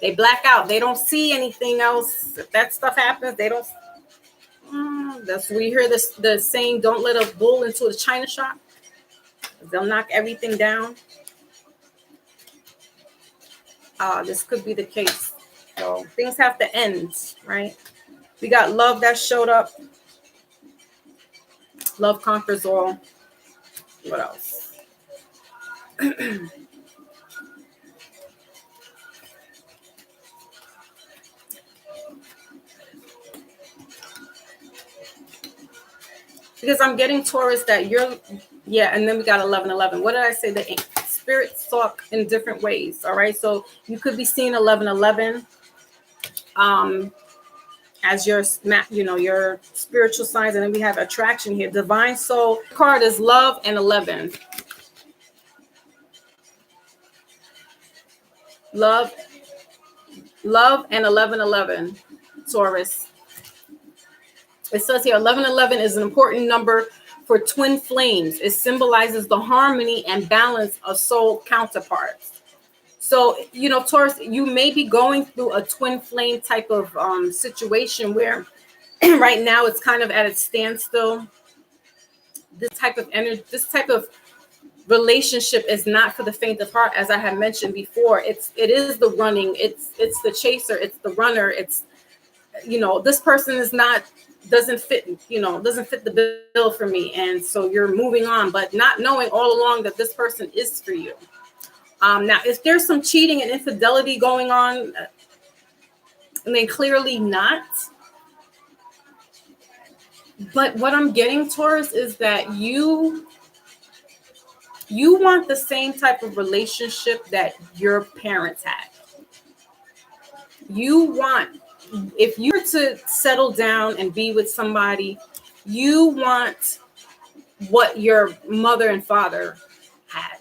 they black out. They don't see anything else. If that stuff happens, they don't. That's we hear the saying, "Don't let a bull into a china shop." They'll knock everything down. This could be the case. So things have to end, right? We got love that showed up. Love conquers all. What else? Because I'm getting Taurus that you're, and then we got 1111. What did I say? The spirits talk in different ways. All right, so you could be seeing 1111 as your your spiritual signs, and then we have attraction here. Divine soul card is love and 11. Love and 1111, Taurus. It says here 1111 is an important number for twin flames. It symbolizes the harmony and balance of soul counterparts. So, Taurus, you may be going through a twin flame type of situation where right now it's kind of at its standstill. This type of energy, this type of relationship is not for the faint of heart, as I had mentioned before. It is the running, it's the chaser, it's the runner. It's this person doesn't fit the bill for me, and so you're moving on, but not knowing all along that this person is for you. Now, if there's some cheating and infidelity going on, and then clearly not. But what I'm getting, Taurus, is that you want the same type of relationship that your parents had. If you were to settle down and be with somebody, you want what your mother and father had.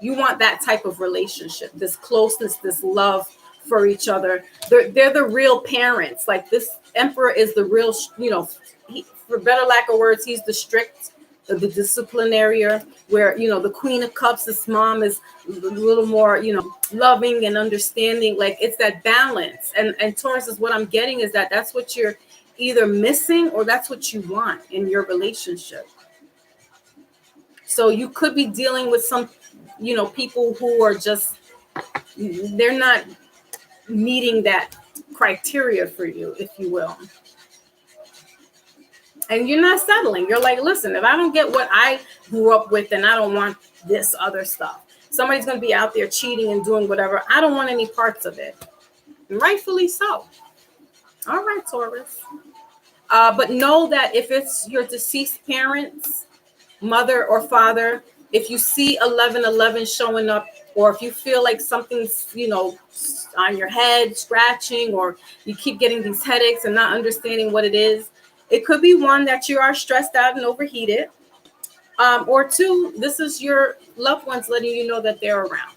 You want that type of relationship, this closeness, this love for each other. They're the real parents. Like this emperor is the real, for better lack of words, he's the strict, the disciplinarian, where, the Queen of Cups, this mom is a little more, loving and understanding. Like it's that balance. And Taurus is what I'm getting is that's what you're either missing or that's what you want in your relationship. So you could be dealing with some, people who are just, they're not meeting that criteria for you, if you will. And you're not settling. You're like, listen, if I don't get what I grew up with, then I don't want this other stuff. Somebody's going to be out there cheating and doing whatever. I don't want any parts of it. And rightfully so. All right, Taurus. But know that if it's your deceased parents, mother or father, if you see 1111 showing up, or if you feel like something's, on your head scratching, or you keep getting these headaches and not understanding what it is, it could be one that you are stressed out and overheated. Or two, this is your loved ones letting you know that they're around.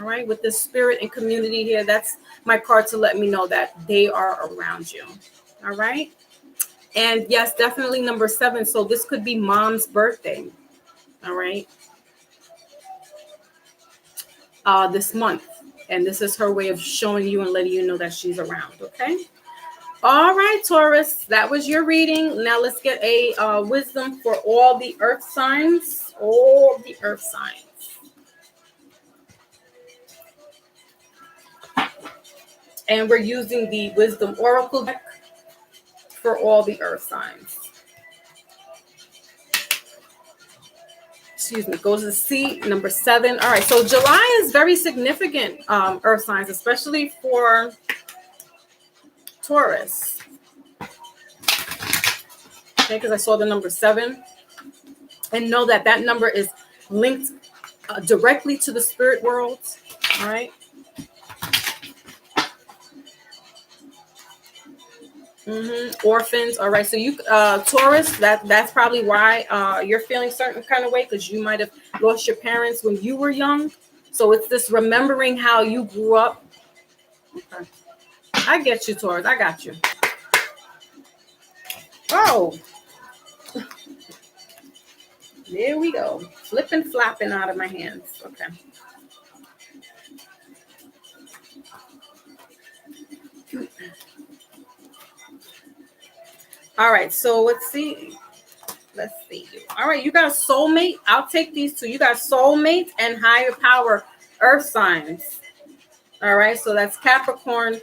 All right. With the spirit and community here, that's my card to let me know that they are around you. All right. And yes, definitely number 7. So this could be mom's birthday. All right. This month. And this is her way of showing you and letting you know that she's around. Okay. All right, Taurus, that was your reading. Now let's get a wisdom for all the earth signs. All the earth signs. And we're using the Wisdom Oracle deck for all the earth signs. Excuse me, goes to C, number 7. All right, so July is very significant, earth signs, especially for Taurus. Okay, because I saw the number 7. And know that that number is linked directly to the spirit world. All right. Orphans. All right. So you, Taurus, that's probably why you're feeling certain kind of way, because you might have lost your parents when you were young. So it's this remembering how you grew up. Okay. I get you, Taurus. I got you. Oh. There we go. Flipping, flapping out of my hands. Okay. All right, so let's see. All right, you got soulmate. I'll take these two. You got soulmate and higher power earth signs. All right, so that's Capricorn,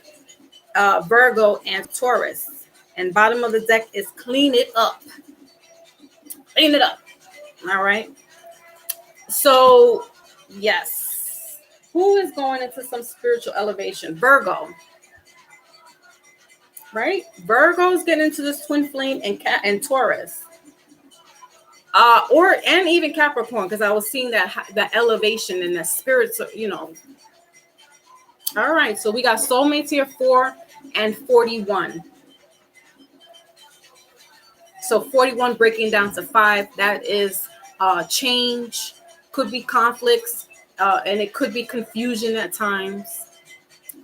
Virgo, and Taurus. And bottom of the deck is clean it up. Clean it up. All right. So, yes. Who is going into some spiritual elevation? Virgo. Right? Virgo's getting into this twin flame and Taurus. And even Capricorn, because I was seeing that elevation and that spirit, All right, so we got soulmates here, 4 and 41. So 41 breaking down to 5, that is change, could be conflicts, and it could be confusion at times.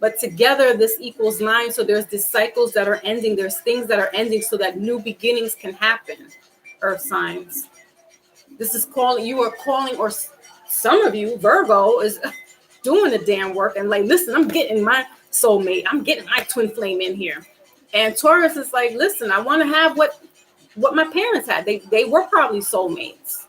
But together, this equals 9. So there's these cycles that are ending. There's things that are ending so that new beginnings can happen. Earth signs. This is calling, or some of you, Virgo, is doing the damn work and like, listen, I'm getting my soulmate. I'm getting my twin flame in here. And Taurus is like, listen, I want to have what my parents had. They were probably soulmates.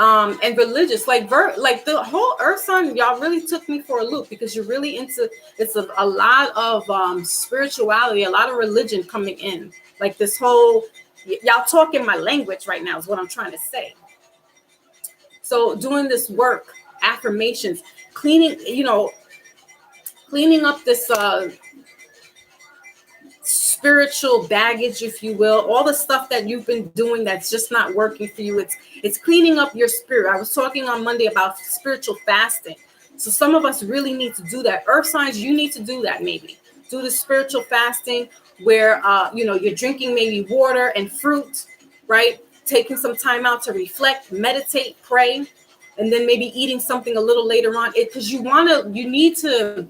And religious, like the whole earth sign, y'all really took me for a loop, because you're really into, it's a lot of spirituality, a lot of religion coming in. Like this whole, y'all talking my language right now is what I'm trying to say. So doing this work, affirmations, cleaning up this spiritual baggage, if you will, all the stuff that you've been doing that's just not working for you. It's cleaning up your spirit. I was talking on Monday about spiritual fasting. So some of us really need to do that. Earth signs, you need to do that. Maybe do the spiritual fasting where you're drinking maybe water and fruit, right? taking some time out to reflect, meditate, pray, and then maybe eating something a little later on. Because you need to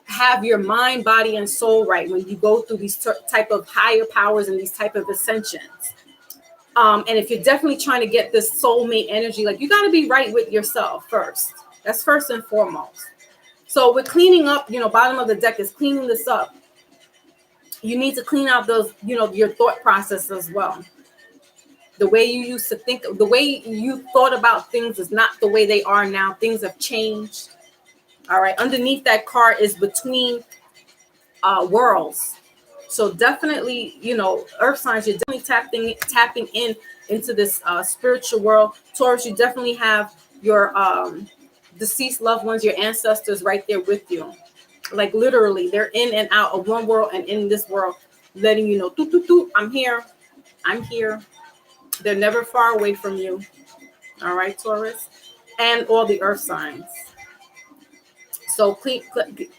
have your mind, body, and soul right when you go through these type of higher powers and these type of ascensions. And if you're definitely trying to get this soulmate energy, like, you got to be right with yourself first. That's first and foremost. So with cleaning up, bottom of the deck is cleaning this up. You need to clean out those, your thought process as well. The way you used to think, the way you thought about things is not the way they are now. Things have changed. All right. Underneath that card is between worlds. So definitely, earth signs, you're definitely tapping into this spiritual world. Taurus, you definitely have your deceased loved ones, your ancestors right there with you. Like, literally, they're in and out of one world and in this world, letting you know, toot, toot, toot, I'm here. I'm here. They're never far away from you. All right, Taurus, and all the earth signs. So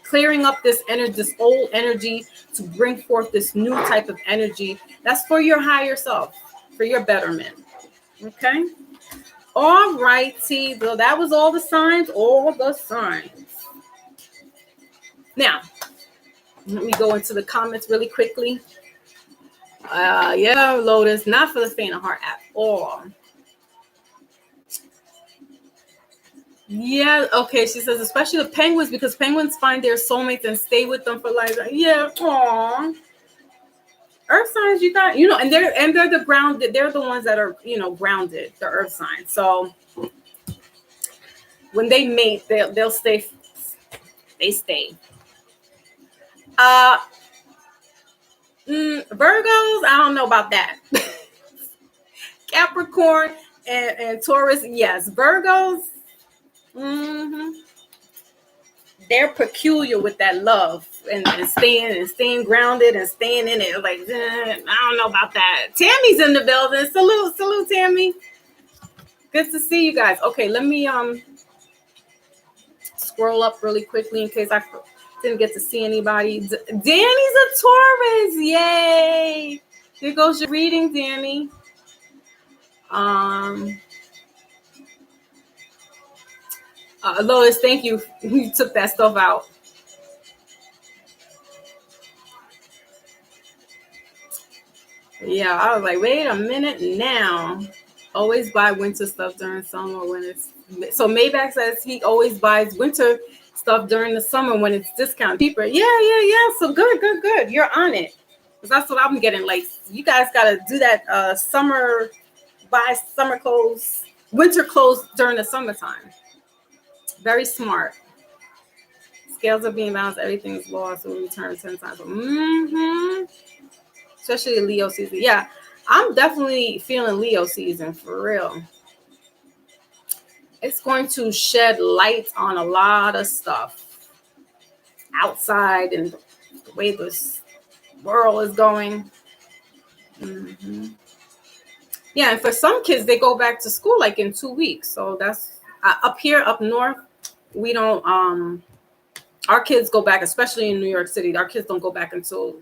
clearing up this energy, this old energy, to bring forth this new type of energy. That's for your higher self, for your betterment. Okay. All righty. So that was all the signs. Now, let me go into the comments really quickly. Yeah, Lotus, not for the faint of heart at all. Yeah, okay. She says, especially the penguins, because penguins find their soulmates and stay with them for life. Yeah, aw. Earth signs, you got, and they're the grounded. They're the ones that are, grounded. The earth signs. So when they mate, they'll stay. They stay. Virgos, I don't know about that. Capricorn and Taurus, yes. Virgos. They're peculiar with that love and staying grounded and staying in it. Like, I don't know about that. Tammy's in the building. Salute, Tammy. Good to see you guys. Okay, let me scroll up really quickly in case I didn't get to see anybody. Danny's a Taurus. Yay! Here goes your reading, Danny. Lois, thank you. You took that stuff out. Yeah, I was like, wait a minute now. Always buy winter stuff during summer when it's... So Maybach says he always buys winter stuff during the summer when it's discounted cheaper. Yeah. So good. You're on it. Because that's what I'm getting. Like, you guys got to do that buy summer clothes, winter clothes during the summertime. Very smart. Scales are being balanced. Everything is lost. So we return 10 times. Especially Leo season. Yeah, I'm definitely feeling Leo season for real. It's going to shed light on a lot of stuff outside and the way this world is going. Yeah, and for some kids, they go back to school like in 2 weeks. So that's up here, up north. We don't, our kids go back, especially in New York City. Our kids don't go back until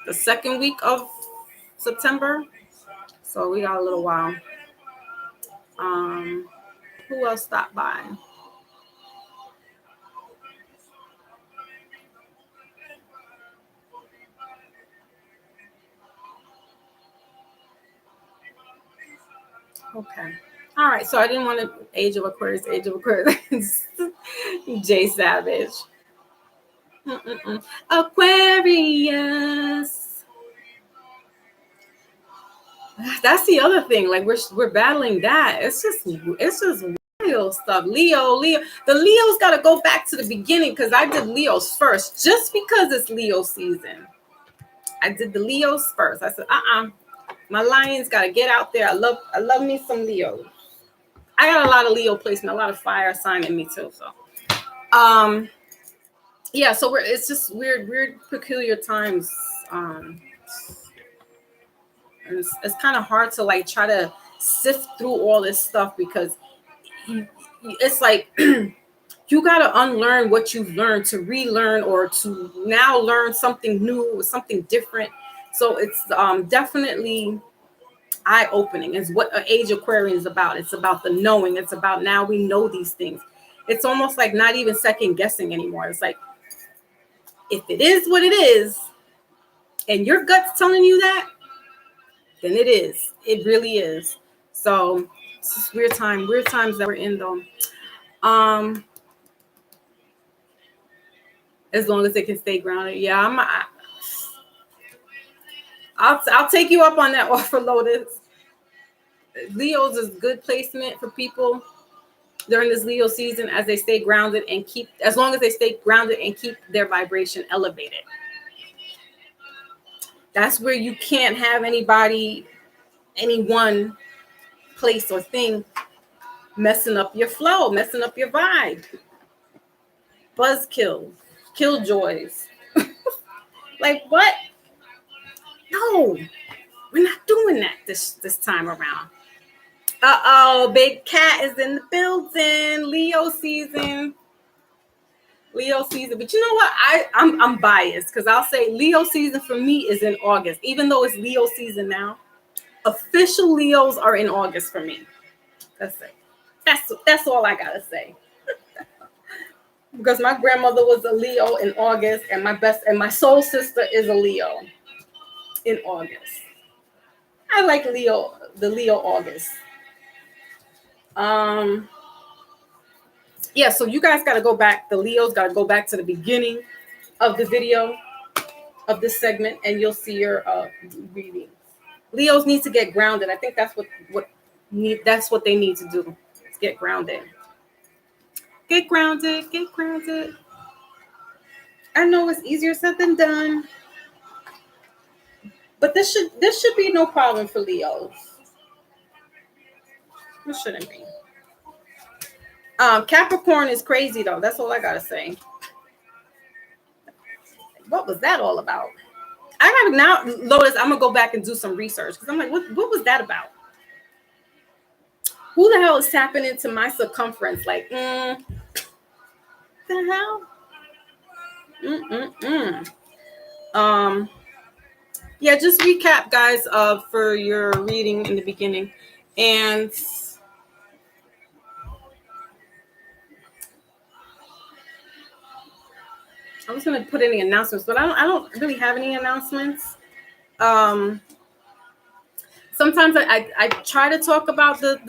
the second week of September. So we got a little while. Who else stopped by? Okay. All right. So I didn't want to Age of Aquarius. Jay Savage. Aquarius. That's the other thing. Like, we're battling that. It's just wild stuff. Leo. The Leos got to go back to the beginning, because I did Leos first, just because it's Leo season. I did the Leos first. I said, my lions got to get out there. I love me some Leo. I got a lot of Leo placement, a lot of fire sign in me too. So, yeah. So it's just weird, peculiar times. It's kind of hard to like try to sift through all this stuff, because it's like you got to unlearn what you've learned to relearn, or to now learn something new or something different. So it's definitely eye-opening. Is what an age Aquarian is about. It's about the knowing. It's about now we know these things. It's almost like not even second guessing anymore. It's like, if it is what it is, and your gut's telling you that, then it is. It really is. So it's just weird times that we're in though. As long as they can stay grounded. Yeah, I'll take you up on that offer, Lotus. Leo's is good placement for people during this Leo season as they stay grounded and as long as they stay grounded and keep their vibration elevated. That's where you can't have anybody, any one place or thing messing up your flow, messing up your vibe. Buzzkill, killjoys. Like what? No, we're not doing that this time around. Big cat is in the building. Leo season. But you know what? I'm biased because I'll say Leo season for me is in August. Even though it's Leo season now, official Leos are in August for me. That's it. That's all I gotta say. Because my grandmother was a Leo in August, and my soul sister is a Leo in August. I like the Leo August. Yeah, so you guys got to go back. The Leos got to go back to the beginning of the video of this segment, and you'll see your readings. Leos need to get grounded. I think that's what they need to do. Is get grounded. Get grounded. I know it's easier said than done, but this should be no problem for Leos. It shouldn't be. Capricorn is crazy though. That's all I gotta say. What was that all about? I gotta now, Lotus. I'm gonna go back and do some research because I'm like, what was that about? Who the hell is tapping into my circumference? Like, the hell? Yeah, just recap, guys, for your reading in the beginning, and I was going to put any announcements, but I don't really have any announcements. Sometimes I try to talk about the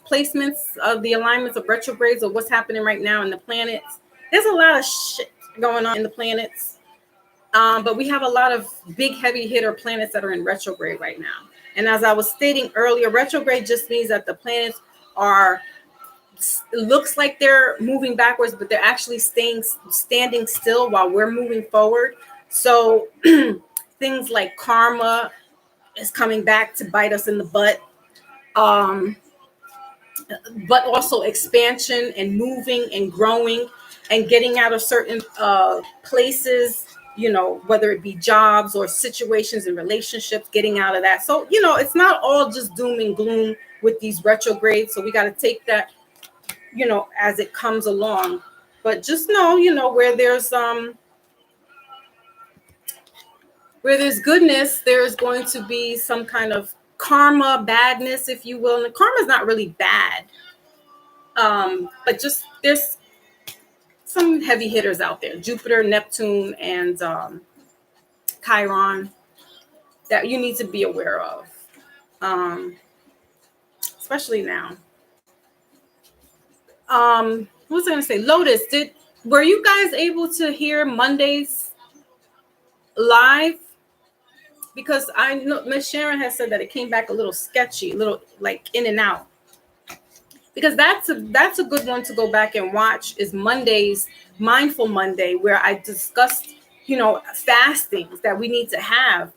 placements of the alignments of retrogrades or what's happening right now in the planets. There's a lot of shit going on in the planets. But we have a lot of big heavy hitter planets that are in retrograde right now. And as I was stating earlier, retrograde just means that the planets looks like they're moving backwards, but they're actually standing still while we're moving forward. So things like karma is coming back to bite us in the butt. But also expansion and moving and growing and getting out of certain places, you know, whether it be jobs or situations and relationships, getting out of that. So, you know, it's not all just doom and gloom with these retrogrades. So we got to take that, you know, as it comes along. But just know, you know, where there's goodness, there's going to be some kind of karma, badness, if you will. And karma is not really bad. But just there's some heavy hitters out there, Jupiter, Neptune, and Chiron, that you need to be aware of, especially now. What was I going to say? Lotus, were you guys able to hear Monday's live? Because I know Miss Sharon has said that it came back a little sketchy, a little like in and out. Because that's a good one to go back and watch, is Monday's Mindful Monday, where I discussed, you know, fastings that we need to have,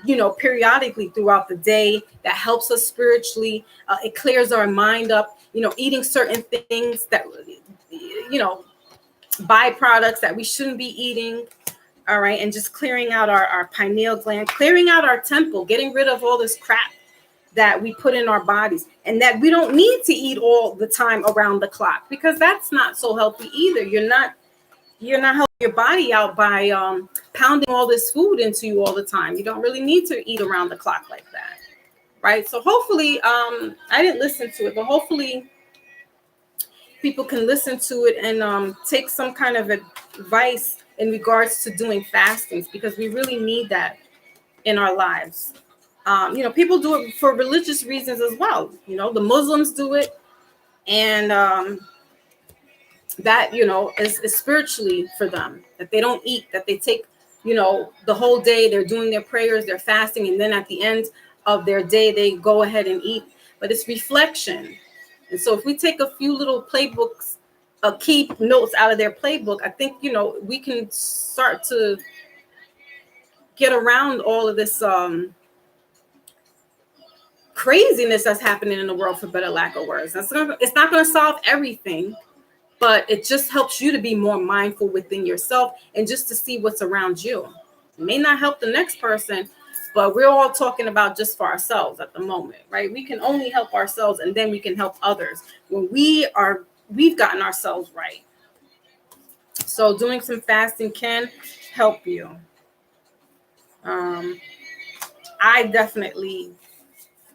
you know, periodically throughout the day that helps us spiritually. It clears our mind up, you know, eating certain things that, you know, byproducts that we shouldn't be eating. All right. And just clearing out our pineal gland, clearing out our temple, getting rid of all this crap that we put in our bodies, and that we don't need to eat all the time around the clock, because that's not so healthy either. You're not helping your body out by pounding all this food into you all the time. You don't really need to eat around the clock like that. right? So hopefully, I didn't listen to it, but hopefully people can listen to it and take some kind of advice in regards to doing fastings, because we really need that in our lives. People do it for religious reasons as well. The Muslims do it, and that is spiritually for them, that they don't eat, that they take the whole day, they're doing their prayers, they're fasting, and then at the end of their day they go ahead and eat. But it's reflection. And so if we take a few little playbooks, keep notes out of their playbook, I think we can start to get around all of this craziness that's happening in the world, for better lack of words. It's not going to solve everything, but it just helps you to be more mindful within yourself and just to see what's around you. It may not help the next person, but we're all talking about just for ourselves at the moment, right? We can only help ourselves, and then we can help others when we've gotten ourselves right. So doing some fasting can help you. I definitely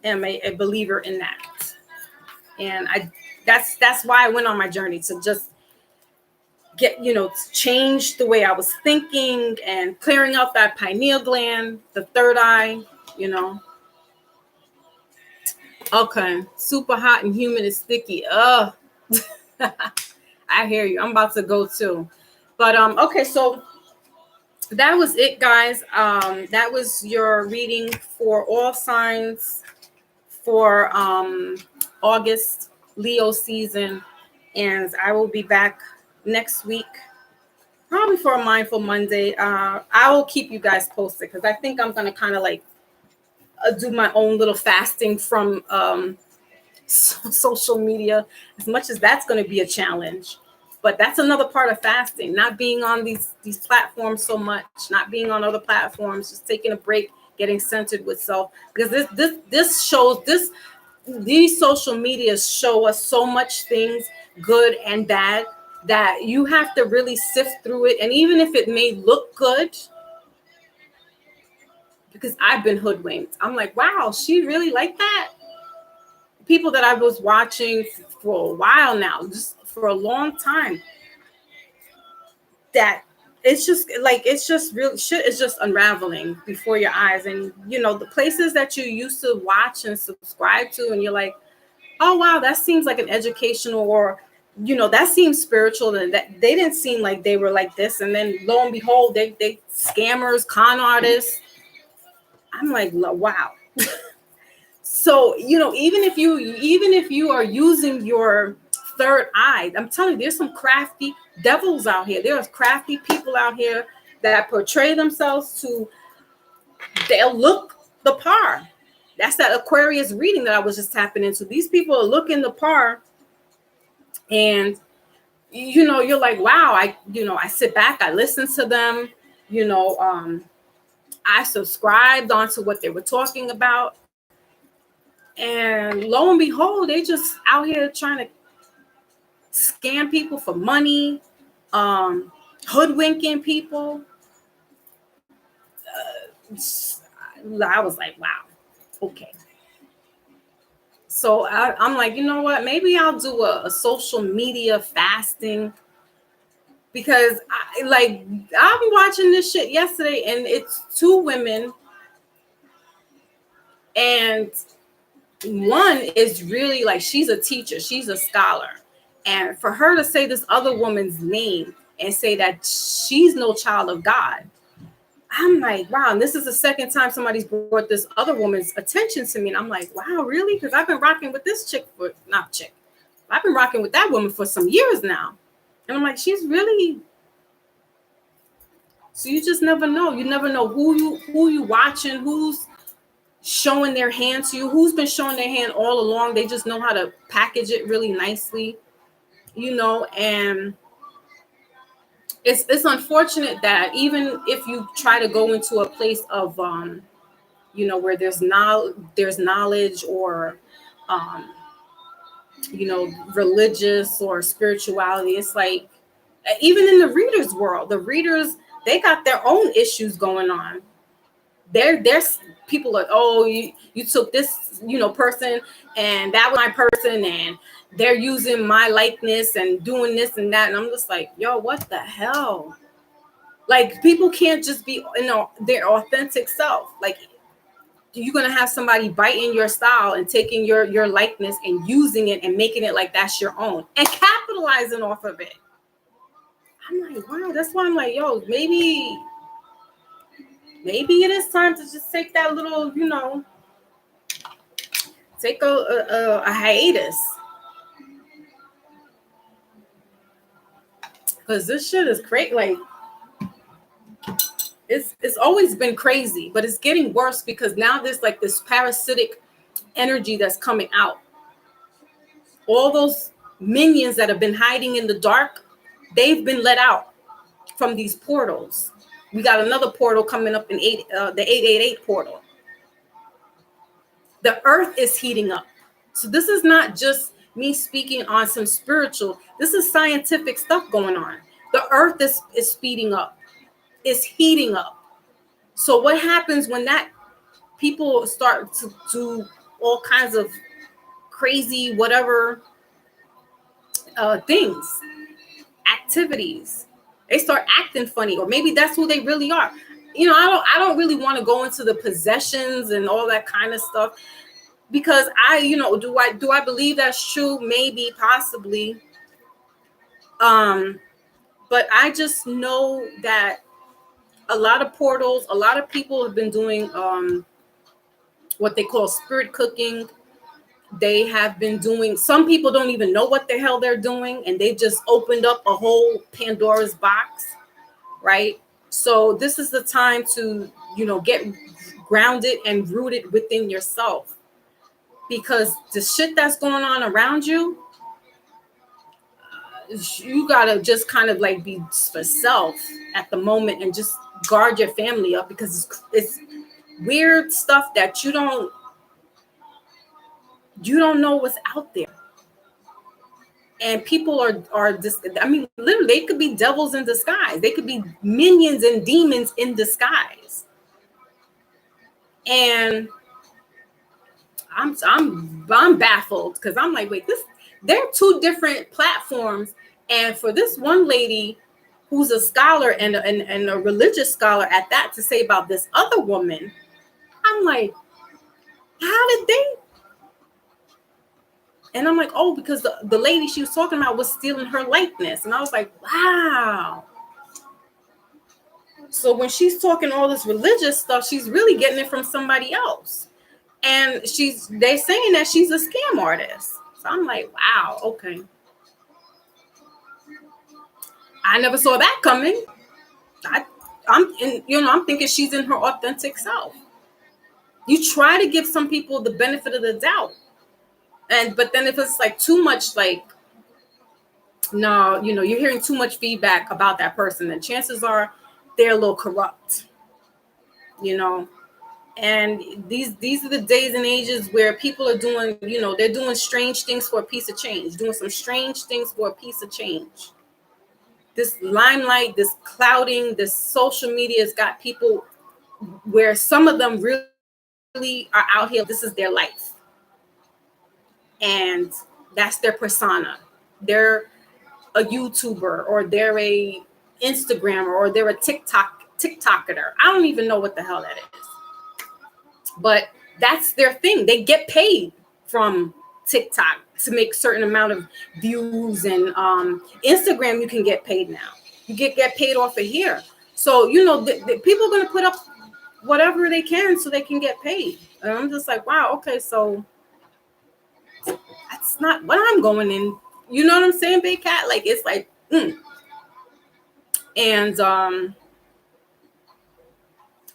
am a believer in that. And that's why I went on my journey, to just get, to change the way I was thinking and clearing out that pineal gland, the third eye, Okay. Super hot and humid and sticky. Ugh. I hear you. I'm about to go too. But okay, so that was it, guys. That was your reading for all signs for August, Leo season. And I will be back next week, probably for a Mindful Monday. I will keep you guys posted, because I think I'm going to kind of like do my own little fasting from social media, as much as that's going to be a challenge. But that's another part of fasting, not being on these platforms so much, not being on other platforms, just taking a break, getting centered with self. Because these social medias show us so much things, good and bad, that you have to really sift through it. And even if it may look good, because I've been hoodwinked, I'm like, wow, she really like that? People that I was watching for a while now, just for a long time, that it's just really shit is just unraveling before your eyes. And the places that you used to watch and subscribe to, and you're like, oh wow, that seems like an educational, or that seems spiritual, and that they didn't seem like they were like this, and then lo and behold, they scammers, con artists. I'm like, wow. So, even if you are using your third eye, I'm telling you, there's some crafty devils out here. There's crafty people out here that portray themselves they'll look the par. That's that Aquarius reading that I was just tapping into. These people are looking the par, and you're like, wow, I sit back, I listen to them, I subscribed onto what they were talking about. And lo and behold, they just out here trying to scam people for money, hoodwinking people. I was like, wow, okay. So I'm like, you know what? Maybe I'll do a social media fasting, because I'll be watching this shit yesterday, and it's two women, and one is really like, she's a teacher, she's a scholar, and for her to say this other woman's name and say that she's no child of God, I'm like, wow. And this is the second time somebody's brought this other woman's attention to me, and I'm like, wow, really? Because I've been rocking with this I've been rocking with that woman for some years now, and I'm like, she's really. So you just never know. You never know who you watching, who's showing their hand to you, who's been showing their hand all along. They just know how to package it really nicely, and it's unfortunate that even if you try to go into a place of where there's knowledge, or religious or spirituality, it's like, even in the readers world, the readers, they got their own issues going on. They're people are, oh, you took this, person, and that was my person, and they're using my likeness and doing this and that. And I'm just like, yo, what the hell? Like, people can't just be, their authentic self. Like, you're going to have somebody biting your style and taking your likeness and using it and making it like that's your own and capitalizing off of it. I'm like, wow, that's why I'm like, yo, maybe it is time to just take that little, take a hiatus. Because this shit is crazy. Like, it's always been crazy, but it's getting worse because now there's like this parasitic energy that's coming out. All those minions that have been hiding in the dark, they've been let out from these portals. We got another portal coming up in the 888 portal. The earth is heating up. So this is not just me speaking on some spiritual. This is scientific stuff going on. The earth is speeding up. It's heating up. So what happens when that people start to do all kinds of crazy whatever things, activities? They start acting funny, or maybe that's who they really are. I don't really want to go into the possessions and all that kind of stuff, because do I believe that's true? Maybe, possibly. But I just know that a lot of portals, a lot of people have been doing what they call spirit cooking. They have been doing, some people don't even know what the hell they're doing, and they just opened up a whole Pandora's box, right? So this is the time to, get grounded and rooted within yourself, because the shit that's going on around you, you gotta just kind of like be for self at the moment and just guard your family up, because it's weird stuff that you don't know what's out there. And people are just, literally, they could be devils in disguise. They could be minions and demons in disguise. And I'm baffled, because I'm like, wait, they're two different platforms. And for this one lady who's a scholar and a religious scholar at that to say about this other woman, I'm like, how did they? And I'm like, oh, because the lady she was talking about was stealing her likeness. And I was like, wow. So when she's talking all this religious stuff, she's really getting it from somebody else. And they're saying that she's a scam artist. So I'm like, wow, okay. I never saw that coming. I'm thinking she's in her authentic self. You try to give some people the benefit of the doubt. But then if it's like too much, like, no, you're hearing too much feedback about that person, then chances are they're a little corrupt, and these are the days and ages where people are doing, they're doing strange things for a piece of change, doing some strange things for a piece of change. This limelight, this clouding, this social media has got people where some of them really are out here. This is their life. And that's their persona. They're a YouTuber, or they're a Instagrammer, or they're a TikToker. I don't even know what the hell that is. But that's their thing. They get paid from TikTok to make certain amount of views, and Instagram you can get paid now. You get paid off of here. So the people are going to put up whatever they can so they can get paid. And I'm just like, wow, okay, so that's not what I'm going in. You know what I'm saying, Big Cat? Like, it's like, And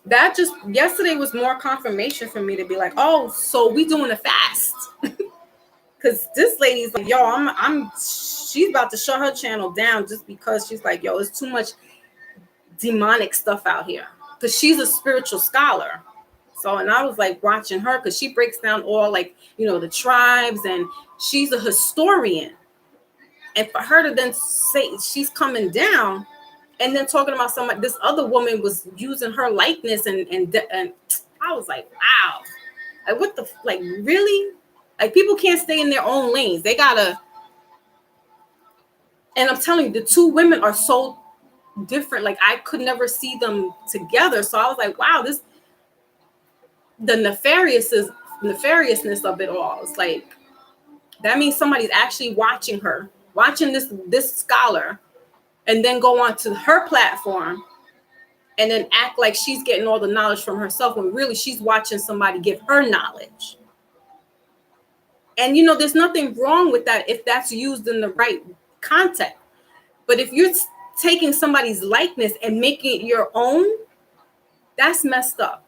that just yesterday was more confirmation for me to be like, oh, so we doing a fast. Because this lady's like, yo, she's about to shut her channel down just because she's like, yo, it's too much demonic stuff out here. Because she's a spiritual scholar. So, and I was like watching her, because she breaks down all, like, the tribes, and she's a historian. And for her to then say she's coming down and then talking about this other woman was using her likeness, and I was like, wow. Like, what the, like, really? Like, people can't stay in their own lanes. They gotta, and I'm telling you, the two women are so different. Like, I could never see them together. So I was like, wow, this, the nefariousness of it all. It's like, that means somebody's actually watching her, watching this scholar, and then go on to her platform and then act like she's getting all the knowledge from herself when really she's watching somebody give her knowledge. And you know, there's nothing wrong with that if that's used in the right context. But if you're taking somebody's likeness and making it your own, that's messed up.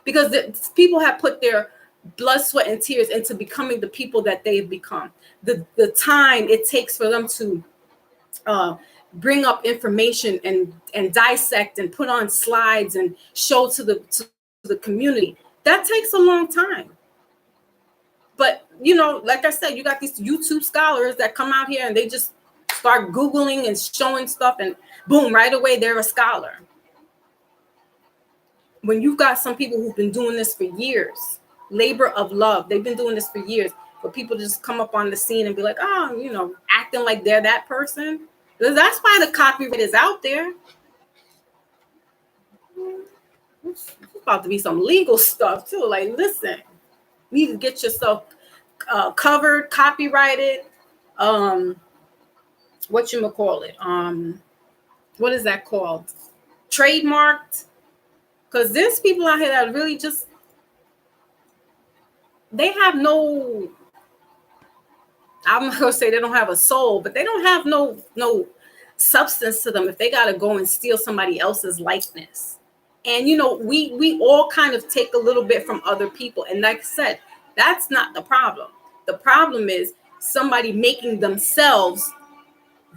Because people have put their blood, sweat, and tears into becoming the people that they've become. The time it takes for them to bring up information and dissect and put on slides and show to the community, that takes a long time. But you know, like I said, you got these YouTube scholars that come out here and they just start Googling and showing stuff, and boom, right away they're a scholar. When you've got some people who've been doing this for years, labor of love, they've been doing this for years, but people just come up on the scene and be like, oh, you know, acting like they're that person. That's why the copyright is out there. It's about to be some legal stuff too. Like, listen, you need to get yourself covered, copyrighted, whatchamacallit, what is that called? Trademarked. Because there's people out here that really just, they have no, I'm not gonna say they don't have a soul, but they don't have no substance to them if they gotta go and steal somebody else's likeness. And you know, we all kind of take a little bit from other people. And like I said, that's not the problem. The problem is somebody making themselves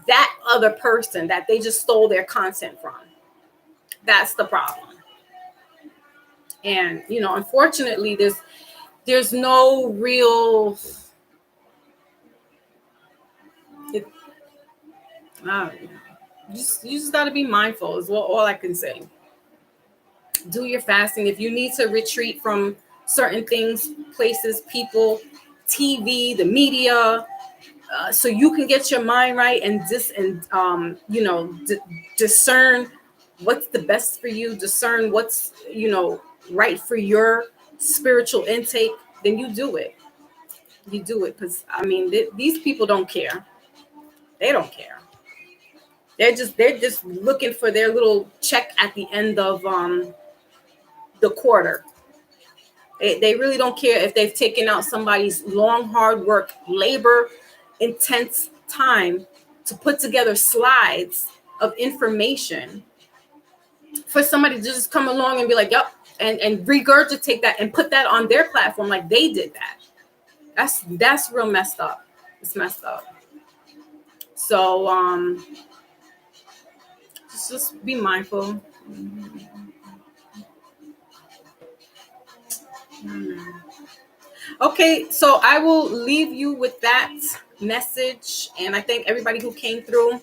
that other person that they just stole their content from. That's the problem. And you know, unfortunately, there's no real, you just got to be mindful is all I can say. Do your fasting. If you need to retreat from certain things, places, people, TV, the media, so you can get your mind right and you know, discern what's the best for you, discern what's, you know, right for your spiritual intake, then you do it. You do it, because I mean, these people don't care. They don't care. They're just looking for their little check at the end of the quarter. They really don't care if they've taken out somebody's long, hard work, labor, intense time to put together slides of information for somebody to just come along and be like, yep, and regurgitate that and put that on their platform like they did that. That's real messed up. It's messed up. So just be mindful. Okay, so I will leave you with that message, and I thank everybody who came through.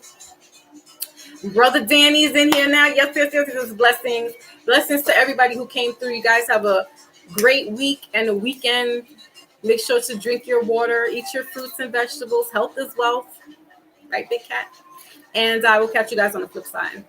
Brother Danny's in here now. Yes. Blessings to everybody who came through. You guys have a great week and a weekend. Make sure to drink your water, eat your fruits and vegetables. Health is wealth, right, Big Cat? And I will catch you guys on the flip side.